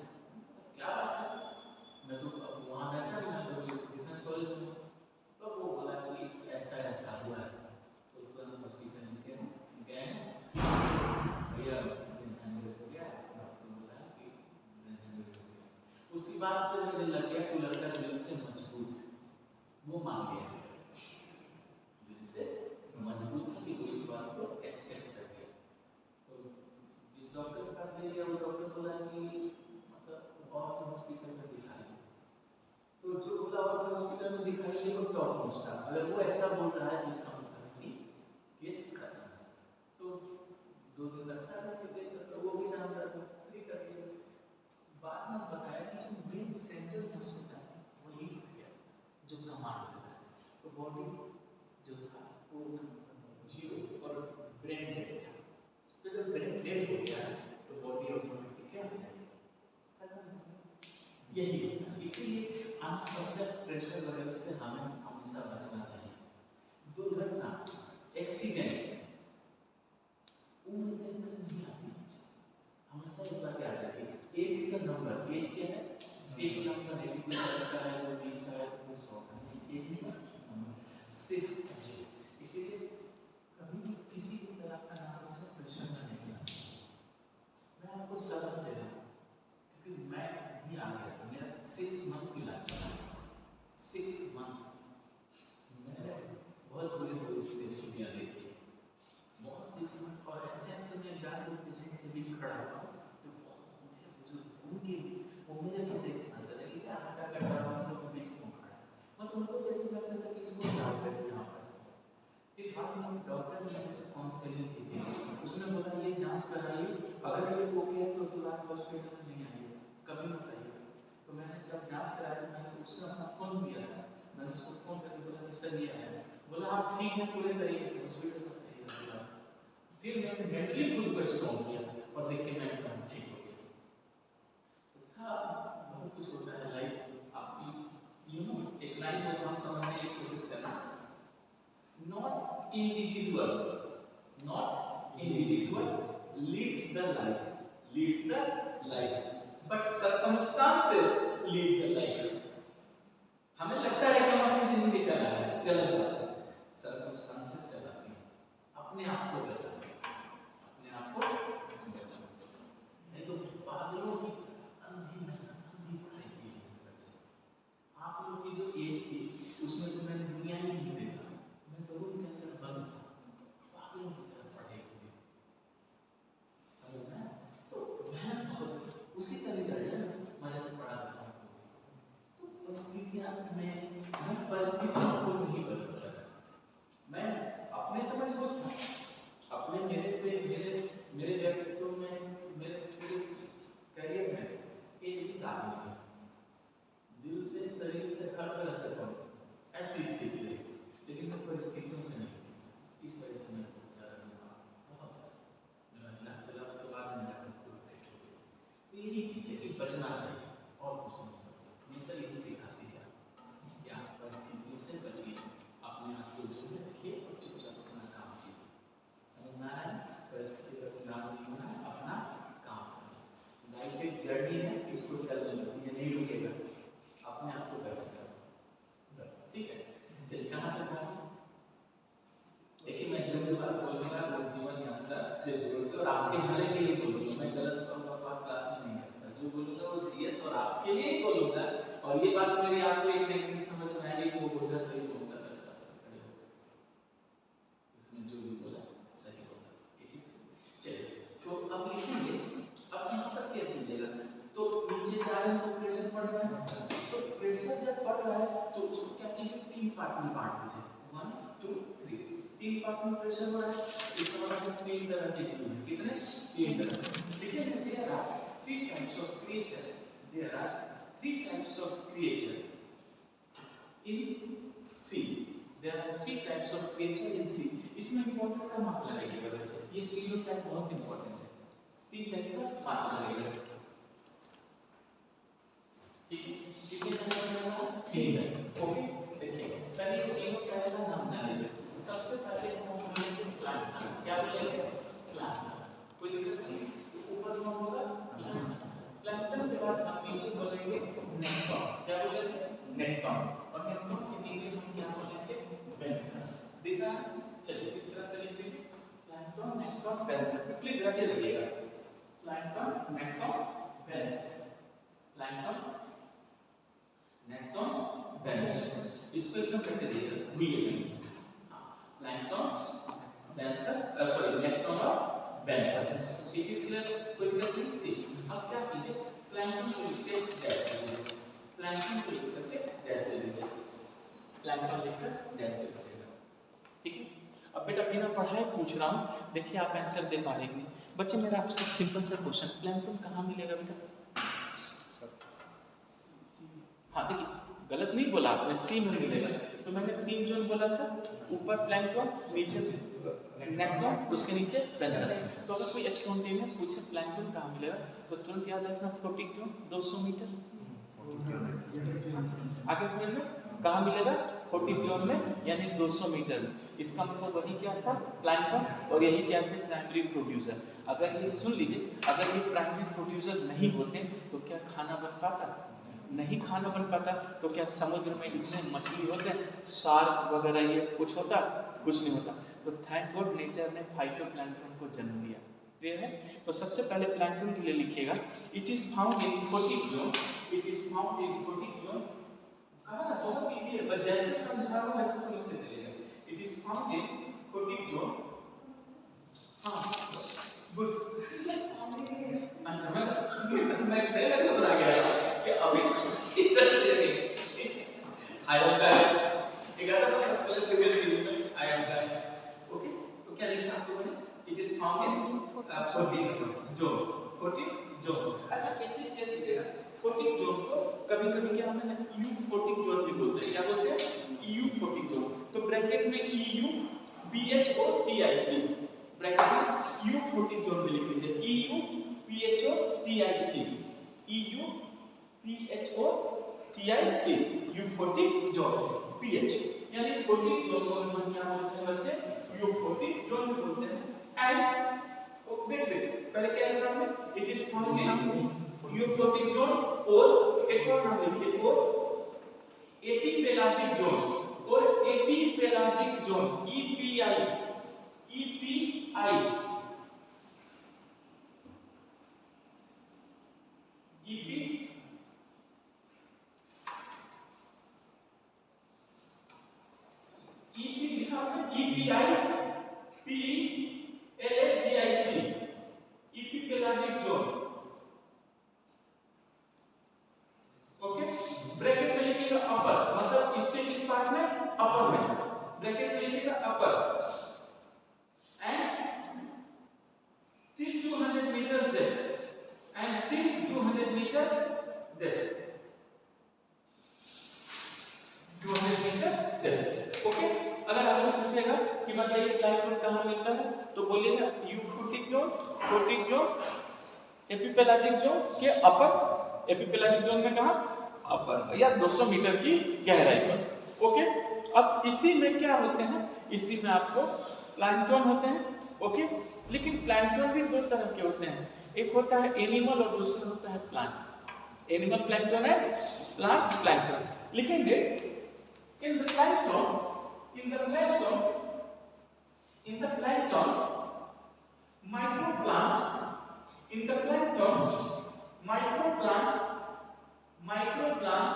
क्या बात है, मैं तो अब वहाँ रहता नहीं, मैं तो डिफेंस कॉलेज में। तो वो बोला कि ऐसा ऐसा हुआ है, तो तुरंत हॉस्पिटल गए, भैया ब्रेन हैमरेज हो गया, डॉक्टर बोला कि ब्रेन हैमरेज हो गया। उसके बाद से मुझे लग गया कि लड़का दिल से मजबूत है, वो मान गया, दिल से मजबूत है कि वो इस बात को एक्सेप्ट कर गया। तो जिस डॉक्टर के पास ले गया, वो डॉक्टर बोला कि मतलब और हॉस्पिटल में दिखाइए। तो जो बोला और हॉस्पिटल में दिखाइए वो टॉप मोस्ट था, अगर वो ऐसा बोल रहा है तो इसका मतलब है कि केस खत्म है। तो 2 दिन रखा है, तो वो भी जानता था, फ्री कर दिया। बाद में बताया कि जो मेन सेंट्रल नस होता है वही टूट गया, जो कमांड होता है, तो बॉडी जो था वो जीरो और ब्रेन डेड था। तो जब ब्रेन डेड हो गया तो बॉडी ऑटोमेटिक क्या हो जाएगी, खत्म हो जाएगी। यही होता है। इसीलिए अनावश्यक प्रेशर वगैरह से हमें हमेशा बचना चाहिए। दुर्घटना, एक्सीडेंट उम्र देखकर नहीं आती, हमेशा एक बात याद रखिए, age is a number. Age क्या है? एक नंबर है, कोई 10 का है, कोई 20 का है, कोई 100 का नहीं। एज इज अ नंबर, सेहत है। इसीलिए कभी भी किसी भी तरह का अनावश्यक प्रेशर में नहीं आना चाहिए। मैं आपको सलाह दे रहा हूँ क्योंकि मैं भी आ गया था, मेरा 6 मंथ्स इलाज चला, 6 मंथ्स। मैंने बहुत बुरी स्थितियाँ देखी, बहुत 6 मंथ्स, और ऐसे में जाकर पेशेंट के बीच खड़ा हुआ तो बहुत बूढ़े बुजुर्ग उनके वो मेरे को देख के हंस रहे कि आधा कटा हुआ हम लोग के बीच क्यों खड़ा है, मतलब उनको देख के लगता था कि इसको क्या हो गया यहाँ पर। फिर बाद में डॉक्टर ने मुझसे काउंसलिंग की थी, उसने बोला ये जांच कराइए, अगर ये ओके है तो दोबारा हॉस्पिटल में नहीं आइएगा, कभी मत आइएगा। तो मैंने जब जांच कराई तो मैंने उसने अपना फ़ोन दिया था, मैंने उसको फ़ोन करके बोला कि सर ये आया, बोला आप ठीक है पूरे तरीके से हॉस्पिटल में आइएगा। फिर मैंने मेंटली खुद को स्ट्रॉन्ग किया और देखिए मैं एकदम ठीक हो गया। तो था बहुत कुछ होता है लाइफ आपकी, यू नो, एक लाइन को हम समझने की कोशिश करना, not individual leads the life but circumstances lead the life। हमें लगता है कि हम अपनी जिंदगी चला रहे हैं, गलत बात है, सर्कमस्टांसेस चलाती हैं। अपने आप को बचाओ, अपने आप को बचाओ, नहीं तो पागलों की तरह अंधी मेहनत, अंधी पढ़ाई की बच्चे। आप लोग की जो एज थी उसमें तो मैंने दुनिया ही नहीं देखा, मैं तो रूम के अंदर बंद था, पागलों की तरह पढ़ाई होती थी, समझ में? तो मेहनत बहुत, उसी का रिजल्ट है, मजा से पढ़ा देता हूँ। तो परिस्थितियाँ मैं परिस्थितियों को नहीं बदल सकता, मैं अपने समझ को था, अपने मेरे व्यक्तित्व में, मेरे करियर में एक भी दाग नहीं, दिल से, शरीर से, हर तरह से पढ़ो, ऐसी स्थिति रही, लेकिन मैं परिस्थितियों से नहीं जीता, इस वजह से मैं बहुत ज़्यादा बीमार, बहुत ज़्यादा मेरा इलाज चला, उसके बाद मैं जाकर पूरा फिट हो गया। तो यही चीज़ है कि बचना चाहिए और कुछ नहीं बचा, नेचर यही सिखाती है कि आप परिस्थितियों से बचिए, अपने आप को जो है रखिए और जर्नी है, इसको चलने दो, ये नहीं रुकेगा, अपने आप को करना सब बस, ठीक है। चलिए कहाँ तक पहुँचे? देखिए मैं जो भी बात बोलूँगा वो जीवन यात्रा से जोड़ के और आपके भले के लिए बोलूँगा, मैं गलत कहूँगा क्लास में नहीं करता, जो बोलूँगा वो जीएस और आपके लिए ही बोलूँगा। और ये बात मेरी आपको एक दिन समझ में आएगी कि वो बोलता सही बोलता है, क्लास में खड़े हो उसने जो भी बोला सही बोला, इट इज। चलिए तो अब लिखेंगे, अब यहाँ पर क्या कीजिएगा, तो नीचे जा रहे हैं तो प्रेशर बढ़ रहा है, तो प्रेशर जब बढ़ रहा है तो उसको क्या कीजिए, 3 पार्ट में बांट दीजिए, 1 2 3, 3 पार्ट में प्रेशर बढ़ा है, इसका मतलब 3 तरह की चीज है, कितने 3 तरह। देखिए there are 3 types of creature, there are 3 types of creature in sea, there are 3 types of creature in sea. इसमें इंपॉर्टेंट का मार्क लगाइएगा बच्चे, ये तीनों टाइप बहुत इंपॉर्टेंट है, 3 टाइप का मार्क लगाइएगा, ठीक है। कितने टाइप का? 3 टाइप, ओके। देखिए पहले तीनों टाइप का नाम जान लीजिए। सबसे पहले हम बोलेंगे प्लांटन, क्या बोलेंगे? प्लांटन, कोई दिक्कत नहीं, तो ऊपर कौन होगा? प्लांटन। प्लांटन के बाद हम नीचे बोलेंगे नेक्टॉन, क्या बोलेंगे? नेक्टॉन, और नेक्टॉन के नीचे हम क्या बोलेंगे? बेंथस। दिख रहा है? चलिए इस तरह से लिख लीजिए, प्लांटन, नेक्टॉन, बेंथस, प्लीज रटे लगिएगा, प्लांटन, नेक्टॉन, बेंथस, प्लांटन, नेक्टॉन, बेंथस, इसको एकदम रटे दीजिएगा, भूलिए नहीं। प्लैंक्टन, बेंथस, सॉरी नेक्टॉन और बेंथस, ये चीज क्लियर? कोई दिक्कत नहीं थी। अब क्या कीजिए, प्लैंक्टन को लिख के डैश दे दीजिए, प्लैंक्टन को लिख करके डैश दे दीजिए, प्लैंक्टन लिखकर डैश दे दीजिएगा, ठीक है। अब बेटा बिना पढ़ाए पूछ रहा हूँ, देखिए आप आंसर दे पा रहे हैं बच्चे। मेरा आपसे सिंपल सा क्वेश्चन, प्लैंक्टन कहाँ मिलेगा बेटा? हाँ देखिए गलत नहीं बोला आपने, सी में मिलेगा, तो मैंने 3 जोन बोला था, ऊपर प्लैंक्टन, नीचे नेक्टॉन, उसके नीचे बेंथस। तो अगर कोई स्पॉन्टेनियस पूछे प्लैंक्टन कहाँ मिलेगा तो तुरंत याद रखना फोटिक जोन 200 मीटर, आगे समझ लो कहाँ मिलेगा? फोटिक जोन में, यानी 200 मीटर में। इसका मतलब वही क्या था? प्लैंक्टन, और यही क्या थे? Primary producer. अगर ये सुन लीजिए, अगर ये प्राइमरी प्रोड्यूसर नहीं होते तो क्या खाना बन पाता? नहीं खाना बन पाता। तो क्या समुद्र में इतने मछली होते, शार्क वगैरह, ये कुछ होता? कुछ नहीं होता। तो थैंक गॉड नेचर ने फाइटोप्लैंक्टन को जन्म दिया, क्लियर है? तो सबसे पहले प्लैंक्टन के लिए लिखिएगा, it is found in photic zone, it is found in photic zone. कहा ना बहुत इजी है, बस जैसे समझा रहा हूं वैसे समझते चलिएगा। It is found in photic zone, हां गुड, अच्छा मैं सही लग रहा गया कि अभी इधर से आई एम बैक, 11 तो पहले सिंगल रीडिंग में आई एम बैक, ओके। तो क्या लिखना आपको मैंने? It is found in photic zone, photic zone. अच्छा एक चीज क्या दीजिएगा, फोटिक जोन को कभी-कभी क्या होता है, यू फोटिक जोन भी बोलते हैं, क्या बोलते हैं? You photic zone. तो ब्रैकेट में EU BHOTIC, ब्रैकेट में यू फोटिक जोन में लिख लीजिए, EU BHOTIC, EU BHOTIC, euphotic zone, PH, यानी फोटिक जोन को हम क्या बोलते हैं बच्चे? यूफोटिक जोन भी बोलते हैं। एंड वेट पहले क्या लिखा हमने? It is found in euphotic zone, और एक और नाम लिखिए, वो एपीपेलाजिक जोन, और epipelagic zone, EPI, EPI, EP लिखा है, EPI PELAGIC, epipelagic zone, okay. Bracket में लिखिएगा अपर, मतलब इसके किस पार्ट में? अपर में, ब्रैकेट में लिखिएगा अपर, and till 200 meter depth, and till 200 meter depth, 200 meter depth, okay. अगर आपसे पूछेगा कि बताइए प्लैंक्टन कहाँ मिलता है, तो बोलिएगा euphotic zone, photic zone, epipelagic zone के अपर, एपीपेलाजिक जोन में कहाँ? अपर, या 200 मीटर की गहराई पर, ओके। अब इसी में क्या होते हैं? इसी में आपको प्लैंक्टन होते हैं, ओके। लेकिन प्लैंकटन भी दो तरह के होते हैं, एक होता है एनिमल और दूसरा होता है प्लांट। एनिमल प्लैंकटन है, प्लांट प्लैंकटन। लिखेंगे in the plankton, in the plankton, in the plankton microplant, in the plankton microplant, microplant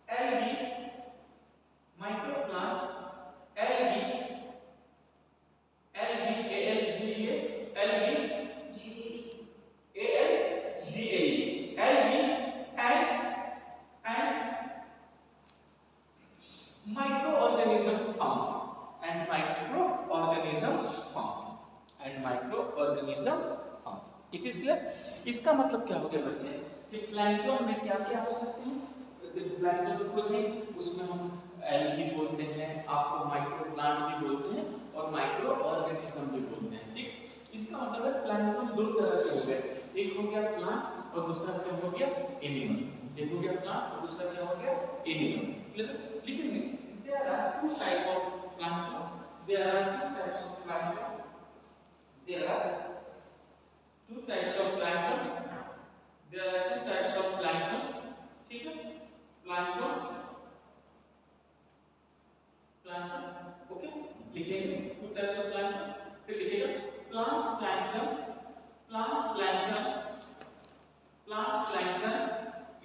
algae, microplant algae, algae, algae, algae, algae, and microorganism found, and microorganism found, and microorganism found. It is clear? इसका मतलब क्या हो गया बच्चे कि plankton में क्या क्या हो सकते हैं? प्लैंकटन तो खुद में, उसमें हम एल्गी बोलते हैं, आपको माइक्रो प्लांट भी बोलते हैं और माइक्रो ऑर्गेनिज्म भी बोलते हैं। ठीक, इसका मतलब है प्लैंकटन दो तरह के हो गए, एक हो गया प्लांट और दूसरा क्या हो गया एनिमल। एक हो गया प्लांट और दूसरा क्या हो गया एनिमल। क्लियर? लिखेंगे there are two type of plankton, there are two types of plankton, there are two types of plankton, there are two types of plankton। ठीक है, plankton, plankton, ओके। लिखेंगे two types of plankton, फिर लिखेगा plant plankton, plant plankton, plant plankton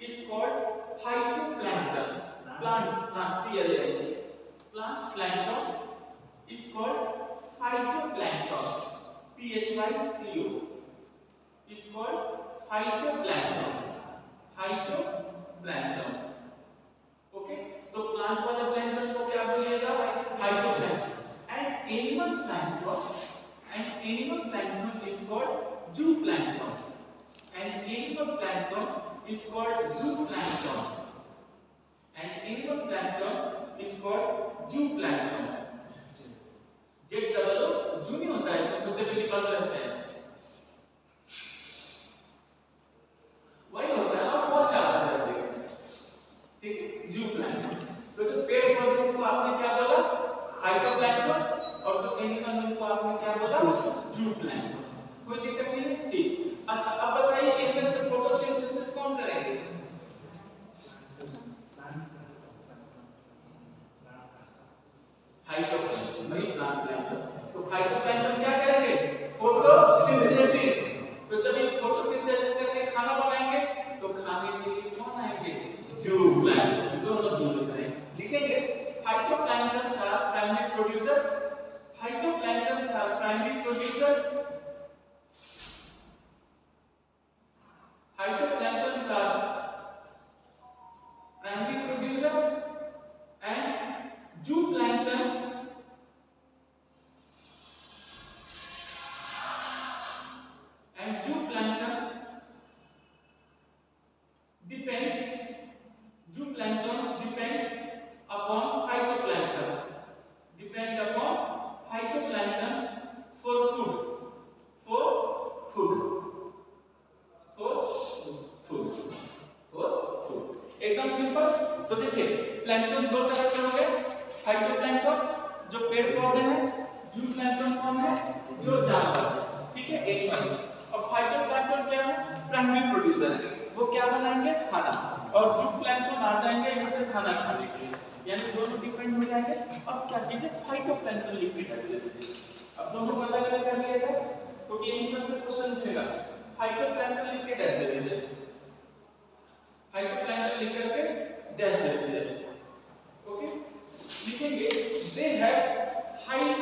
is called phytoplankton। plant PLANT, plant plankton is called phytoplankton, PHYTO is called phytoplankton, phytoplankton, okay. तो plant वाला plankton को क्या बोलिएगा? Phytoplankton. And animal plankton, and animal plankton is called zooplankton, and animal plankton is called zooplankton, and animal plankton is called zooplankton। Z double O zoo नहीं होता है, इसमें कुत्ते बिल्ली बंद रहते हैं, वही होता है और बहुत ज्यादा रहते हैं। ठीक है, जूप्लैंक्टन। तो जो पेड़ पौधे को आपने क्या बोला? फाइटोप्लैंक्टन, और जो एनिमल को आपने क्या बोला? जूप्लैंक्टन। कोई दिक्कत नहीं है? ठीक। अच्छा, अब बताइए इनमें से फोटोसिंथेसिस कौन करेंगे? फाइटोप्लैंक्टन, नहीं प्लांट प्लैंक्टन। तो फाइटोप्लैंक्टन क्या करेंगे? फोटोसिंथेसिस। तो जब ये फोटोसिंथेसिस करके खाना बनाएंगे तो खाने के लिए कौन आएंगे? जूप्लैंक्टन। दोनों चीजें करेंगे। लिखेंगे phytoplanktons are primary producer, phytoplanktons are primary producer, phytoplanktons are primary producer, and zooplanktons depend upon phytoplanktons, depend upon phytoplanktons for food, for food, for food, for food। एकदम सिंपल। तो देखिए प्लैंकटन दो तरह के हो गए, फाइटोप्लैंकटन जो पेड़ पौधे हैं, जूप्लैंकटन कौन है? जो जानवर है, ठीक है, एनिमल। और फाइटोप्लैंकटन क्या है? प्राइमरी प्रोड्यूसर है, वो क्या बनाएंगे? खाना। और जूप्लैंकटन आ जाएंगे यहाँ पे खाना खाने के लिए, यानी दोनों डिपेंड हो जाएंगे। अब क्या कीजिए, फाइटोप्लैंकटन लिख के टेस्ट दे दीजिए। अब दोनों को अलग अलग कर लिएगा क्योंकि यही सबसे क्वेश्चन पूछेगा। फाइटोप्लैंकटन लिख के टेस्ट दे दीजिए, फाइटोप्लैंकटन लिख करके डैश दे दीजिए, ओके। लिखेंगे they have high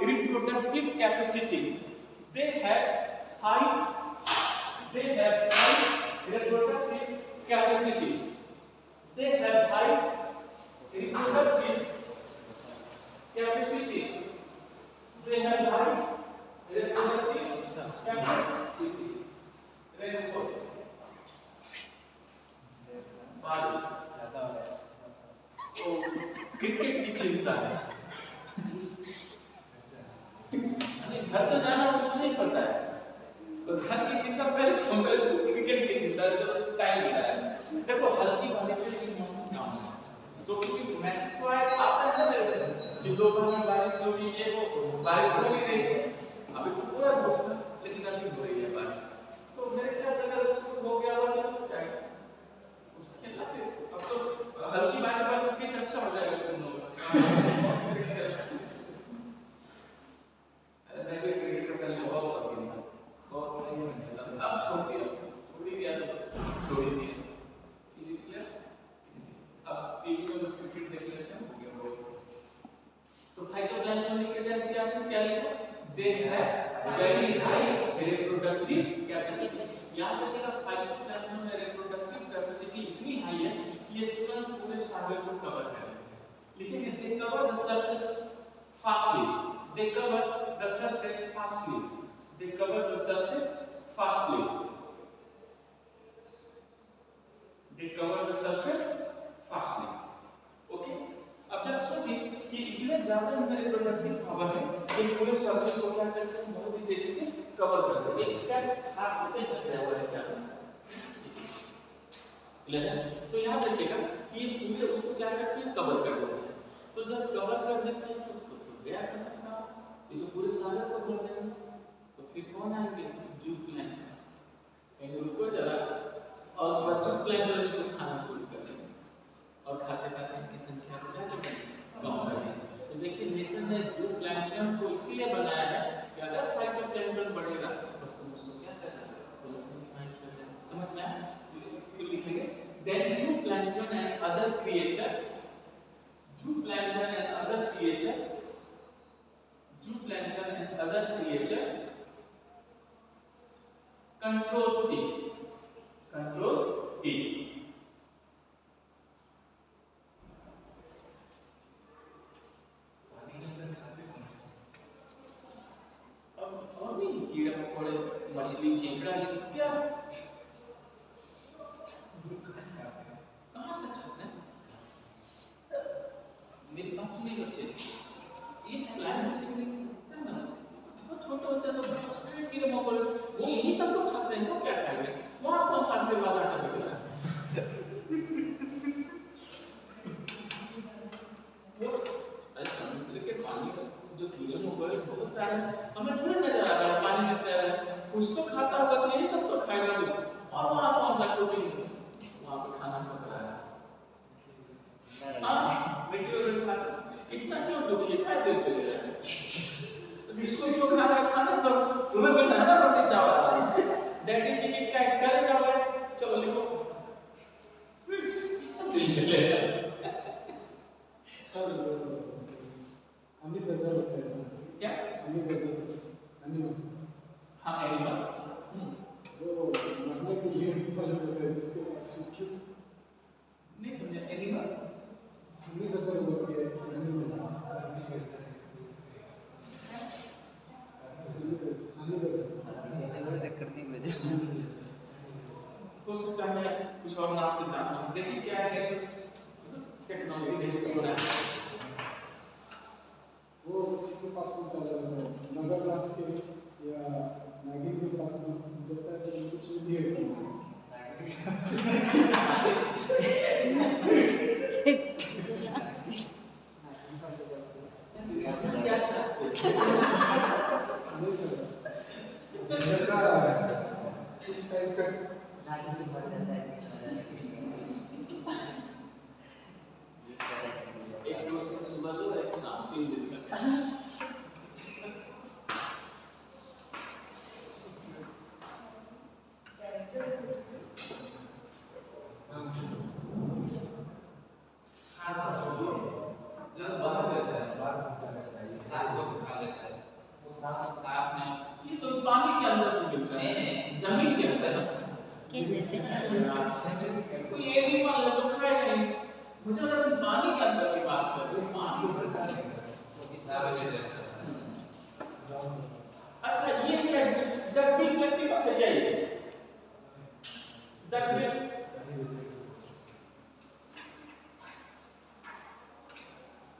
reproductive capacity, they have high reproductive capacity, they have high reproductive capacity, they have high reproductive capacity। Rainfall बारिश ज्यादा हो रहा है। तो क्रिकेट की चिंता है, घर तो जाना मुझे ही पता है, तो घर की चिंता पहले क्रिकेट की चिंता है, चलो टाइम मिला है। देखो हल्की बारिश से लेकिन मौसम काम है, तो किसी मैसेज को आता है ना मेरे कि दोपहर में बारिश होगी, ये वो बारिश तो नहीं रही है अभी तो पूरा मौसम, लेकिन अभी हो रही है बारिश। तो मेरे ख्याल से अगर शुरू हो गया होगा तो क्या है उसके लिए अब तो हल्की बारिश वाली की चर्चा हो जाएगा तुम लोगों का। अरे मैं भी क्रिकेट का पहले बहुत शौकीन था, बहुत नहीं समझता, अब छोड़ दिया तो छोड़ ही दिया। Easy clear? अब टीवी में बस क्रिकेट देख लेते हैं, हो गया वो। तो फाइटोप्लैंक्टन लिख के जैसे आपने क्या लिखा, they have very high reproductive capacity. यहाँ पे क्या फाइटोप्लैंक्टन में रिप्रोडक्टिव कैपेसिटी इतनी हाई है कि ये तुरंत पूरे सागर को कवर कर लेते हैं। लिखेंगे they cover the surface fastly, they cover the surface fastly, they cover the surface fastly, they cover the surface fastly. Okay, अब जरा सोचिए कि इतने ज्यादा इनमें रिप्रोडक्टिव पावर है कि पूरे सरफेस को क्या करते हैं, बहुत ही तेजी से कवर करते हैं। एक क्या हाथ पे लगा हुआ है क्या क्लियर है? तो यहाँ देखिएगा कि ये पूरे उसको क्या करते हैं, कवर कर देते हैं। तो जब कवर कर देते हैं तो गया करना, ये तो पूरे सागर को भर देंगे, तो फिर कौन आएंगे, जू प्लैंक्टन। कहीं रुको जरा, और उस बाद जू प्लैंक्टन को खाना शुरू कर देंगे और खाते खाते इनकी संख्या क्या करेगी, कम हो जाएगी। तो देखिए नेचर ने जू प्लैंक्टन को इसीलिए बनाया है कि अगर फाइटोप्लैंक्टन बढ़ेगा बस तुम उसको क्या करना है, तो मिनिमाइज कर देना। समझ में आया? फिर लिखेंगे देन जू प्लैंक्टन एंड अदर क्रिएचर, जू प्लैंक्टन एंड अदर क्रिएचर, जू plankton and other creature controls it, control it। कीड़ा मकोड़े, मछली, केकड़ा, ये सब क्या कहाँ से खाते हैं? मेरी बात सुनिए बच्चे, ये प्लांट्स है ना, बहुत छोटे होते हैं तो बहुत सारे कीड़े मकोड़े वो यही सब तो खाते हैं, वो क्या खाएंगे? वहाँ कौन सा आशीर्वाद आटा मिलेगा? वो समुद्र के पानी में जो कीड़े मकोड़े बहुत सारे हमें थोड़ी नजर आ रहा है, पानी में तैर रहा है, कुछ तो खाता होगा, तो यही सब तो खाएगा वो। और वहाँ कौन सा प्रोटीन, वहाँ पे खाना पक रहा है, हाँ मिट्टी वगैरह खाता। इतना क्यों दुखी है, दिल पे ले रहा है, जिसको जो खा रहा है खाना, तो तुम्हें मिलना है ना रोटी चावल। डैडी जी की क्या इसका क्या बस चलो लिखो, दिल पे ले रहा है। हमें गजल होता है क्या? हमें गजल एनिमल, हाँ एनिमल, वो मरने के लिए चल जाता है जिसके पास सूखी नहीं समझा एनिमल, हमें गजल बोल के एनिमल, हमें गजल करनी गजल हो सकता है कुछ और नाम से जानना। देखिए क्या है, टेक्नोलॉजी नहीं हो रहा है, वो किसी के पास में चल जाता है, नगर राज के या नागिन के पास में जाता है तो कुछ भी है क्या चाहते नहीं सर, इस टाइप का एक क्वेश्चन सुबह दो, एक शाम 3 दिन का। जब बाहर रहता है सांप को खा लेता है, वो सांप ने ये तो पानी के अंदर भी मिलता है, जमीन के अंदर कोई ये भी मान लो तो खाएगा ही। मुझे अगर तुम पानी के अंदर की बात कर रहे हो, पानी अच्छा ये क्या डकबिल प्लेक्टिकस है क्या ये डकबिल?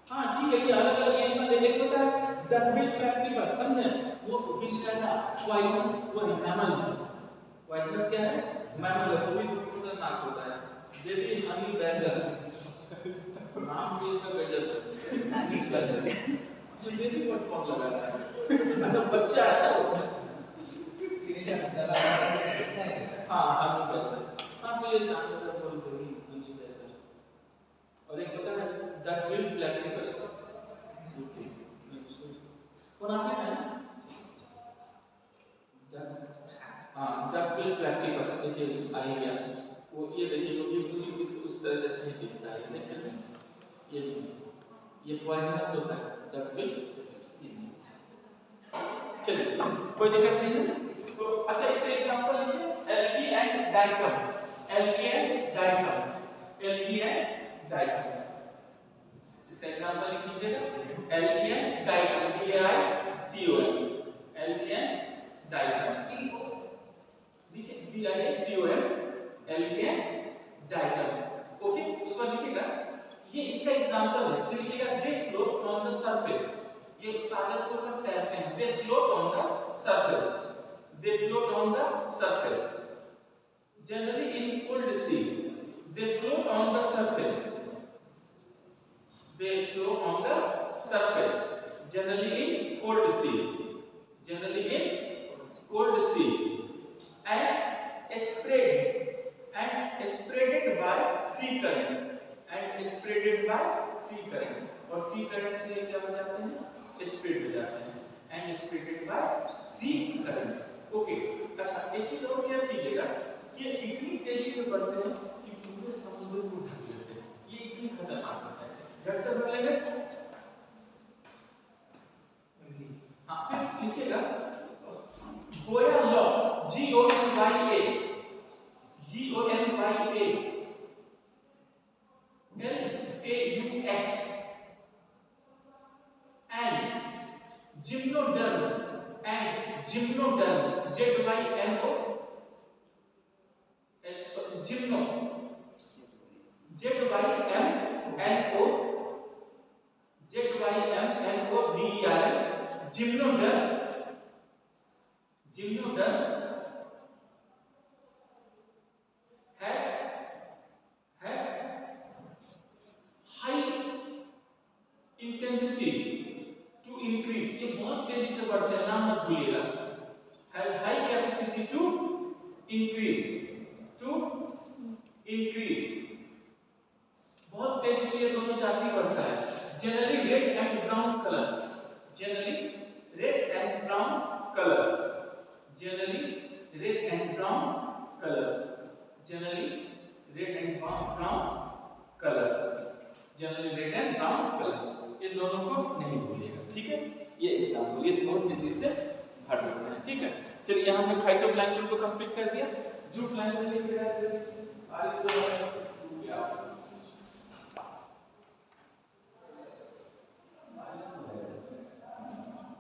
हाँ ठीक है, ये अलग अलग एनिमल एक होता है डकबिल प्लेक्टिकस, समझे? वो फिश है ना, पॉइजनस, वो है मैमल है। पॉइजनस क्या है? मैमल है, वो भी खतरनाक होता है। बेबी हनी बेजर नाम भी इसका गजब है, नागिन गजब। ये बेबी वर्ड कौन लगा रहा है? अच्छा बच्चा है ना वो। हाँ हनी जैसा। हाँ तो ये जानवर बोल गई हनी जैसा। और एक पता है डकविल प्लैटिपस। ओके कौन आपने कहा? हाँ डकविल प्लैटिपस देखिए आई गया वो ये देखिए ये उसी उस तरह से ही दिखता है देखिए ये पॉइजनस होता है डकविल। चलिए कोई दिक्कत नहीं है तो अच्छा इसका एग्जांपल लिखिए algae and diatom. Algae and diatom. Algae and diatom इसका एग्जांपल लिख लीजिएगा algae and diatom DITOM। Algae and diatom DITOM algae and diatom. Okay उसको लिखिएगा ये इसका एग्जांपल है फिर लिखिएगा they float on the surface. ये सारे को ऊपर तैरते हैं they float on the surface. They float on the surface generally in cold sea. They float on the surface. They float on the surface generally in cold sea। generally in cold sea and spreaded by sea current and spreaded by sea current। और sea current से क्या हो जाते हैं spread हो जाते हैं and spreaded by sea current। Okay अच्छा एक चीज और क्या कीजिएगा ये इतनी तेजी से बढ़ते हैं कि पूरे समुद्र को ढक लेते हैं। ये इतनी खतरनाक होता है झट से बढ़ लेंगे। हाँ फिर लिखिएगा गोया locks GONYA LAUX and gymnodon GYMNO gymno gymnodon has high intensity to increase। ये बहुत तेजी से बढ़ते हैं नाम मत भूलिएगा। has high capacity to increase बहुत तेजी से ये दोनों जाति बढ़ता है। generally red and brown color generally red and brown color generally red and brown color generally red and brown color generally red and brown color ये दोनों को नहीं भूलिएगा ठीक है। ये एग्जांपल ये बहुत तेजी से बढ़ रहा है ठीक है। चलिए यहाँ पे फाइटोप्लैंक्टन को कंप्लीट कर दिया। जूप्लैंक्टन लिखिएगा ऐसे आरिस को क्या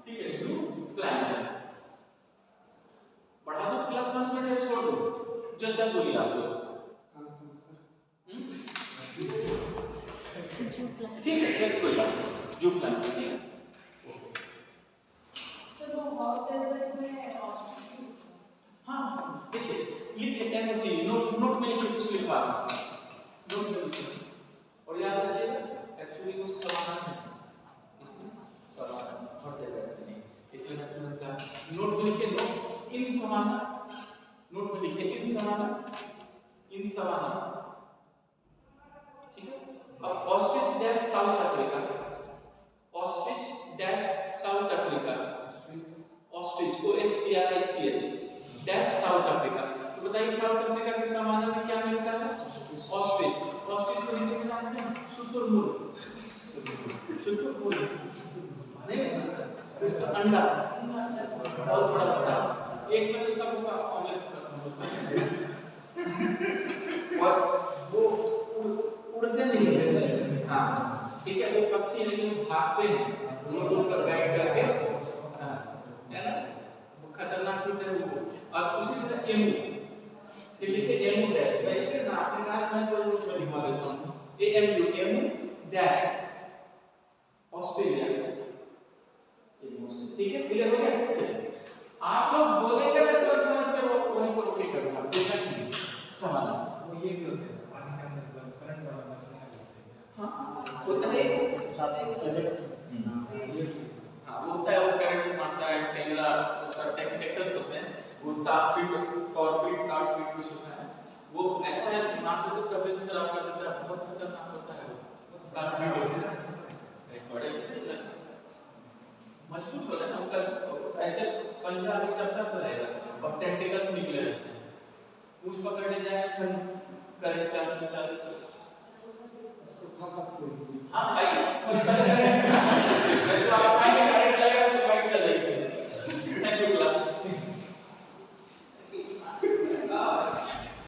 ठीक है जूप्लैंक्टन बढ़ा दो प्लस 1 मिनट या छोड़ दो जैसा बोलिए आप लोग। ठीक है चलिए कोई बात नहीं जूप्लैंक्टन ठीक है। सर वो हॉट डेजर्ट में ऑस्ट्रेलिया हाँ देखिए लिखिए NOT नोट में लिखिए कुछ लिखवा नोट में लिखिए और याद रखिएगा एक्चुअली वो सवाना है इसमें सवाना हॉट डेजर्ट नहीं इसलिए मैं तुरंत कहा नोट में लिखिए नो इन सवाना। नोट में लिखिए इन सवाना ठीक है। अब ostrich dash south Africa ostrich dash south Africa ostrich OSTRICH dash south Africa. तो बताइए साउथ अफ्रीका के समाना में क्या मिलता है ऑस्ट्रिच। ऑस्ट्रिच को हिंदी में नाम क्या है शुतुरमुर्ग। शुतुरमुर्ग नहीं इसका अंडा बहुत बड़ा होता है एक में तो सब का ऑमलेट और वो उड़ते नहीं है हाँ ठीक है वो पक्षी है लेकिन भागते हैं रोड पर बैठ करके हाँ है ना वो खतरनाक होते हैं वो। और उसी तरह एमू ये लिखे एमू डैश मैं इसके नाम के साथ मैं कोई रूप में लिखवा देता हूँ एमू डैश ऑस्ट्रेलिया ठीक है क्लियर हो गया। चलिए आप लोग बोलेंगे मैं तुरंत समझ के वो वहीं पर ओके करूंगा जैसा कि सवाल वो ये भी होते हैं पानी का अंदर करंट वाला मशीन है हाँ होता है। हाँ वो होता है, वो करंट मारता है, टेंगला टेक्टल्स होते हैं, वो तारपीट कुछ होता है, वो ऐसा मार के तो तबीयत खराब कर देता है, बहुत खतरनाक होता है वो तारपीट। बड़े मजबूत होता है ना उनका, ऐसे पंजा में चपटा सा रहेगा और टेंटिकल्स निकले रहते हैं, पूंछ पकड़ने जाए करंट 440। इसको खा सकते हैं। हाँ भाई